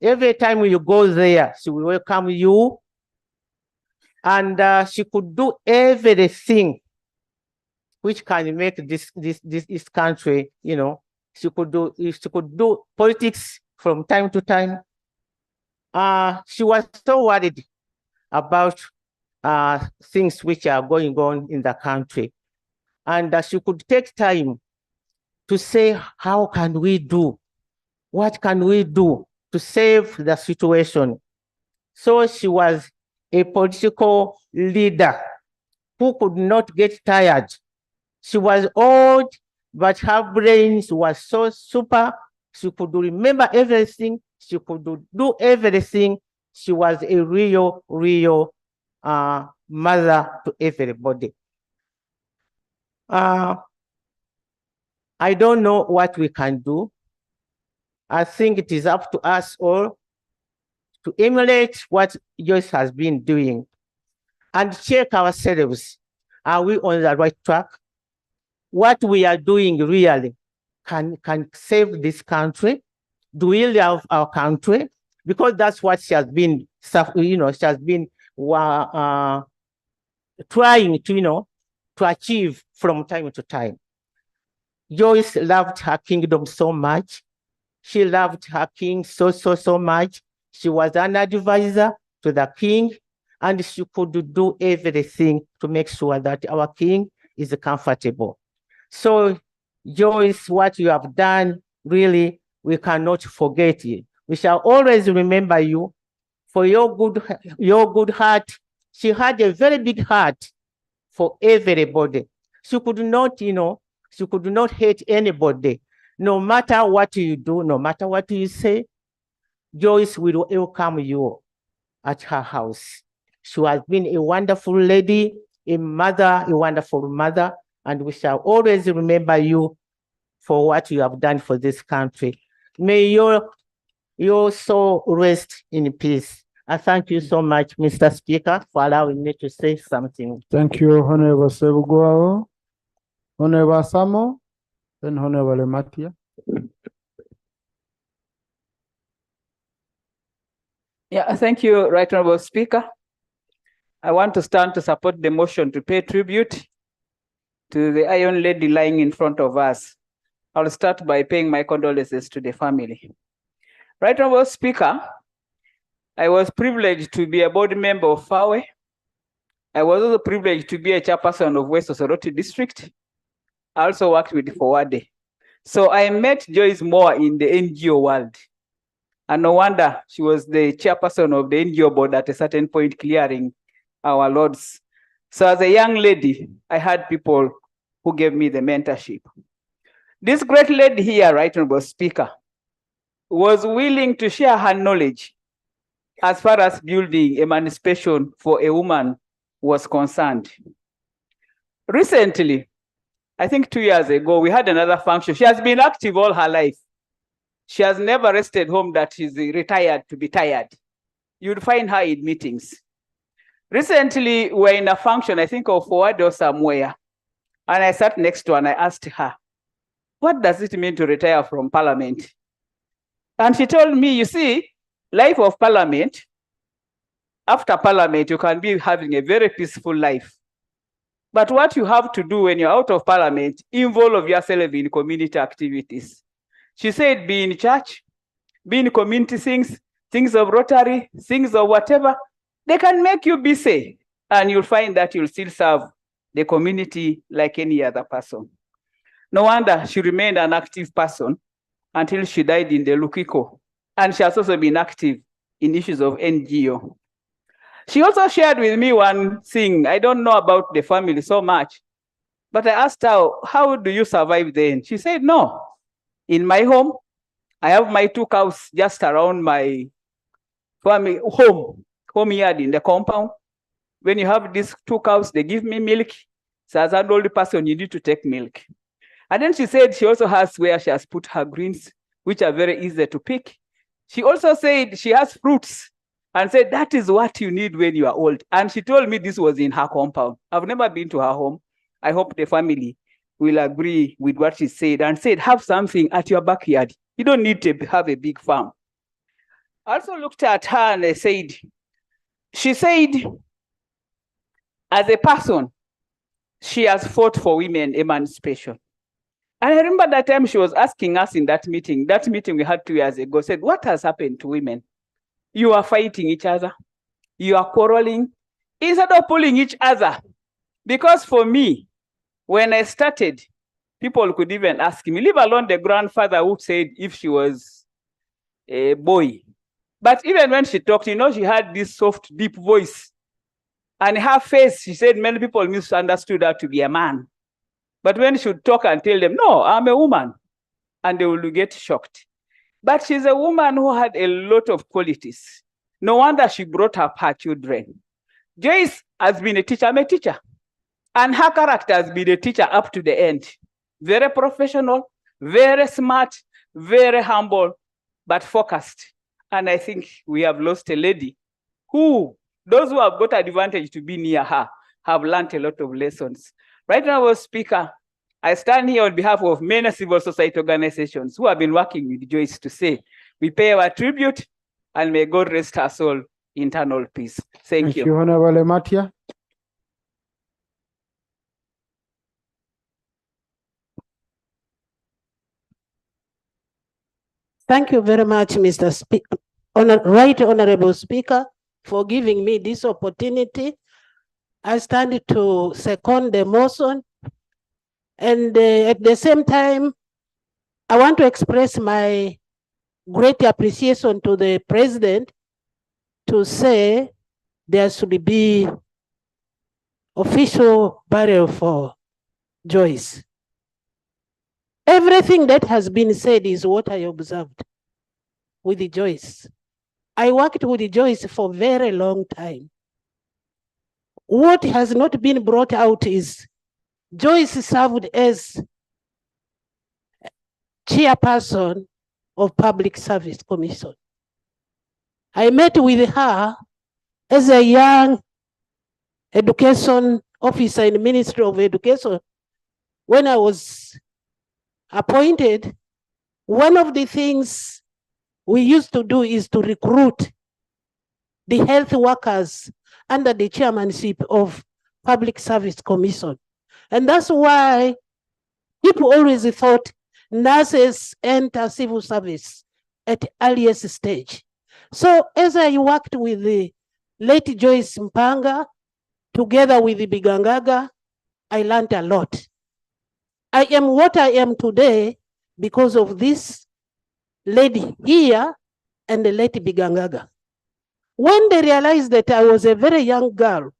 Every time you go there, she will welcome you, and she could do everything which can make this country, she could do politics from time to time. She was so worried about things which are going on in the country, and she could take time to say, how can we do? What can we do to save the situation? So she was a political leader who could not get tired. She was old, but her brains was so super. She could remember everything. She could do everything. She was a real mother to everybody. I don't know what we can do. I think it is up to us all to emulate what Joyce has been doing and check ourselves. Are we on the right track? What we are doing really can save this country? Do we love our country? Because that's what she has been, she has been trying to achieve from time to time. Joyce loved her kingdom so much. She loved her king so much. She was an advisor to the king, and she could do everything to make sure that our king is comfortable. So, Joyce, what you have done, really, we cannot forget you. We shall always remember you for your good heart. She had a very big heart for everybody. She could not, she could not hate anybody. No matter what you do, no matter what you say, Joyce will welcome you at her house. She has been a wonderful lady, a mother, a wonderful mother, and we shall always remember you for what you have done for this country. May your soul rest in peace. I thank you so much, Mr. Speaker, for allowing me to say something. Thank you, Honorable Sebuguao, Honorable Samo, then Honorable Matia. Yeah, thank you, Right Honorable Speaker. I want to stand to support the motion to pay tribute to the Iron Lady lying in front of us. I'll start by paying my condolences to the family. Right Honorable Speaker, I was privileged to be a board member of FAWE. I was also privileged to be a chairperson of West Osoroti District. I also worked with Forward. So I met Joyce more in the NGO world. And no wonder she was the chairperson of the NGO board at a certain point, clearing our loads. So as a young lady, I had people who gave me the mentorship. This great lady here, Right Honorable Speaker, was willing to share her knowledge as far as building emancipation for a woman was concerned. Recently, I think 2 years ago, we had another function. She has been active all her life. She has never rested home that she's retired to be tired. You'd find her in meetings. Recently, we're in a function, I think of Forward or somewhere, and I sat next to her and I asked her, what does it mean to retire from Parliament? And she told me, you see, life of Parliament, after Parliament, you can be having a very peaceful life. But what you have to do when you're out of Parliament, involve yourself in community activities. She said, be in church, be in community things, things of Rotary, things of whatever. They can make you busy, and you'll find that you'll still serve the community like any other person. No wonder she remained an active person until she died in the Lukiko. And she has also been active in issues of NGO. She also shared with me one thing. I don't know about the family so much, but I asked her, how do you survive then? She said, no, in my home, I have my 2 cows just around my family home yard in the compound. When you have these 2 cows, they give me milk. So as an old person, you need to take milk. And then she said she also has where she has put her greens, which are very easy to pick. She also said she has fruits and said that is what you need when you are old. And she told me this was in her compound. I've never been to her home. I hope the family will agree with what she said and said, have something at your backyard. You don't need to have a big farm. I also looked at her and I said, she said, as a person, she has fought for women emancipation. And I remember that time she was asking us in that meeting we had 2 years ago, said, what has happened to women? You are fighting each other. You are quarreling instead of pulling each other. Because for me, when I started, people could even ask me, leave alone the grandfather who said if she was a boy. But even when she talked, you know, she had this soft, deep voice. And her face, she said many people misunderstood her to be a man. But when she would talk and tell them, no, I'm a woman, and they will get shocked. But she's a woman who had a lot of qualities. No wonder she brought up her children. Joyce has been a teacher, I'm a teacher. And her character has been a teacher up to the end. Very professional, very smart, very humble, but focused. And I think we have lost a lady who, those who have got advantage to be near her, have learned a lot of lessons. Right now, Speaker, I stand here on behalf of many civil society organizations who have been working with Joyce to say, we pay our tribute and may God rest her soul in eternal peace. Thank you. Thank you, Honorable Matia. Thank you very much, Mr. Speaker, Right Honorable Speaker, for giving me this opportunity. I stand to second the motion. And at the same time, I want to express my great appreciation to the President to say there should be official burial for Joyce. Everything that has been said is what I observed with Joyce. I worked with Joyce for a very long time. What has not been brought out is Joyce served as chairperson of Public Service Commission. I met with her as a young education officer in the Ministry of Education. When I was appointed, one of the things we used to do is to recruit the health workers under the chairmanship of Public Service Commission. And that's why people always thought nurses enter civil service at earliest stage. So as I worked with the late Joyce Mpanga, together with the Bigangaga, I learned a lot. I am what I am today because of this lady here and the late Bigangaga. When they realized that I was a very young girl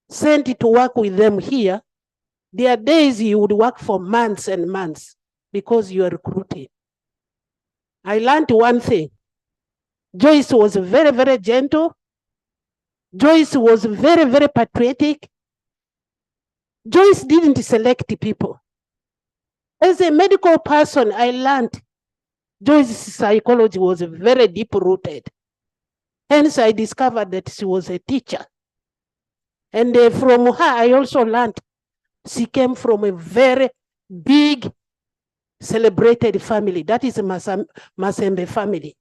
sent to work with them here, there are days you would work for months and months because you are recruiting. I learned one thing. Joyce was very, very gentle. Joyce was very, very patriotic. Joyce didn't select people. As a medical person, I learned Joyce's psychology was very deep-rooted. Hence, I discovered that she was a teacher. And from her, I also learned she came from a very big, celebrated family. That is Masembe family.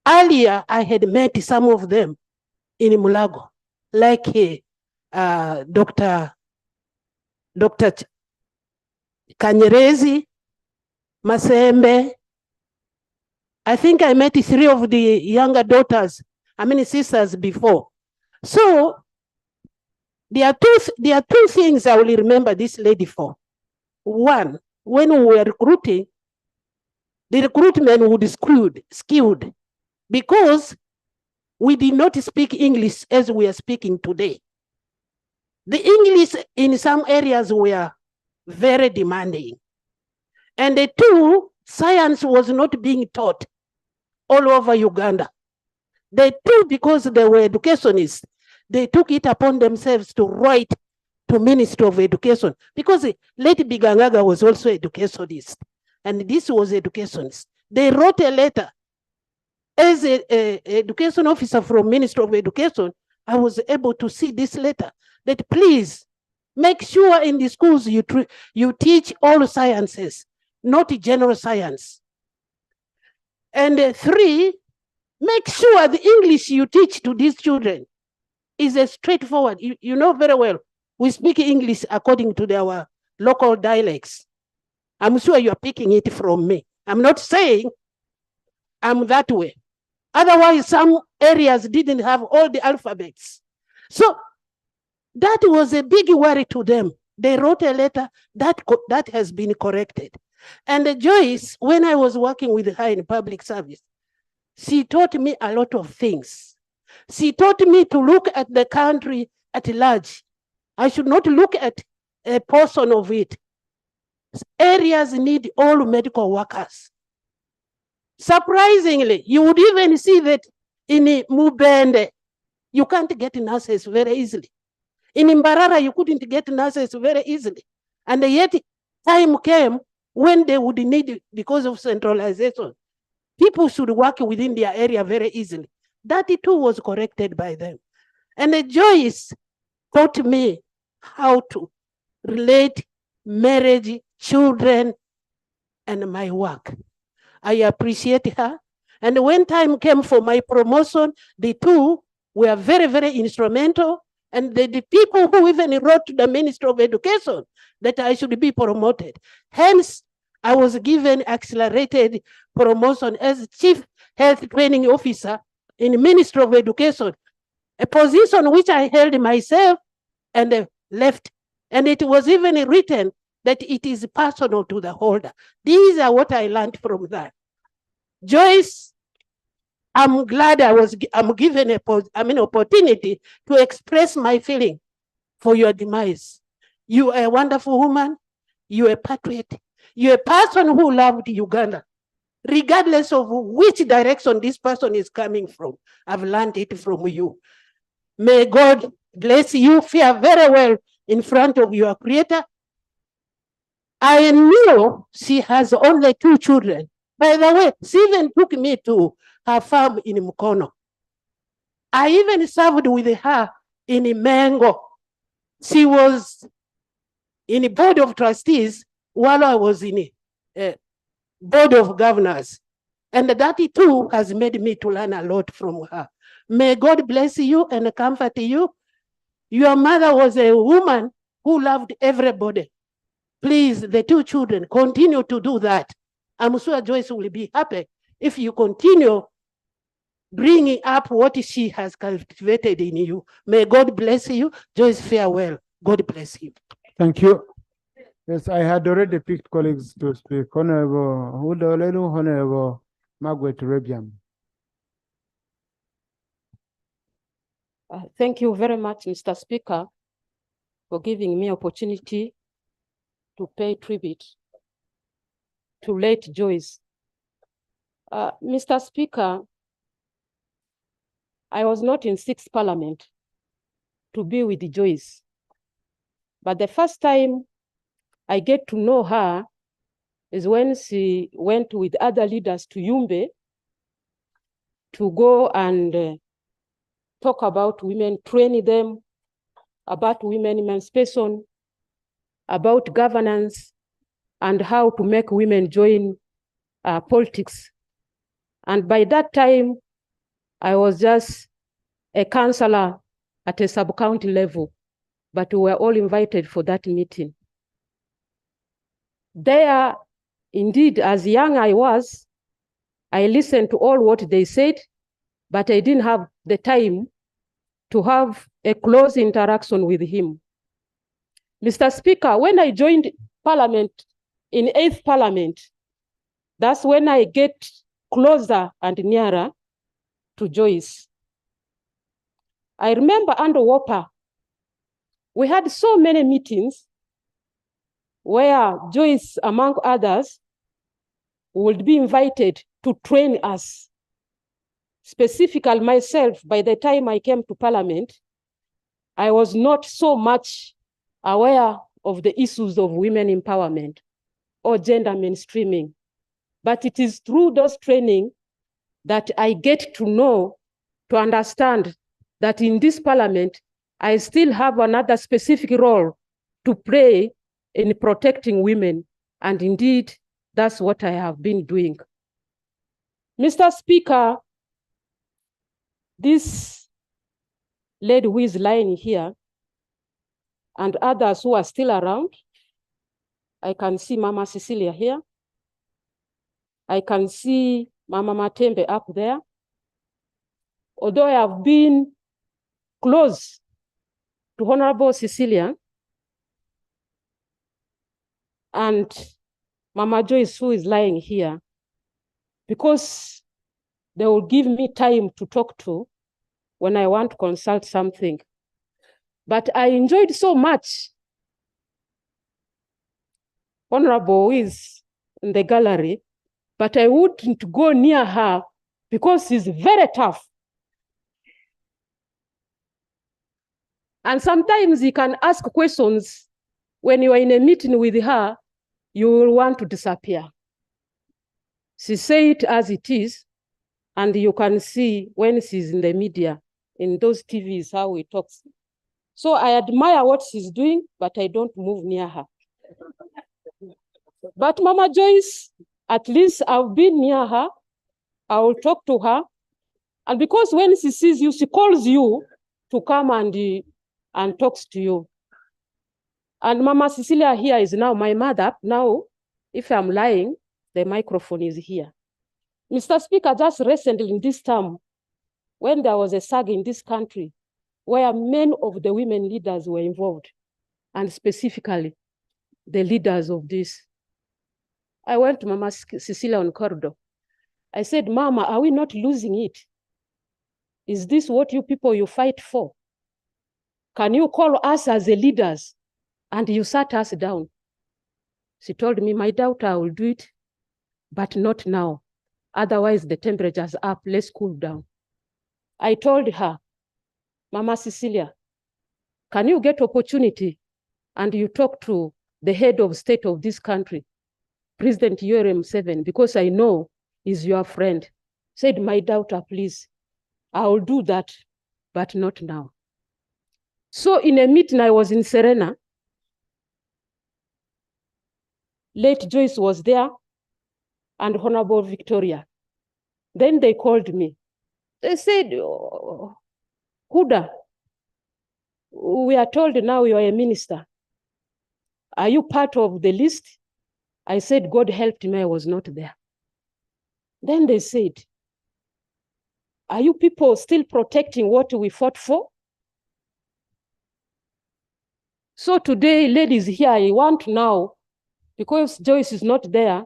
Earlier, I had met some of them in Mulago, like Dr. Kanyerezi, Masembe. I think I met 3 of the younger daughters, sisters before. So there are two things I will remember this lady for. One, when we were recruiting, the recruitment would skewed because we did not speak English as we are speaking today. The English in some areas were very demanding. And the two, science was not being taught all over Uganda. The two, because they were educationists, they took it upon themselves to write to Ministry of Education, because late Bigangaga was also educationist, and this was educationist. They wrote a letter. As an education officer from Ministry of Education, I was able to see this letter, that please make sure in the schools you teach all sciences, not general science. And 3, make sure the English you teach to these children is a straightforward. You know very well, we speak English according to our local dialects. I'm sure you are picking it from me. I'm not saying I'm that way. Otherwise, some areas didn't have all the alphabets. So that was a big worry to them. They wrote a letter that has been corrected. And Joyce, when I was working with her in public service, she taught me a lot of things. She taught me to look at the country at large. I should not look at a portion of it. Areas need all medical workers. Surprisingly, you would even see that in Mubende, you can't get nurses very easily. In Mbarara, you couldn't get nurses very easily. And yet, time came when they would need, because of centralization, people should work within their area very easily. That too was corrected by them. And Joyce taught me how to relate marriage, children, and my work. I appreciate her. And when time came for my promotion, the two were very, very instrumental. And the people who even wrote to the Ministry of Education that I should be promoted. Hence, I was given accelerated promotion as Chief Health Training Officer in the Ministry of Education, a position which I held myself and left. And it was even written that it is personal to the holder. These are what I learned from that. Joyce, I'm glad I'm given an opportunity to express my feeling for your demise. You are a wonderful woman. You're a patriot. You're a person who loved Uganda. Regardless of which direction this person is coming from, I've learned it from you. May God bless you. Fare very well in front of your Creator. I know she has only 2 children. By the way, she even took me to her farm in Mukono. I even served with her in Mango. She was in the board of trustees while I was in the board of governors. And that too has made me to learn a lot from her. May God bless you and comfort you. Your mother was a woman who loved everybody. Please, the two children, continue to do that. I'm sure Joyce will be happy if you continue bringing up what she has cultivated in you. May God bless you. Joyce, farewell. God bless you. Thank you. Yes, I had already picked colleagues to speak. Honorable Hudolelu, Honorable Margaret Rebiam. Thank you very much, Mr. Speaker, for giving me opportunity to pay tribute to late Joyce. Mr. Speaker, I was not in 6th Parliament to be with Joyce, but the first time I get to know her is when she went with other leaders to Yumbe to go and talk about women, training them about women emancipation, about governance, and how to make women join politics. And by that time, I was just a councillor at a sub-county level, but we were all invited for that meeting. There, indeed, as young I was, I listened to all what they said, but I didn't have the time to have a close interaction with him. Mr. Speaker, when I joined Parliament in 8th Parliament, that's when I get closer and nearer to Joyce. I remember under Whopper, we had so many meetings where Joyce, among others, would be invited to train us. Specifically myself, by the time I came to Parliament, I was not so much aware of the issues of women empowerment or gender mainstreaming. But it is through those training that I get to know, to understand that in this Parliament, I still have another specific role to play in protecting women. And indeed, that's what I have been doing. Mr. Speaker, this lady who is lying here and others who are still around, I can see Mama Cecilia here. I can see Mama Matembe up there. Although I have been close to Honorable Cecilia and Mama Joyce, who is lying here, because they will give me time to talk to when I want to consult something. But I enjoyed so much Honorable is in the gallery, but I wouldn't go near her because she's very tough. And sometimes you can ask questions when you are in a meeting with her, you will want to disappear. She say it as it is, and you can see when she's in the media, in those TVs, how he talks. So I admire what she's doing, but I don't move near her. But Mama Joyce, at least I've been near her. I will talk to her. And because when she sees you, she calls you to come and talks to you. And Mama Cecilia here is now my mother. Now, if I'm lying, the microphone is here. Mr. Speaker, just recently in this term, when there was a SAG in this country, where many of the women leaders were involved, and specifically the leaders of this, I went to Mama Cecilia on corridor. I said, Mama, are we not losing it? Is this what you people you fight for? Can you call us as the leaders? And you sat us down. She told me, my daughter, I will do it, but not now. Otherwise, the temperature's up, let's cool down. I told her, Mama Cecilia, can you get opportunity and you talk to the head of state of this country, President Yoweri Museveni, because I know he's your friend. Said, my daughter, please, I will do that, but not now. So in a meeting, I was in Serena. Late Joyce was there and Honorable Victoria. Then they called me. They said, oh, Huda, we are told now you are a minister. Are you part of the list? I said, God helped me, I was not there. Then they said, are you people still protecting what we fought for? So today, ladies here, I want now, because Joyce is not there,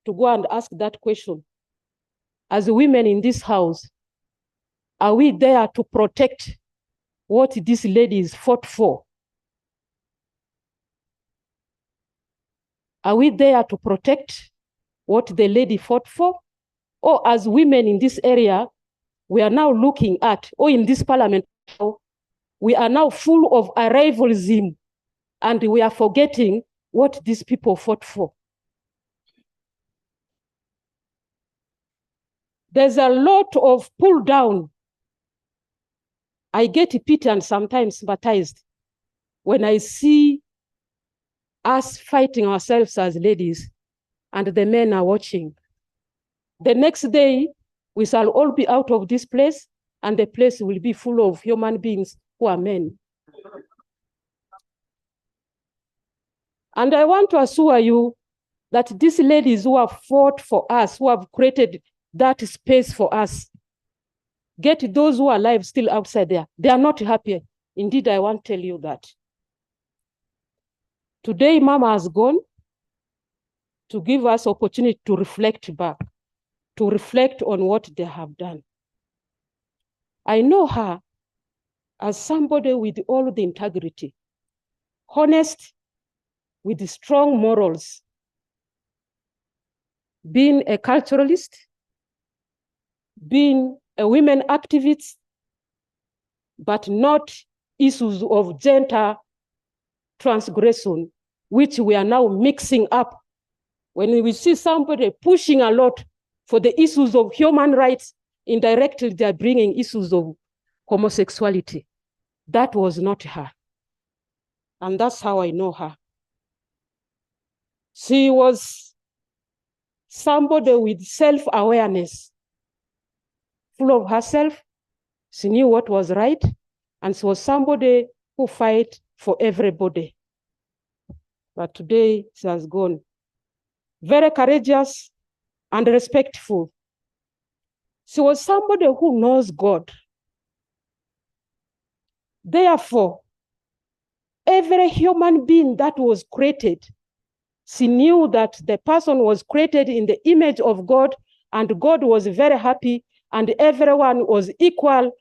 to go and ask that question. As women in this house, are we there to protect what these ladies fought for? Are we there to protect what the lady fought for? Or as women in this area, we are now looking at, or in this parliament, we are now full of arrivalism, and we are forgetting what these people fought for. There's a lot of pull down. I get pity and sometimes sympathized when I see us fighting ourselves as ladies and the men are watching. The next day, we shall all be out of this place and the place will be full of human beings who are men. And I want to assure you that these ladies who have fought for us, who have created that space for us, get those who are alive still outside there. They are not happy. Indeed, I want to tell you that. Today, Mama has gone to give us opportunity to reflect back, to reflect on what they have done. I know her as somebody with all the integrity, honest, with strong morals, being a culturalist, being a women activist, but not issues of gender transgression, which we are now mixing up. When we see somebody pushing a lot for the issues of human rights, indirectly they're bringing issues of homosexuality. That was not her. And that's how I know her. She was somebody with self-awareness, full of herself. She knew what was right, and she was somebody who fight for everybody. But today she has gone. Very courageous and respectful. She was somebody who knows God. Therefore, every human being that was created, she knew that the person was created in the image of God, and God was very happy, and everyone was equal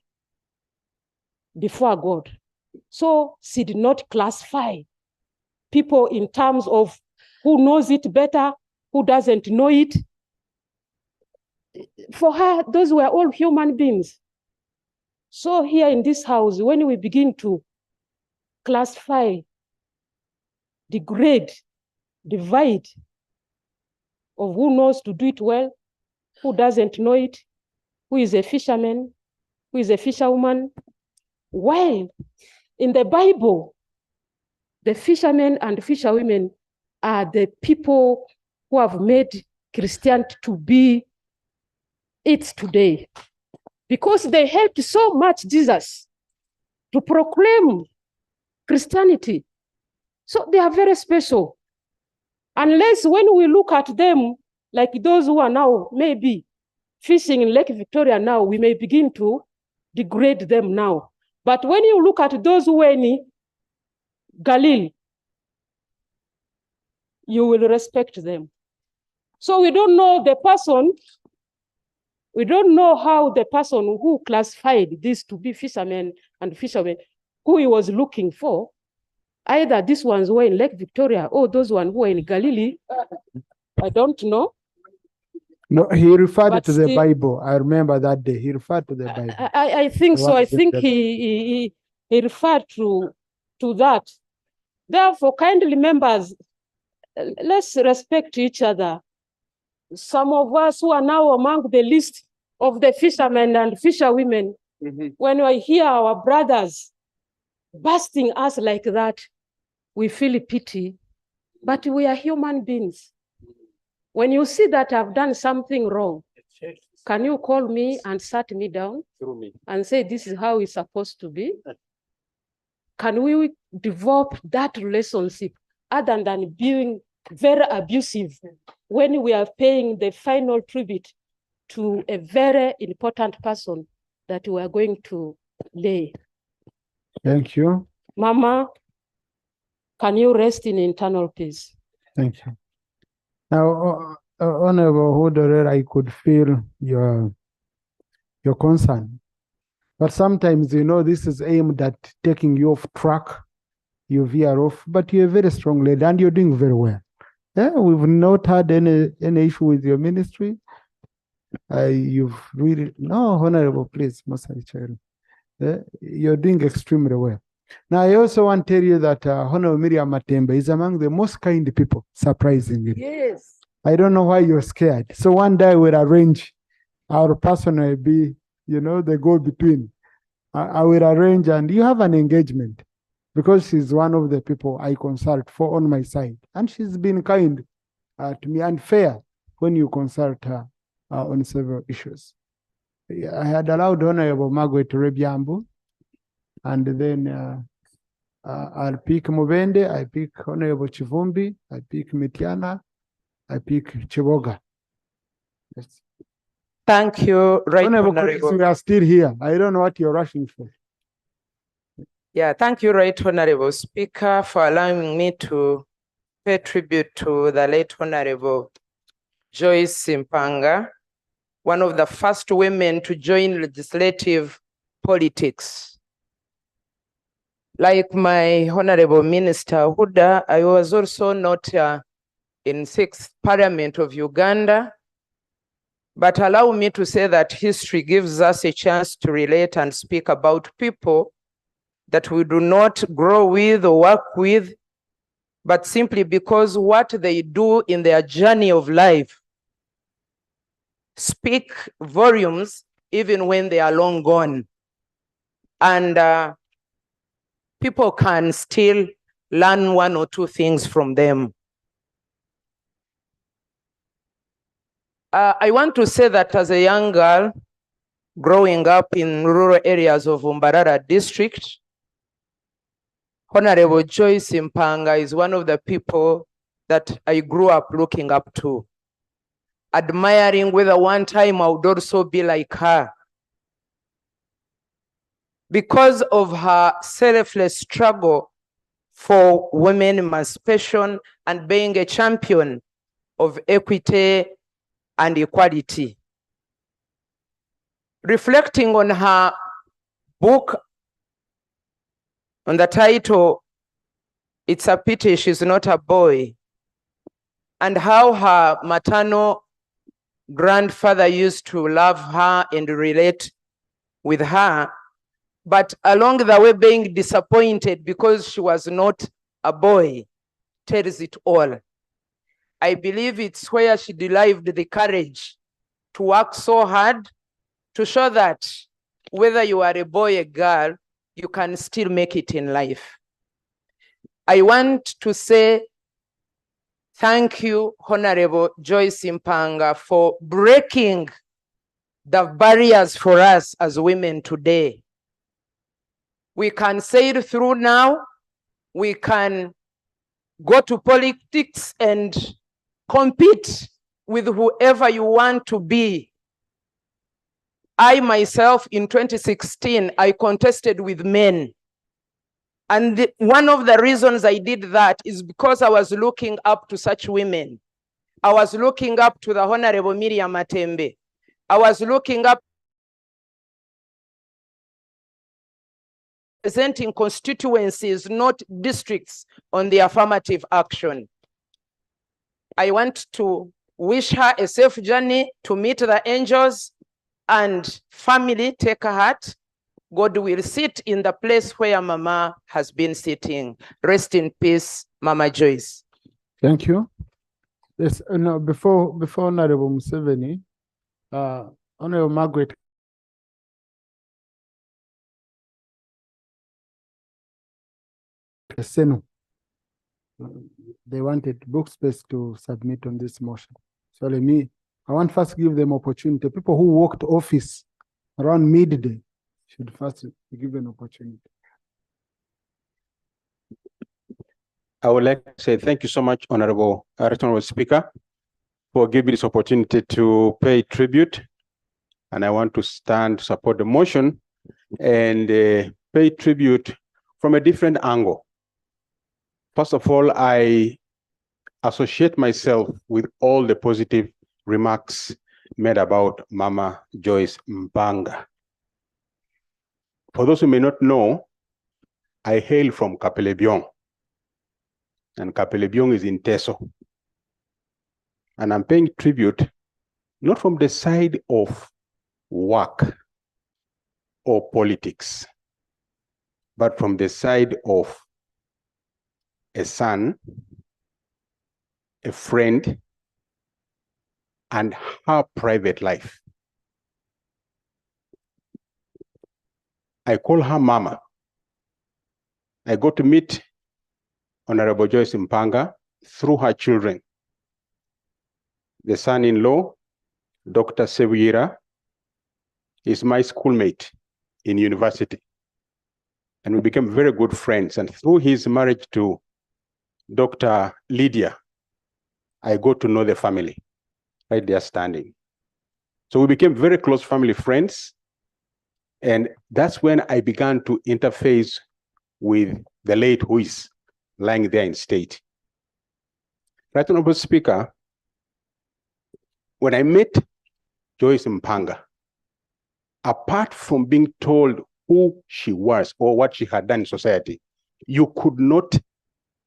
before God. So she did not classify people in terms of who knows it better, who doesn't know it. For her, those were all human beings. So here in this house, when we begin to classify, degrade, divide of who knows to do it well, who doesn't know it, who is a fisherman, who is a fisherwoman, while in the Bible, the fishermen and fisherwomen are the people who have made Christianity to be it today, because they helped so much Jesus to proclaim Christianity. So they are very special. Unless when we look at them, like those who are now maybe fishing in Lake Victoria now, we may begin to degrade them now. But when you look at those who were in Galilee, you will respect them. So we don't know the person, we don't know how the person who classified this to be fishermen and fishermen, who he was looking for. Either these ones were in Lake Victoria or those ones who were in Galilee. I don't know. No, he referred But to the still- Bible. I remember that day. He referred to the Bible. I think The so. one I with think the- he referred to that. Therefore, kindly members, let's respect each other. Some of us who are now among the list of the fishermen and fisherwomen, when we hear our brothers busting us like that, we feel pity, but we are human beings. When you see that I've done something wrong, Can you call me and sat me down Through me. and say, this is how it's supposed to be? Can we develop that relationship other than being very abusive when we are paying the final tribute to a very important person that we are going to lay? Thank you. Mama, can you rest in internal peace? Thank you. Now, Honorable Hodore, I could feel your concern. But sometimes, you know, this is aimed at taking you off track. You veer off, but you're a very strong lady and you're doing very well. Yeah, we've not had any issue with your ministry. You've really, no, Honorable, please, Masai Chair. You're doing extremely well. Now, I also want to tell you that Honorable Miriam Matembe is among the most kind people, surprisingly. Yes. I don't know why you're scared. So one day we'll arrange, our person will be, you know, the go-between. I will arrange and you have an engagement because she's one of the people I consult for on my side. And she's been kind to me and fair when you consult her on several issues. I had allowed Honorable Margaret Rebiambu, and then I'll pick Mubende, I pick Honorable Chivumbi, I pick Mitiana, I pick Chiboga. Yes. Thank you, Right Honorable, we are still here. I don't know what you're rushing for. Yeah, thank you, Right Honorable Speaker, for allowing me to pay tribute to the late Honorable Joyce Mpanga, one of the first women to join legislative politics. Like my Honorable Minister Huda, I was also not in 6th Parliament of Uganda, but allow me to say that history gives us a chance to relate and speak about people that we do not grow with or work with, but simply because what they do in their journey of life speak volumes even when they are long gone. And people can still learn one or two things from them. I want to say that as a young girl growing up in rural areas of Mbarara district, Honorable Joyce Mpanga is one of the people that I grew up looking up to, admiring whether one time I would also be like her. Because of her selfless struggle for women emancipation and being a champion of equity and equality. Reflecting on her book on the title, It's a Pity She's Not a Boy, and how her maternal grandfather used to love her and relate with her, but along the way being disappointed because she was not a boy, tells it all. I believe it's where she derived the courage to work so hard to show that whether you are a boy or a girl, you can still make it in life. I want to say thank you, Honorable Joyce Mpanga, for breaking the barriers for us as women today. We can sail through now. We can go to politics and compete with whoever you want to be. I myself, in 2016, I contested with men. And one of the reasons I did that is because I was looking up to such women. I was looking up to the Honorable Miriam Matembe. I was looking up representing constituencies, not districts, on the affirmative action. I want to wish her a safe journey to meet the angels, and family, take a heart. God will sit in the place where Mama has been sitting. Rest in peace, Mama Joyce. Thank you. Yes, no, before Honorable Museveni, Honorable Margaret. They wanted book space to submit on this motion. So let me I want first give them opportunity. People who walked office around midday should first be given opportunity. I would like to say thank you so much, Honorable Speaker, for giving this opportunity to pay tribute. And I want to stand to support the motion and pay tribute from a different angle. First of all, I associate myself with all the positive remarks made about Mama Joyce Mpanga. For those who may not know, I hail from Kapelebiong, and Kapelebiong is in Teso. And I'm paying tribute not from the side of work or politics, but from the side of a son, a friend, and her private life. I call her Mama. I got to meet Honorable Joyce Mpanga through her children. The son-in-law, Dr. Sebuira, is my schoolmate in university. And we became very good friends. And through his marriage to Dr. Lydia, I got to know the family, right there standing. So we became very close family friends. And that's when I began to interface with the late who is lying there in state. Right, Honorable Speaker, when I met Joyce Mpanga, apart from being told who she was or what she had done in society, you could not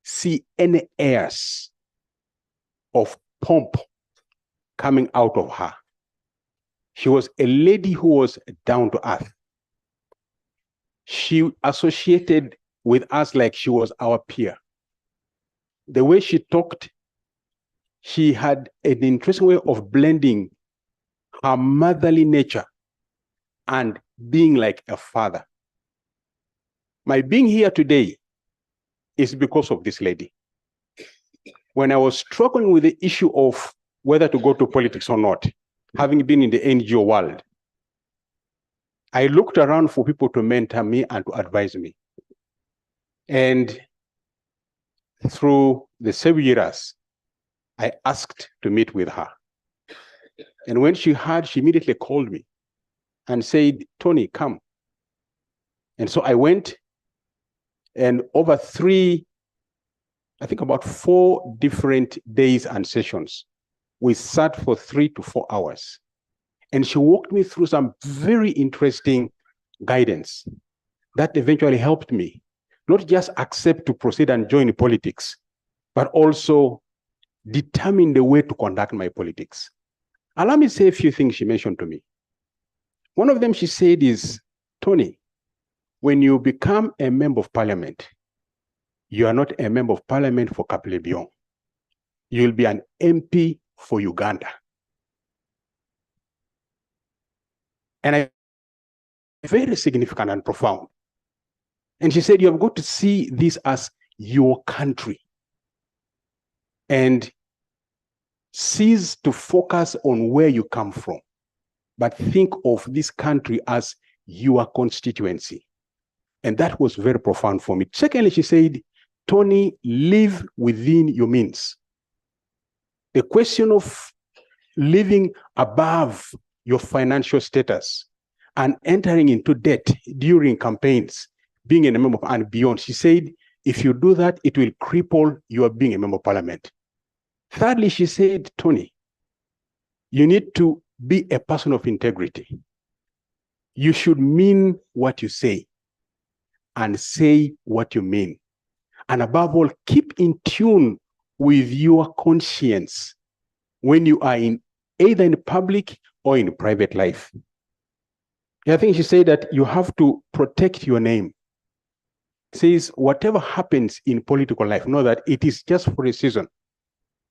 see any airs of pomp coming out of her. She was a lady who was down to earth. She associated with us like she was our peer. The way she talked, she had an interesting way of blending her motherly nature and being like a father. My being here today is because of this lady. When I was struggling with the issue of whether to go to politics or not, having been in the NGO world, I looked around for people to mentor me and to advise me. And through the 7 years, I asked to meet with her. And when she heard, she immediately called me and said, Tony, come. And so I went, and over about 4 different days and sessions, we sat for 3 to 4 hours. And she walked me through some very interesting guidance that eventually helped me not just accept to proceed and join politics, but also determine the way to conduct my politics. Allow me to say a few things she mentioned to me. One of them she said is, Tony, when you become a member of parliament, you are not a member of parliament for Kapelebiong. You'll be an MP for Uganda. And I very significant and profound. And she said, you have got to see this as your country and cease to focus on where you come from, but think of this country as your constituency. And that was very profound for me. Secondly, she said, Tony, live within your means. The question of living above your financial status and entering into debt during campaigns, being a member of and beyond, she said, if you do that, it will cripple your being a member of parliament. Thirdly, she said, Tony, you need to be a person of integrity. You should mean what you say and say what you mean. And above all, keep in tune with your conscience when you are either in public or in private life. I think she said that you have to protect your name. Says whatever happens in political life, know that it is just for a season.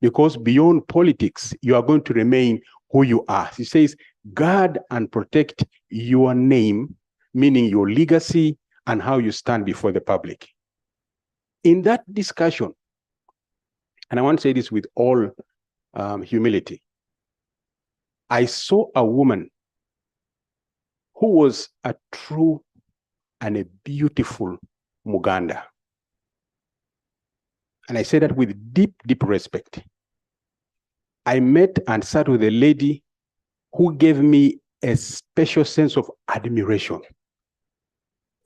Because beyond politics, you are going to remain who you are. She says, guard and protect your name, meaning your legacy and how you stand before the public. In that discussion, and I want to say this with all humility, I saw a woman who was a true and a beautiful Muganda. And I say that with deep, deep respect. I met and sat with a lady who gave me a special sense of admiration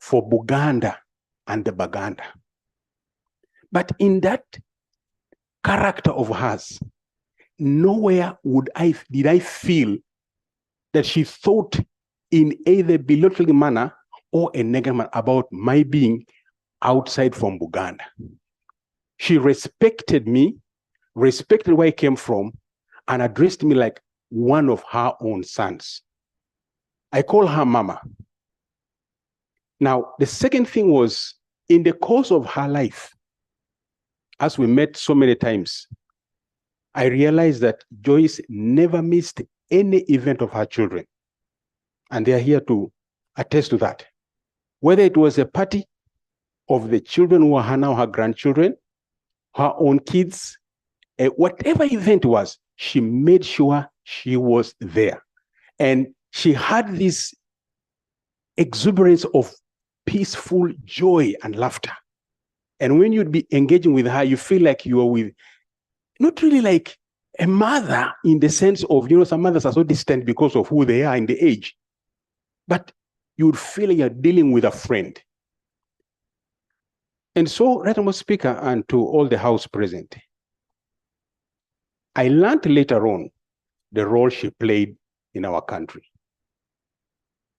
for Buganda and the Baganda. But in that character of hers, nowhere did I feel that she thought in either belittling manner or a negative manner about my being outside from Buganda. She respected me, respected where I came from, and addressed me like one of her own sons. I call her Mama. Now, the second thing was, in the course of her life, as we met so many times, I realized that Joyce never missed any event of her children. And they are here to attest to that. Whether it was a party of the children who are now her grandchildren, her own kids, whatever event was, she made sure she was there. And she had this exuberance of peaceful joy and laughter. And when you'd be engaging with her, you feel like you are with, not really like a mother in the sense of, some mothers are so distant because of who they are in the age. But you would feel like you're dealing with a friend. And so, Right Honourable Speaker, and to all the House present, I learned later on the role she played in our country.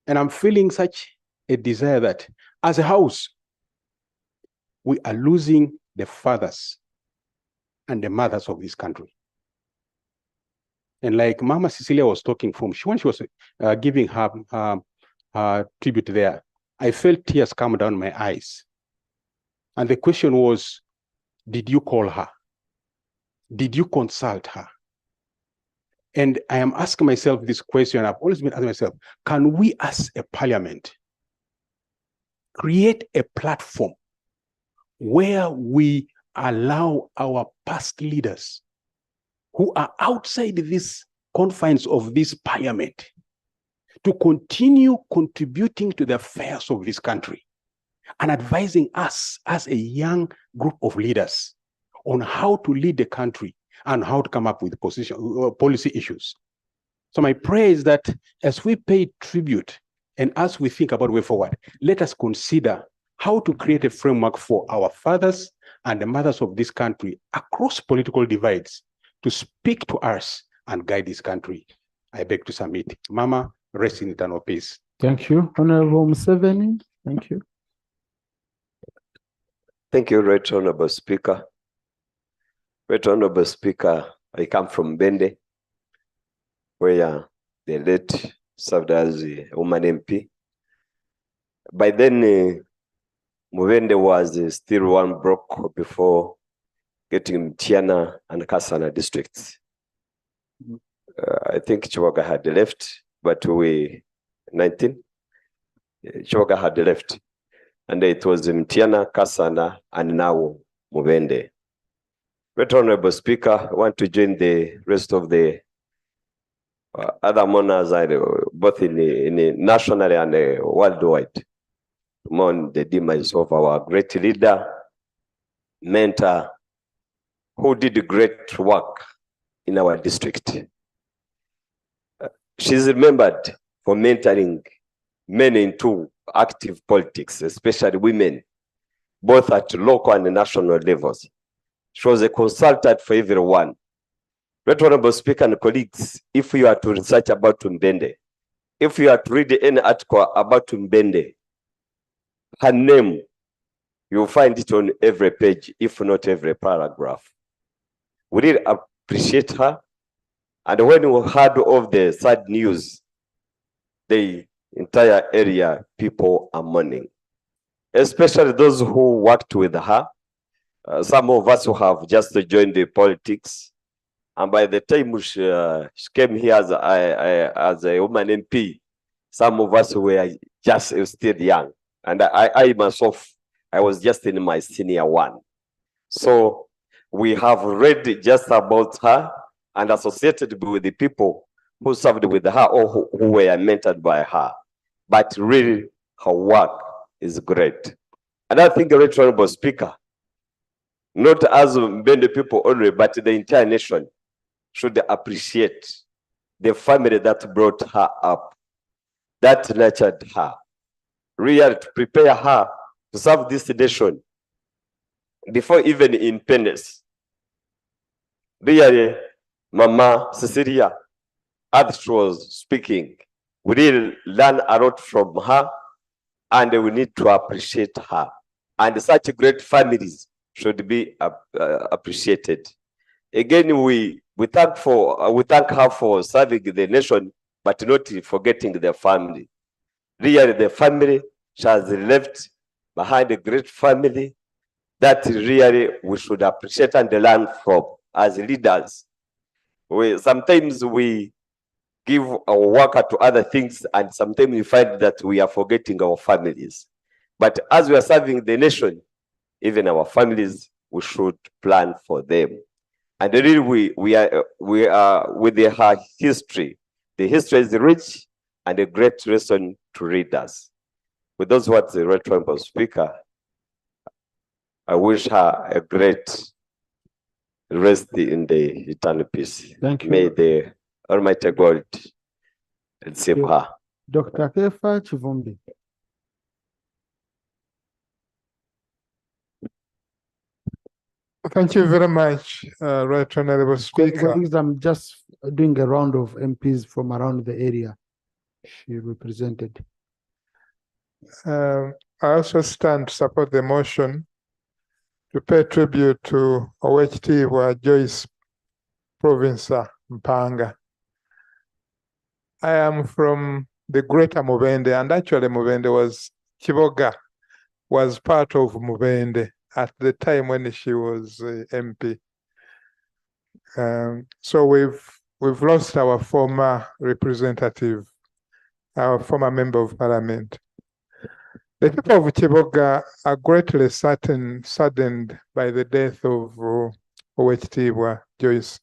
And I'm feeling such a desire that as a House, we are losing the fathers and the mothers of this country. And like Mama Cecilia was talking from, when she was giving her tribute there, I felt tears come down my eyes. And the question was, did you call her? Did you consult her? And I am asking myself this question, I've always been asking myself, can we as a parliament create a platform where we allow our past leaders who are outside these confines of this parliament to continue contributing to the affairs of this country and advising us as a young group of leaders on how to lead the country and how to come up with policy issues. So my prayer is that as we pay tribute and as we think about way forward, let us consider how to create a framework for our fathers and the mothers of this country across political divides to speak to us and guide this country. I beg to submit. Mama, rest in eternal peace. Thank you. Honorable Museveni. Thank you. Thank you, Right Honorable Speaker. Right Honorable Speaker, I come from Bende, where the late served as a woman MP. By then, Mubende was still one block before getting Tiana and Kasana districts. I think Chiwaga had left, but 19, Chiwaga had left. And it was Tiana, Kasana, and now Mubende. Very Honorable Speaker, I want to join the rest of the other mourners, both in nationally and worldwide, to mourn the demise of our great leader, mentor, who did great work in our district. She's remembered for mentoring men into active politics, especially women, both at local and national levels. She was a consultant for everyone. Right Honorable Speaker and colleagues, if you are to research about Mbende, if you are to read any article about Mbende, her name, you'll find it on every page, if not every paragraph. We really appreciate her. And when we heard of the sad news, the entire area, people are mourning, especially those who worked with her. Some of us who have just joined the politics. And by the time she came here as a woman MP, some of us were just still young. And I myself, I was just in my senior one. So we have read just about her and associated with the people who served with her or who were mentored by her. But really, her work is great. And I think, Right Honorable Speaker, not as many people only, but the entire nation should appreciate the family that brought her up, that nurtured her, really to prepare her to serve this nation before even independence. Really, Mama Cecilia, as she was speaking, we really learn a lot from her, and we need to appreciate her. And such great families should be appreciated. Again, we thank her for serving the nation, but not forgetting the family. Really, the family, she has left behind a great family that really we should appreciate and learn from as leaders. Sometimes we give our work to other things, and sometimes we find that we are forgetting our families. But as we are serving the nation, even our families, we should plan for them. And really, we are with her history. The history is rich and a great lesson to read us. With those words, the Right Honorable Speaker, I wish her a great rest in the eternal peace. Thank you. May the Almighty God receive her. Dr. Kefa Chivumbi. Thank you very much, Right Honorable Speaker. I'm just doing a round of MPs from around the area she represented. I also stand to support the motion to pay tribute to OHT Joyce Rovincer Mpanga. I am from the greater Mubende, and actually Kiboga was part of Mubende at the time when she was MP. So we've lost our former representative, our former member of parliament. The people of Kiboga are greatly saddened by the death of OHT Joyce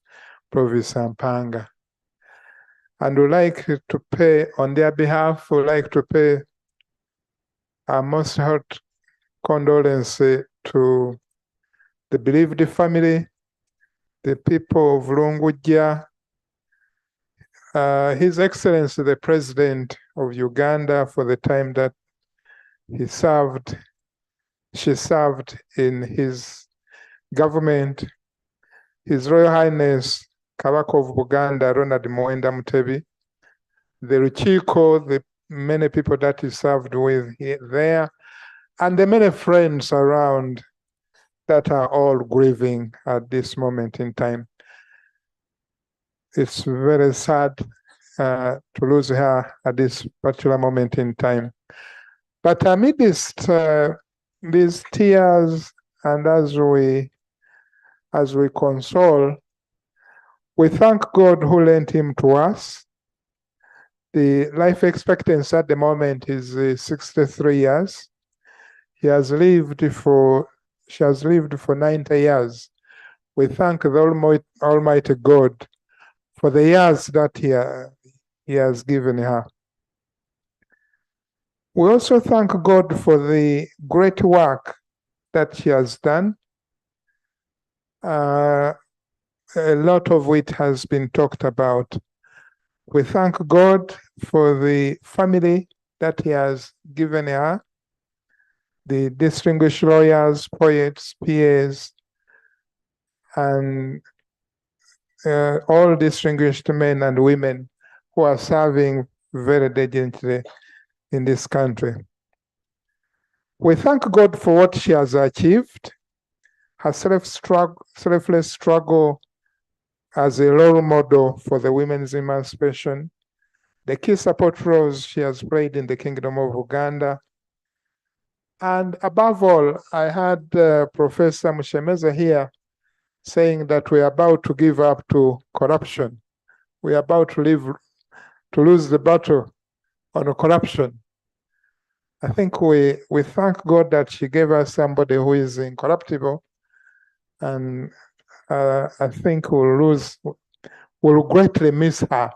Rovincer Mpanga. And would like to pay, on their behalf, would like to pay our most heart condolences to the bereaved family, the people of Lunguja, His Excellency the President of Uganda for the time that she served in his government, His Royal Highness Kabaka of Buganda, Ronald Muwenda Mutebi, the Ruchiko, the many people that he served with there, and the many friends around that are all grieving at this moment in time. It's very sad to lose her at this particular moment in time. But amidst these tears, and as we console, we thank God who lent him to us. The life expectancy at the moment is 63 years. She has lived for 90 years. We thank the Almighty God for the years that he has given her. We also thank God for the great work that she has done. A lot of it has been talked about. We thank God for the family that he has given her, the distinguished lawyers, poets, PAs, and all distinguished men and women who are serving very diligently in this country. We thank God for what she has achieved, her selfless struggle as a role model for the women's emancipation, the key support roles she has played in the Kingdom of Uganda. And above all, I had Professor Mushemeza here saying that we are about to give up to corruption. We are about to lose the battle on corruption. I think we thank God that she gave us somebody who is incorruptible, and I think we'll greatly miss her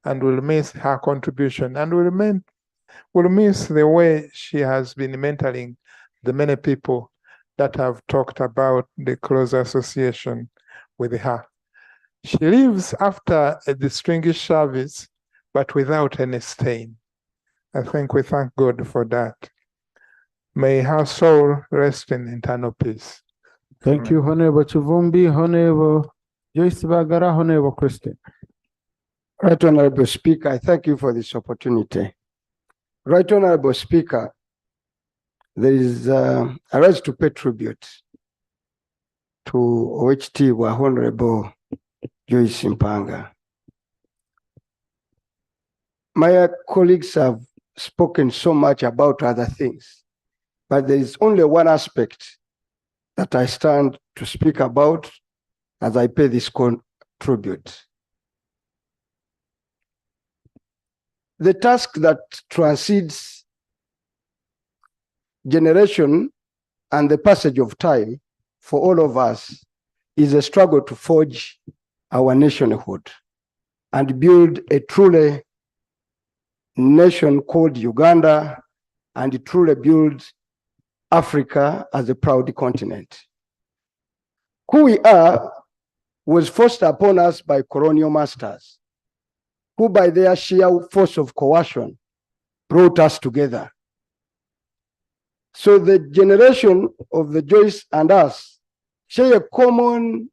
and we'll miss her contribution, and we'll miss the way she has been mentoring the many people that have talked about the close association with her. She leaves after a distinguished service, but without any stain. I think we thank God for that. May her soul rest in eternal peace. Thank you, Honorable Chivumbi, Honorable Joyce Bagara, Honorable Christian. Right Honorable Speaker, I thank you for this opportunity. Right Honorable Speaker, there is a right to pay tribute to OHT Honorable Joyce Mpanga. My colleagues have spoken so much about other things, but there is only one aspect that I stand to speak about as I pay this tribute. The task that transcends generation and the passage of time for all of us is a struggle to forge our nationhood and build a truly nation called Uganda and truly build Africa as a proud continent. Who we are was forced upon us by colonial masters, who by their sheer force of coercion brought us together. So the generation of the Joyce and us share a common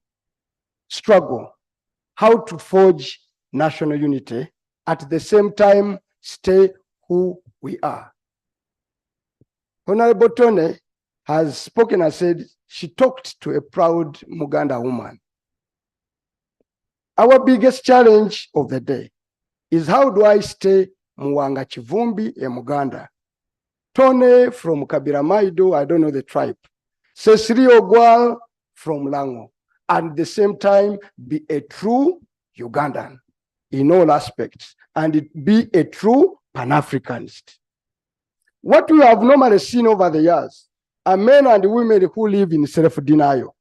struggle, how to forge national unity, at the same time stay who we are. Honorable Tone has spoken and said she talked to a proud Muganda woman. Our biggest challenge of the day is how do I stay Muwanga Chivumbi e Muganda? Tone from Kabira Maido, I don't know the tribe. Cecily Ogwal from Lango. And at the same time, be a true Ugandan in all aspects, and be a true Pan-Africanist. What we have normally seen over the years are men and women who live in self-denial.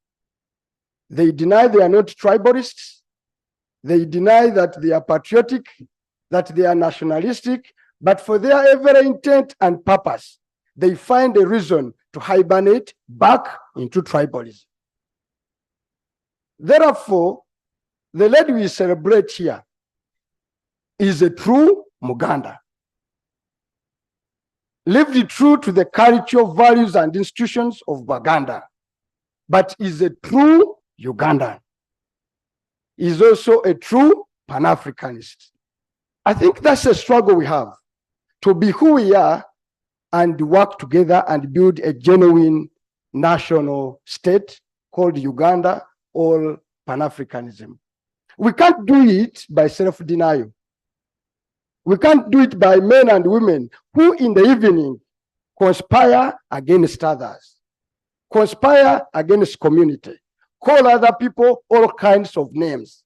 They deny they are not tribalists. They deny that they are patriotic, that they are nationalistic, but for their every intent and purpose, they find a reason to hibernate back into tribalism. Therefore, the lady we celebrate here is a true Muganda. Lived true to the culture, values, and institutions of Baganda, but is a true Ugandan. Is also a true Pan-Africanist. I think that's a struggle we have, to be who we are and work together and build a genuine national state called Uganda or Pan-Africanism. We can't do it by self-denial. We can't do it by men and women who in the evening conspire against others, conspire against community, call other people all kinds of names.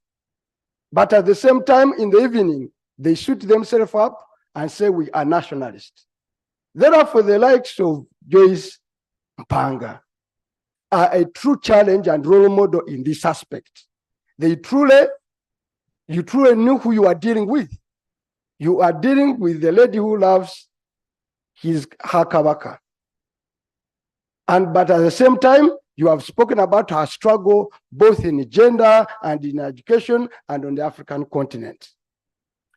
But at the same time, in the evening, they shoot themselves up and say we are nationalists. Therefore, the likes of Joyce Mpanga are a true challenge and role model in this aspect. You truly knew who you are dealing with. You are dealing with the lady who loves her kabaka. But at the same time, you have spoken about her struggle both in gender and in education and on the African continent.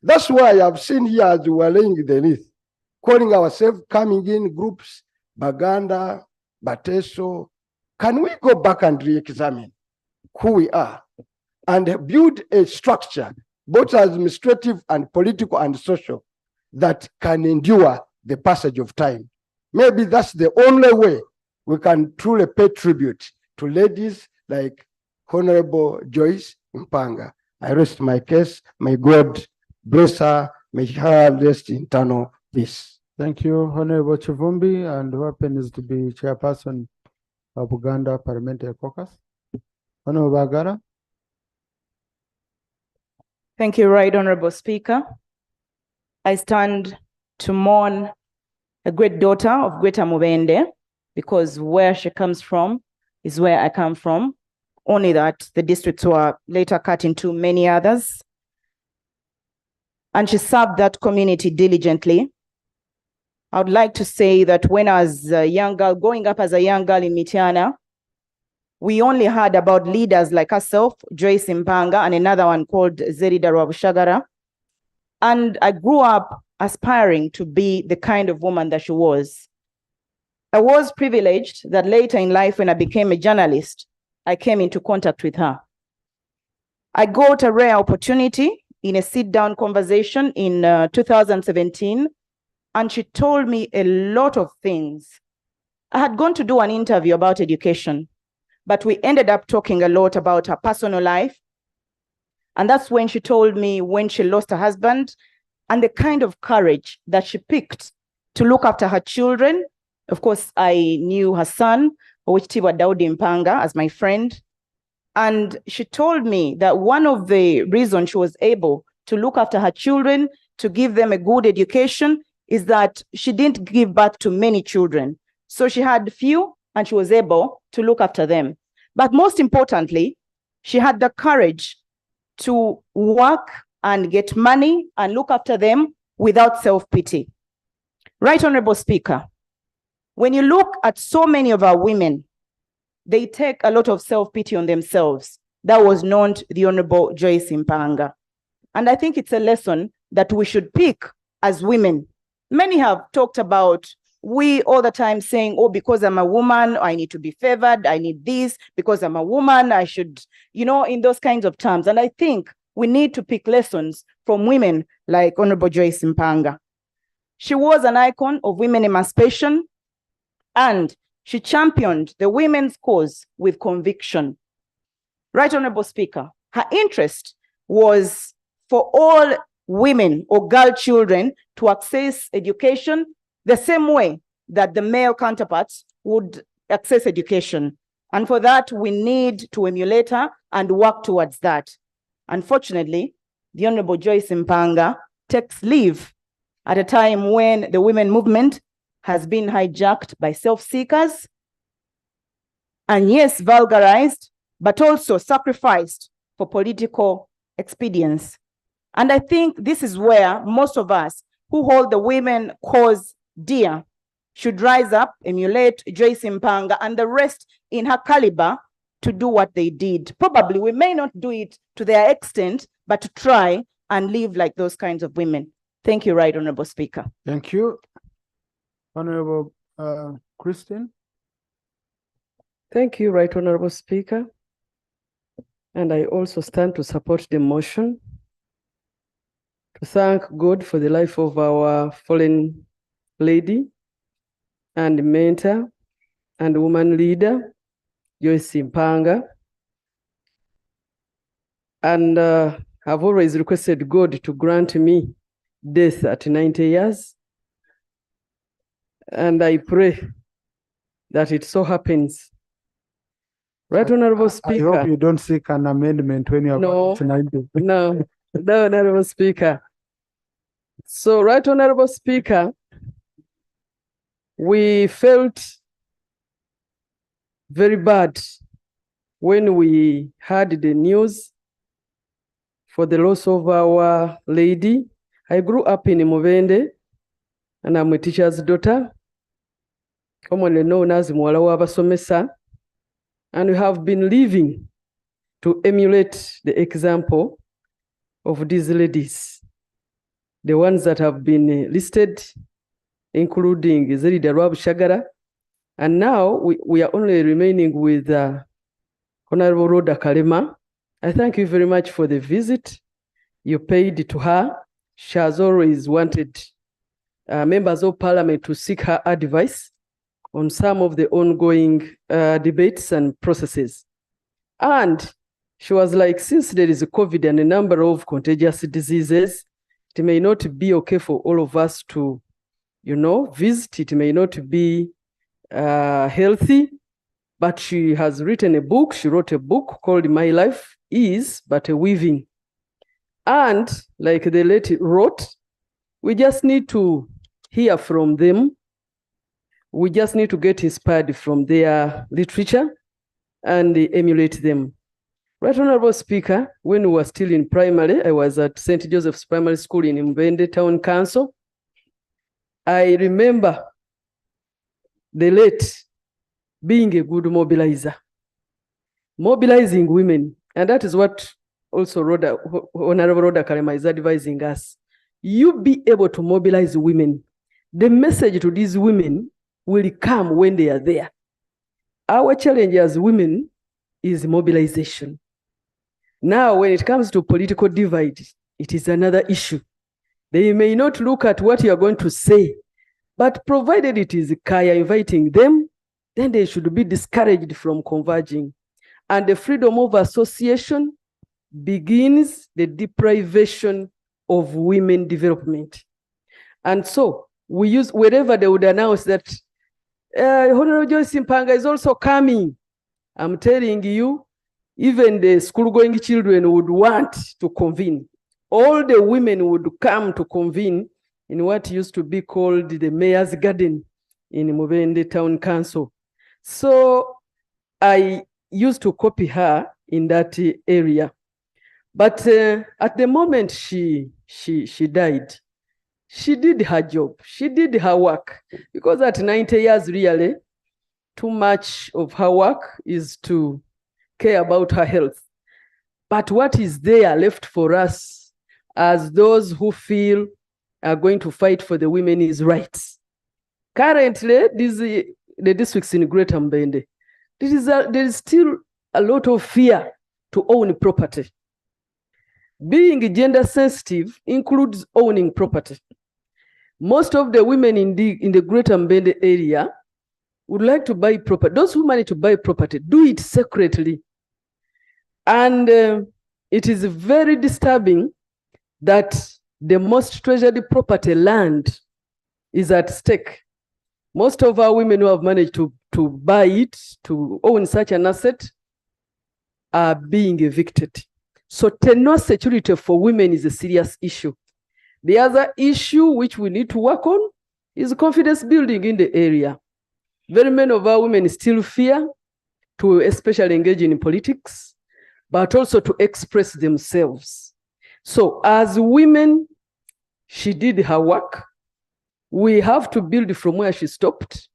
That's why I have seen here as we were laying the wreath, calling ourselves coming in groups, Baganda, Bateso. Can we go back and re-examine who we are and build a structure, both administrative and political and social, that can endure the passage of time? Maybe that's the only way we can truly pay tribute to ladies like Honorable Joyce Mpanga. I rest my case. May God bless her. May her rest in eternal peace. Thank you, Honorable Chivumbi, and who happens to be chairperson of Uganda Parliamentary Caucus. Honorable Bagara. Thank you, Right Honorable Speaker. I stand to mourn a great daughter of Greater Mubende, because where she comes from is where I come from. Only that the districts were later cut into many others. and she served that community diligently. I would like to say that when I was a young girl, growing up as a young girl in Mityana, we only heard about leaders like herself, Joyce Mpanga, and another one called Zerida Rwabushagara. And I grew up aspiring to be the kind of woman that she was. I was privileged that later in life, when I became a journalist, I came into contact with her. I got a rare opportunity in a sit-down conversation in 2017, and she told me a lot of things. I had gone to do an interview about education, but we ended up talking a lot about her personal life. And that's when she told me when she lost her husband and the kind of courage that she picked to look after her children. Of course, I knew her son, Oweekitiibwa Daudi Mpanga, as my friend. And she told me that one of the reasons she was able to look after her children, to give them a good education, is that she didn't give birth to many children. So she had few and she was able to look after them. But most importantly, she had the courage to work and get money and look after them without self-pity. Right, Honorable Speaker, when you look at so many of our women, they take a lot of self-pity on themselves. That was not the Honorable Joyce Mpanga. And I think it's a lesson that we should pick as women. Many have talked about, we all the time saying, oh, because I'm a woman, I need to be favored, I need this, because I'm a woman, I should, you know, in those kinds of terms. And I think we need to pick lessons from women like Honorable Joyce Mpanga. She was an icon of women emancipation, and she championed the women's cause with conviction. Right, Honorable Speaker, her interest was for all women or girl children to access education the same way that the male counterparts would access education. And for that, we need to emulate her and work towards that. Unfortunately, the Honorable Joyce Mpanga takes leave at a time when the women movement has been hijacked by self-seekers, and yes, vulgarized, but also sacrificed for political expedience. And I think this is where most of us who hold the women cause dear should rise up, emulate Joyce Mpanga and the rest in her caliber to do what they did. Probably we may not do it to their extent, but to try and live like those kinds of women. Thank you, Right Honorable Speaker. Thank you. Honorable Christine. Thank you, Right Honorable Speaker. And I also stand to support the motion to thank God for the life of our fallen lady and mentor and woman leader, Joyce Mpanga. And I've always requested God to grant me death at 90 years. And I pray that it so happens. Right, Honorable Speaker. I hope you don't seek an amendment when you are No, 90. no, Honorable Speaker. So, Right Honorable Speaker, we felt very bad when we heard the news for the loss of our lady. I grew up in Mubende, and I'm a teacher's daughter, commonly known as Mwala w'Abasomesa, and we have been living to emulate the example of these ladies, the ones that have been listed, including Zerida Rwabushagara, and now we are only remaining with Honorable Rhoda Kalema. I thank you very much for the visit you paid to her. She has always wanted members of parliament to seek her advice on some of the ongoing debates and processes. And she was like, since there is a COVID and a number of contagious diseases, it may not be okay for all of us to, visit. It may not be healthy, but she has written a book. She wrote a book called My Life Is But a Weaving. And like the lady wrote, we just need to hear from them. We just need to get inspired from their literature and emulate them. Right Honorable Speaker, when we were still in primary, I was at St. Joseph's Primary School in Mbende Town Council. I remember the late being a good mobilizer, mobilizing women. And that is what also Honorable Rhoda Kalema is advising us. You be able to mobilize women. The message to these women will come when they are there. Our challenge as women is mobilization. Now, when it comes to political divide, it is another issue. They may not look at what you are going to say, but provided it is Kaya inviting them, then they should be discouraged from converging. And the freedom of association begins the deprivation of women development. And so we use, wherever they would announce that Honorable Joyce Mpanga is also coming, I'm telling you, even the school-going children would want to convene. All the women would come to convene in what used to be called the Mayor's Garden in Mubende Town Council. So I used to copy her in that area. But at the moment she died, she did her job. She did her work. Because at 90 years, really, too much of her work is to care about her health. But what is there left for us as those who feel are going to fight for the women's rights? Currently, the districts in Greater Mbende, there is still a lot of fear to own property. Being gender sensitive includes owning property. Most of the women in the Greater Mbende area would like to buy property. Those who manage to buy property do it secretly. And it is very disturbing that the most treasured property, land, is at stake. Most of our women who have managed to buy it, to own such an asset, are being evicted. So tenure security for women is a serious issue. The other issue which we need to work on is confidence building in the area. Very many of our women still fear to especially engage in politics, but also to express themselves. So as women, she did her work. We have to build from where she stopped,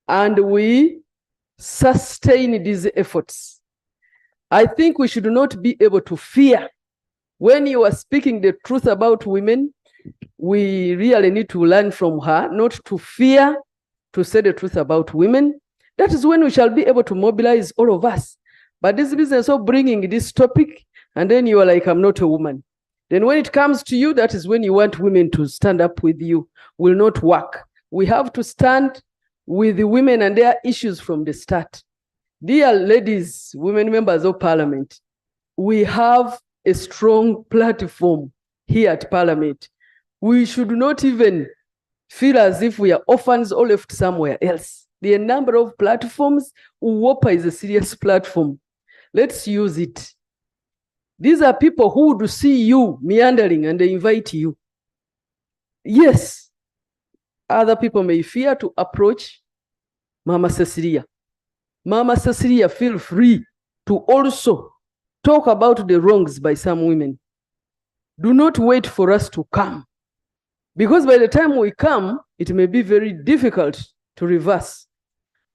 and we sustain these efforts. I think we should not be able to fear. When you are speaking the truth about women, we really need to learn from her, not to fear to say the truth about women. That is when we shall be able to mobilize all of us. But this business of bringing this topic, and then you are like, I'm not a woman. Then when it comes to you, that is when you want women to stand up with you, will not work. We have to stand with the women and their issues from the start. Dear ladies, women members of parliament, we have a strong platform here at parliament. We should not even feel as if we are orphans or left somewhere else. The number of platforms, WOPA is a serious platform. Let's use it. These are people who would see you meandering and they invite you. Yes, other people may fear to approach Mama Cecilia. Mama Cecilia, feel free to also talk about the wrongs by some women. Do not wait for us to come, because by the time we come, it may be very difficult to reverse.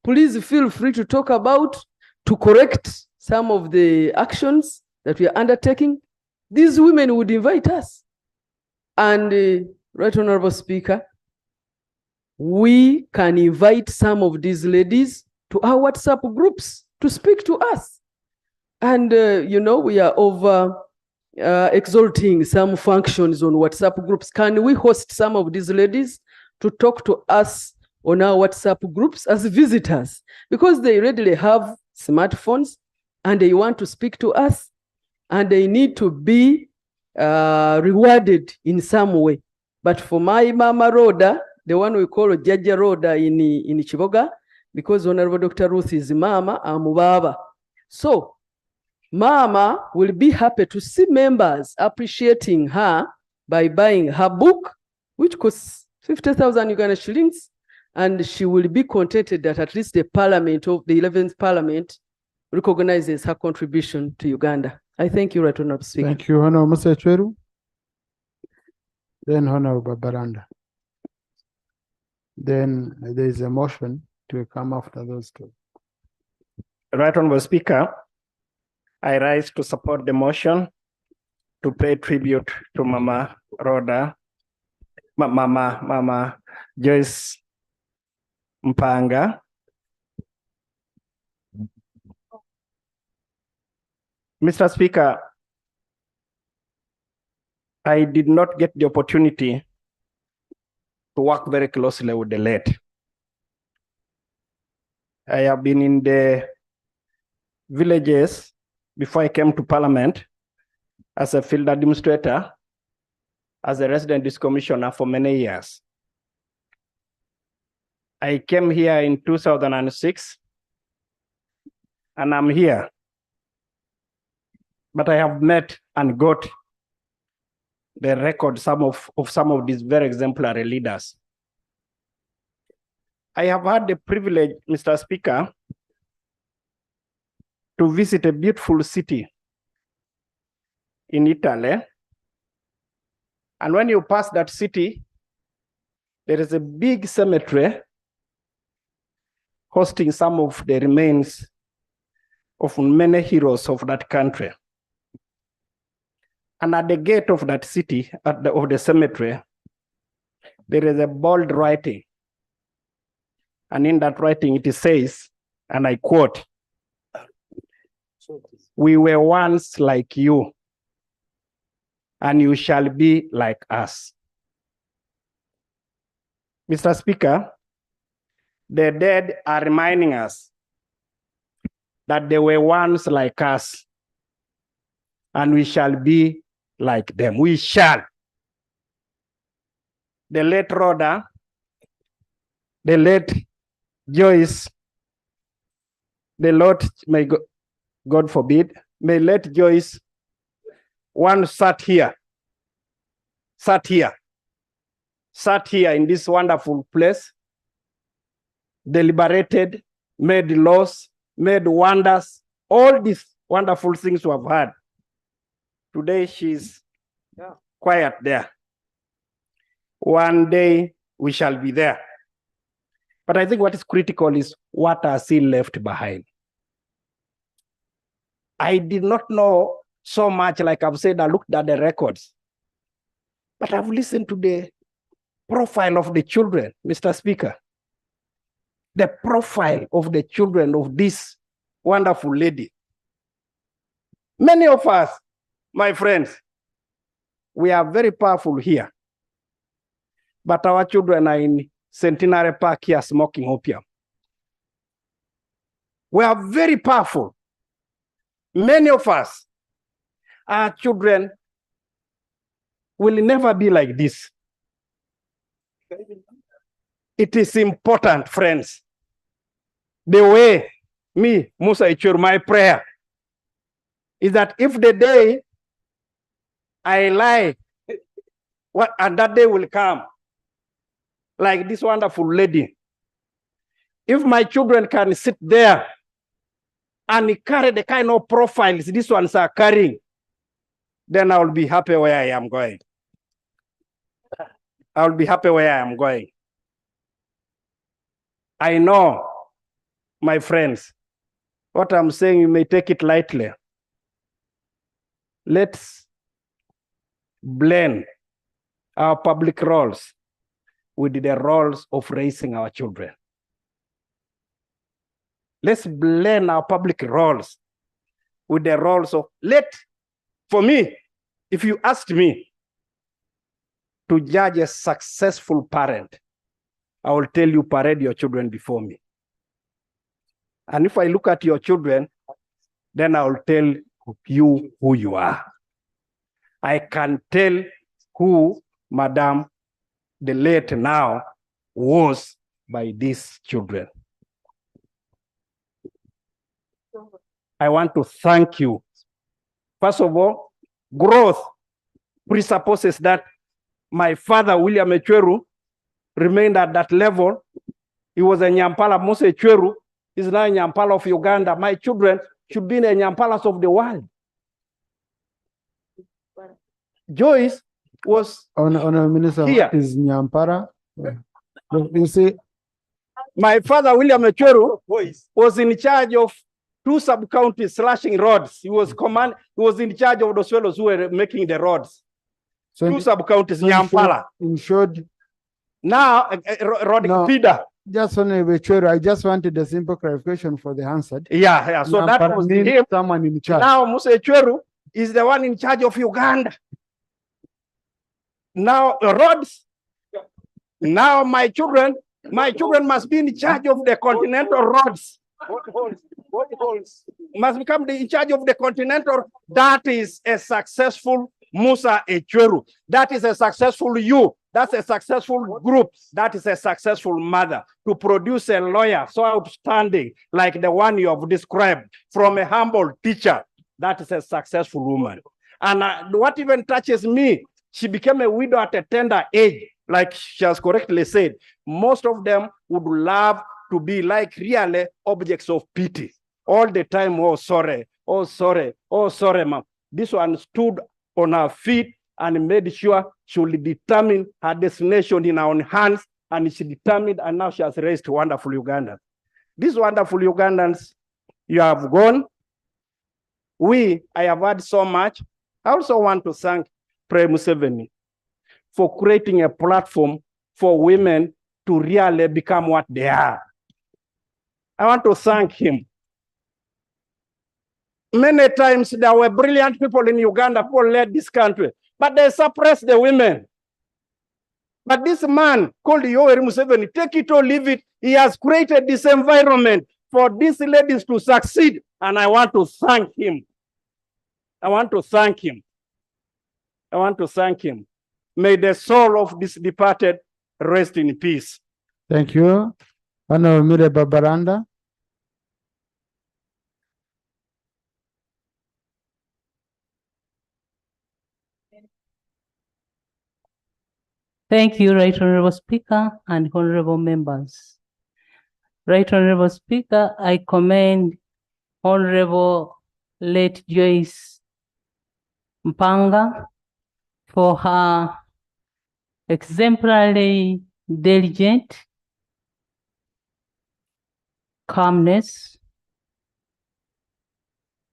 Please feel free to talk about, to correct some of the actions that we are undertaking. These women would invite us. And Right Honorable Speaker, we can invite some of these ladies to our WhatsApp groups to speak to us. And, you know, we are over exalting some functions on WhatsApp groups. Can we host some of these ladies to talk to us on our WhatsApp groups as visitors? Because they readily have smartphones and they want to speak to us, and they need to be rewarded in some way. But for my Mama Rhoda, the one we call Jaja Rhoda in Chiboga, because Honorable Dr. Ruth is Mama, I'm Baba. So Mama will be happy to see members appreciating her by buying her book, which costs 50,000 Uganda shillings, and she will be contented that at least the parliament of the 11th parliament recognizes her contribution to Uganda. I thank you, Right Honorable Speaker. Thank you, Honorable Musa Chweru. Then Honorable Baranda. Then there is a motion to come after those two. Right Honorable Speaker, I rise to support the motion to pay tribute to Mama Rhoda, Mama Joyce Mpanga. Mr. Speaker, I did not get the opportunity to work very closely with the late. I have been in the villages before I came to Parliament as a field administrator, as a resident district commissioner for many years. I came here in 2006, and I'm here. But I have met and got the record some of these very exemplary leaders. I have had the privilege, Mr. Speaker, to visit a beautiful city in Italy. And when you pass that city, there is a big cemetery hosting some of the remains of many heroes of that country. And at the gate of that city, of the cemetery, there is a bold writing. And in that writing, it says, and I quote, "We were once like you, and you shall be like us." Mr. Speaker, the dead are reminding us that they were once like us, and we shall be like them. We shall. The late Rhoda, the late Joyce, the Lord, may God forbid, may let Joyce once sat here in this wonderful place, deliberated, made laws, made wonders, all these wonderful things we have had. Today she's quiet there. One day we shall be there. But I think what is critical is what are still left behind. I did not know so much, like I've said, I looked at the records. But I've listened to the profile of the children, Mr. Speaker. The profile of the children of this wonderful lady. Many of us, my friends, we are very powerful here. But our children are in Centenary Park here smoking opium. We are very powerful. Many of us, our children will never be like this. It is important, friends. The way me, Musa Ichur, my prayer is that if the day I lie, and that day will come, like this wonderful lady, if my children can sit there and carry the kind of profiles these ones are carrying, then I will be happy where I am going. I will be happy where I am going. I know, my friends, what I'm saying, you may take it lightly. Let's blend our public roles with the roles of raising our children. Let's blend our public roles with the roles of, for me, if you asked me to judge a successful parent, I will tell you, parade your children before me. And if I look at your children, then I will tell you who you are. I can tell who Madam, the late now, was by these children. I want to thank you. First of all, growth presupposes that my father, William Echweru, remained at that level. He was a Nyampala, Musa Echweru is now a Nyampala of Uganda. My children should be in the Nyampalas of the world. Joyce was Honorable Minister, here. what is Nyampara? You see, My father, William Echweru, was in charge of 2 sub-counties slashing roads. He was in charge of those fellows who were making the roads. So 2 sub-counties, so Nyampala. in short, Now, Pida. Just only I just wanted a simple clarification for the answer. Yeah. So that Nyampara was means him. someone in charge. Now, Musa Echweru is the one in charge of Uganda. Now, roads. Now, my children must be in charge of the continental roads. Must become in charge of the continental. That is a successful Musa Echweru. That is a successful you. That's a successful group. That is a successful mother. To produce a lawyer so outstanding like the one you have described from a humble teacher, that is a successful woman. And what even touches me, she became a widow at a tender age. Like she has correctly said, most of them would love to be like really objects of pity. All the time, oh, sorry, oh, sorry, oh, sorry, ma'am. This one stood on her feet and made sure she would determine her destination in her own hands, and she determined, and now she has raised wonderful Ugandans. These wonderful Ugandans, you have gone. I have heard so much. I also want to thank President Museveni for creating a platform for women to really become what they are. I want to thank him. Many times there were brilliant people in Uganda who led this country, but they suppressed the women. But this man called Yoweri Museveni, take it or leave it, he has created this environment for these ladies to succeed, and I want to thank him. I want to thank him. I want to thank him. May the soul of this departed rest in peace. Thank you. Honorable Mire Babaranda. Thank you, Right Honorable Speaker and honorable members. Right Honorable Speaker, I commend Honorable late Joyce Mpanga for her exemplary diligent calmness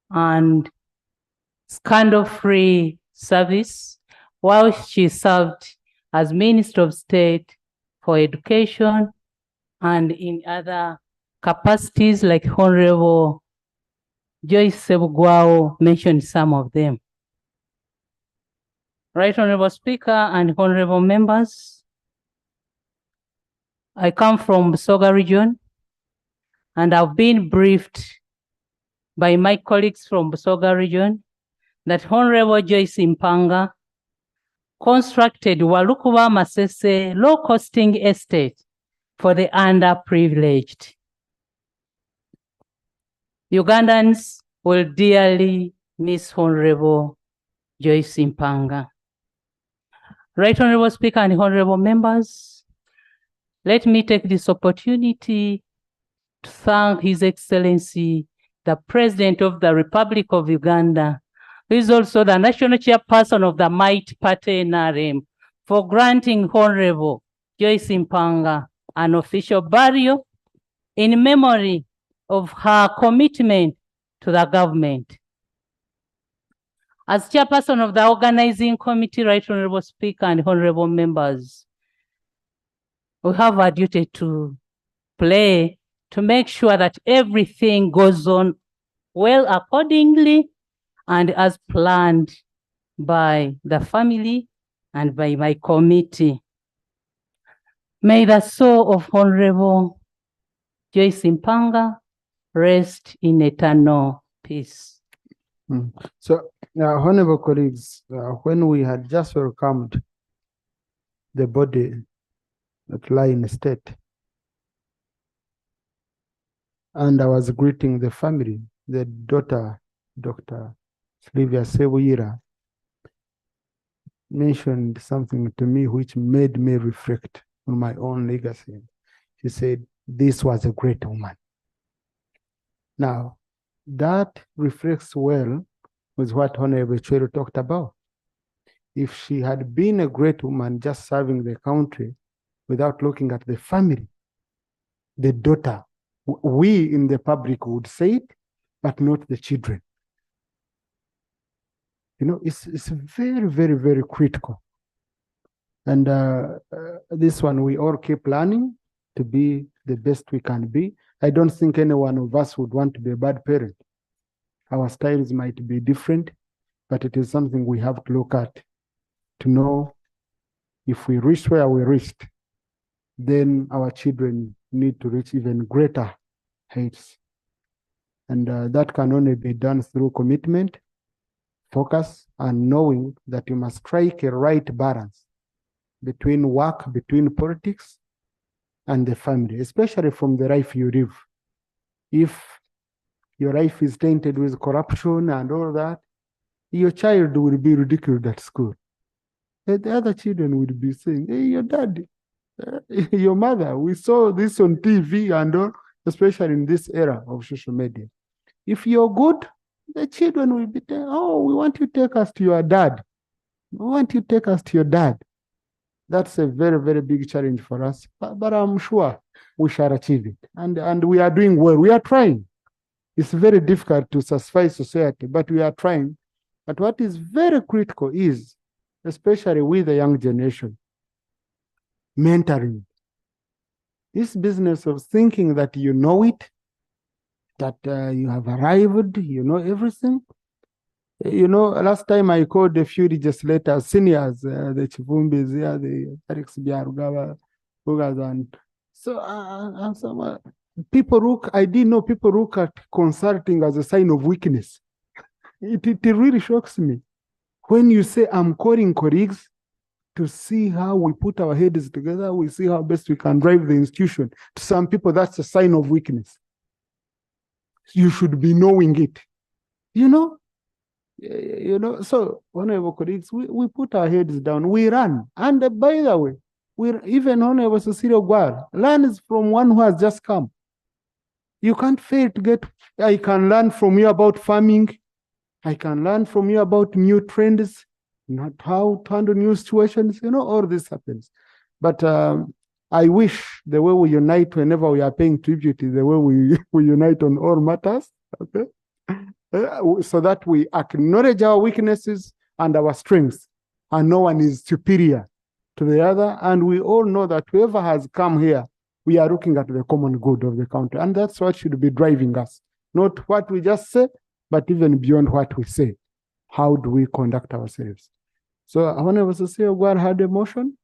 and scandal-free service while she served as Minister of State for Education and in other capacities like Honorable Joyce Sebugwao mentioned some of them. Right Honorable Speaker and honorable members, I come from Busoga region and I've been briefed by my colleagues from Busoga region that Honorable Joyce Mpanga constructed Walukuba Masese low-costing estate for the underprivileged. Ugandans will dearly miss Honorable Joyce Mpanga. Right Honorable Speaker and honorable members, let me take this opportunity to thank His Excellency, the President of the Republic of Uganda, who is also the national chairperson of the Might Party NRM, for granting Honorable Joyce Mpanga an official burial in memory of her commitment to the government. As chairperson of the organizing committee, Right Honorable Speaker and honorable members, we have a duty to play to make sure that everything goes on well accordingly and as planned by the family and by my committee. May the soul of Honorable Joyce Mpanga rest in eternal peace. So, honorable colleagues, when we had just welcomed the body that lie in state, and I was greeting the family, the daughter, Dr. Sylvia Sebuyira, mentioned something to me which made me reflect on my own legacy. She said, this was a great woman. Now, that reflects well with what Honorable Chero talked about. If she had been a great woman just serving the country without looking at the family, the daughter, we in the public would say it, but not the children. You know, it's very, very, very critical. And this one, we all keep learning to be the best we can be. I don't think any one of us would want to be a bad parent. Our styles might be different, but it is something we have to look at to know if we reach where we reached, then our children need to reach even greater heights. And that can only be done through commitment, focus, and knowing that you must strike a right balance between work, between politics, and the family, especially from the life you live. If your life is tainted with corruption and all that, your child will be ridiculed at school. The other children will be saying, hey, your dad, your mother, we saw this on TV and all, especially in this era of social media. If you're good, the children will be saying, oh, we want you to take us to your dad. We want you to take us to your dad. That's a very, very big challenge for us, but I'm sure we shall achieve it. And we are doing well. We are trying. It's very difficult to satisfy society, but we are trying. But what is very critical is, especially with the young generation, mentoring. This business of thinking that you know it, that you have arrived, you know everything. You know, last time I called a few legislators, seniors, the Chivumbis, the Alex Biarugawa, and so people look, I didn't know people look at consulting as a sign of weakness. It really shocks me. When you say, I'm calling colleagues to see how we put our heads together, we see how best we can drive the institution. To some people, that's a sign of weakness. You should be knowing it. You know, so honorable colleagues, we put our heads down, we run. And by the way, even honorable Cecilia Gwar learns from one who has just come. You can't fail to get, I can learn from you about farming. I can learn from you about new trends, not how to handle new situations, you know, all this happens. But I wish the way we unite whenever we are paying tribute is the way we unite on all matters, okay? So that we acknowledge our weaknesses and our strengths, and no one is superior to the other. And we all know that whoever has come here, we are looking at the common good of the country. And that's what should be driving us, not what we just say, but even beyond what we say. How do we conduct ourselves? So I want to say, God had a motion.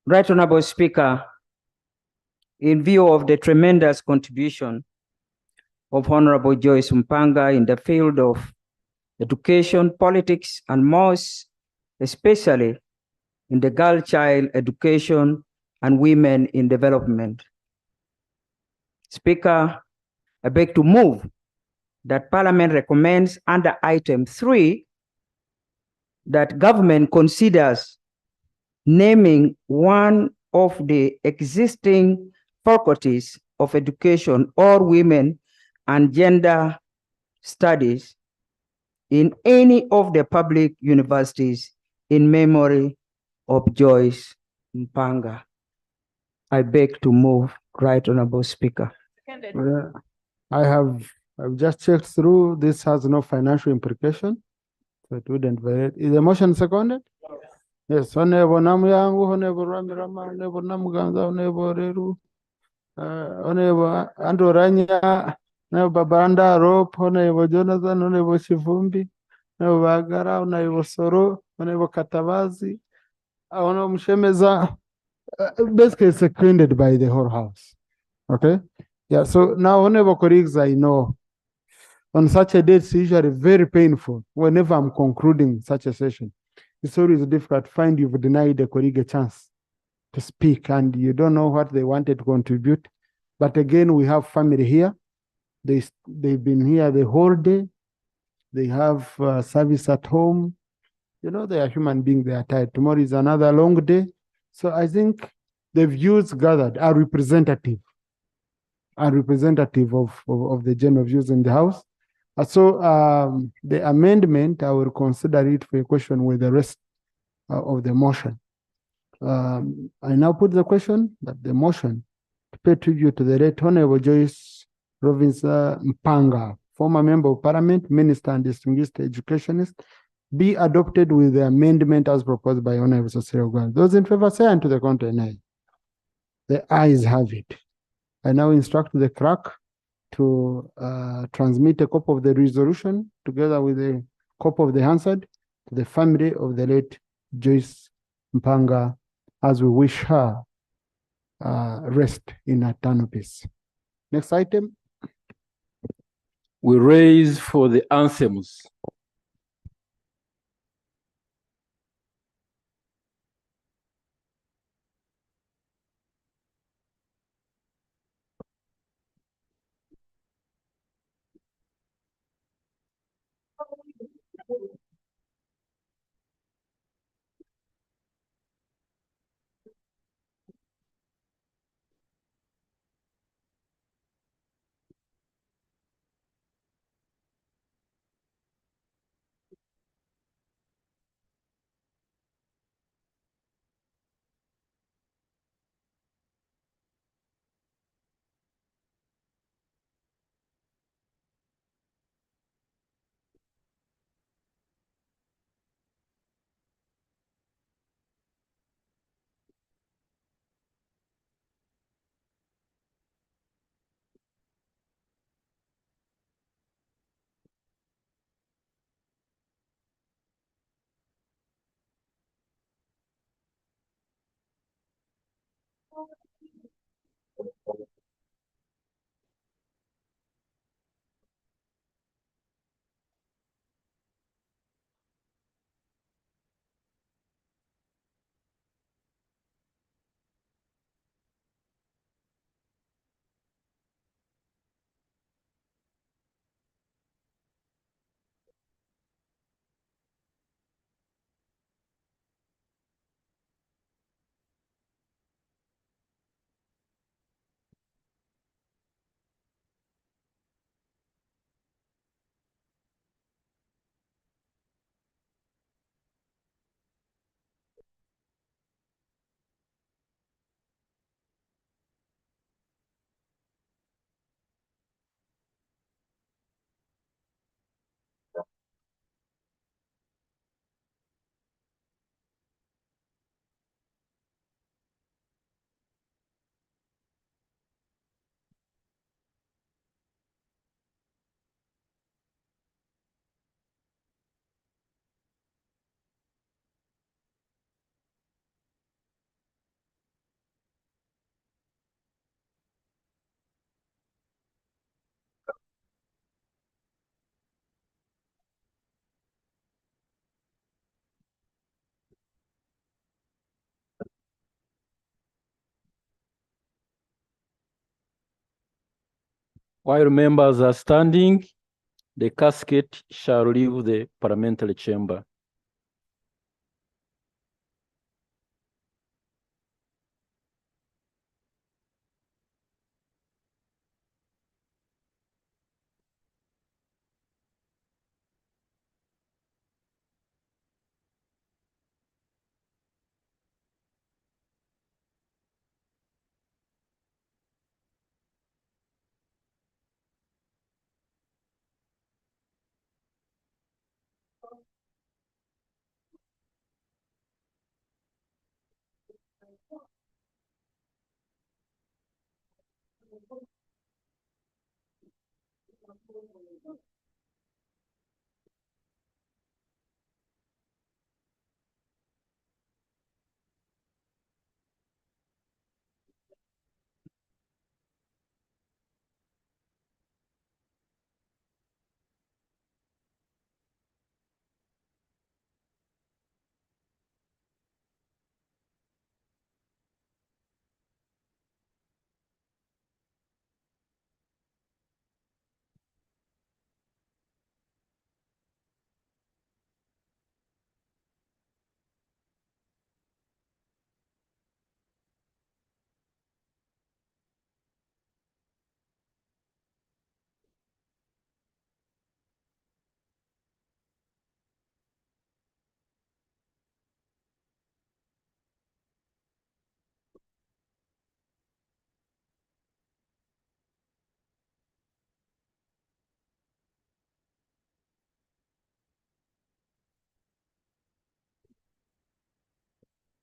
Right Honorable Speaker, in view of the tremendous contribution of Honorable Joyce Mpanga in the field of education, politics, and most especially in the girl-child education and women in development. Speaker, I beg to move that Parliament recommends under item 3 that government considers naming one of the existing faculties of education or women and gender studies in any of the public universities in memory of Joyce Mpanga. I beg to move, Right Honorable Speaker. I've just checked through. This has no financial implication, so it wouldn't vary. Is the motion seconded? Yes, Honorable Namyangu, Honorable Ramirama, Honorable Namuganza, Honorable Reru, Honorable Andrew Ranya, Honorable Babanda Rope, Honorable Jonathan, Honorable Shivumbi, Honorable Agara, Honorable Soro, Honorable Katabazi, Honorable Mshemeza. Basically seconded by the whole house. Okay? Yeah, so now honorable colleagues, I know on such a day it's usually very painful whenever I'm concluding such a session. It's always difficult to find you've denied a colleague a chance to speak and you don't know what they wanted to contribute. But again, we have family here. They've been here the whole day. They have service at home. You know, they are human beings, they are tired. Tomorrow is another long day. So I think the views gathered are representative of the general views in the House. So the amendment, I will consider it for a question with the rest of the motion. I now put the question that the motion to pay tribute to the late Honorable Joyce Rovincer Mpanga, former Member of Parliament, Minister and Distinguished Educationist, be adopted with the amendment as proposed by Honorable Cecily Ogal. Those in favor say and to the contrary, nay. The ayes have it. I now instruct the clerk to transmit a copy of the resolution together with a copy of the Hansard to the family of the late Joyce Mpanga as we wish her rest in eternal peace. Next item. We raise for the anthems. While members are standing, the casket shall leave the parliamentary chamber.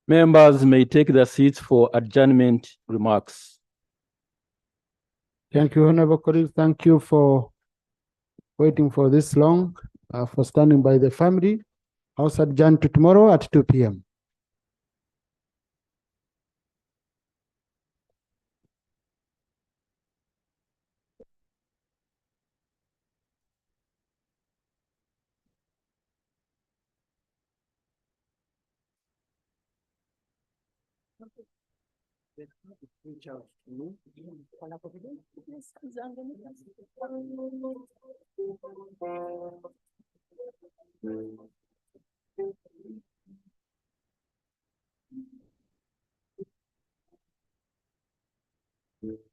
Members may take their seats for adjournment remarks. Thank you, honorable colleagues. Thank you for waiting for this long, for standing by the family. House adjourned to tomorrow at 2 p.m. Reach out to me. Mm.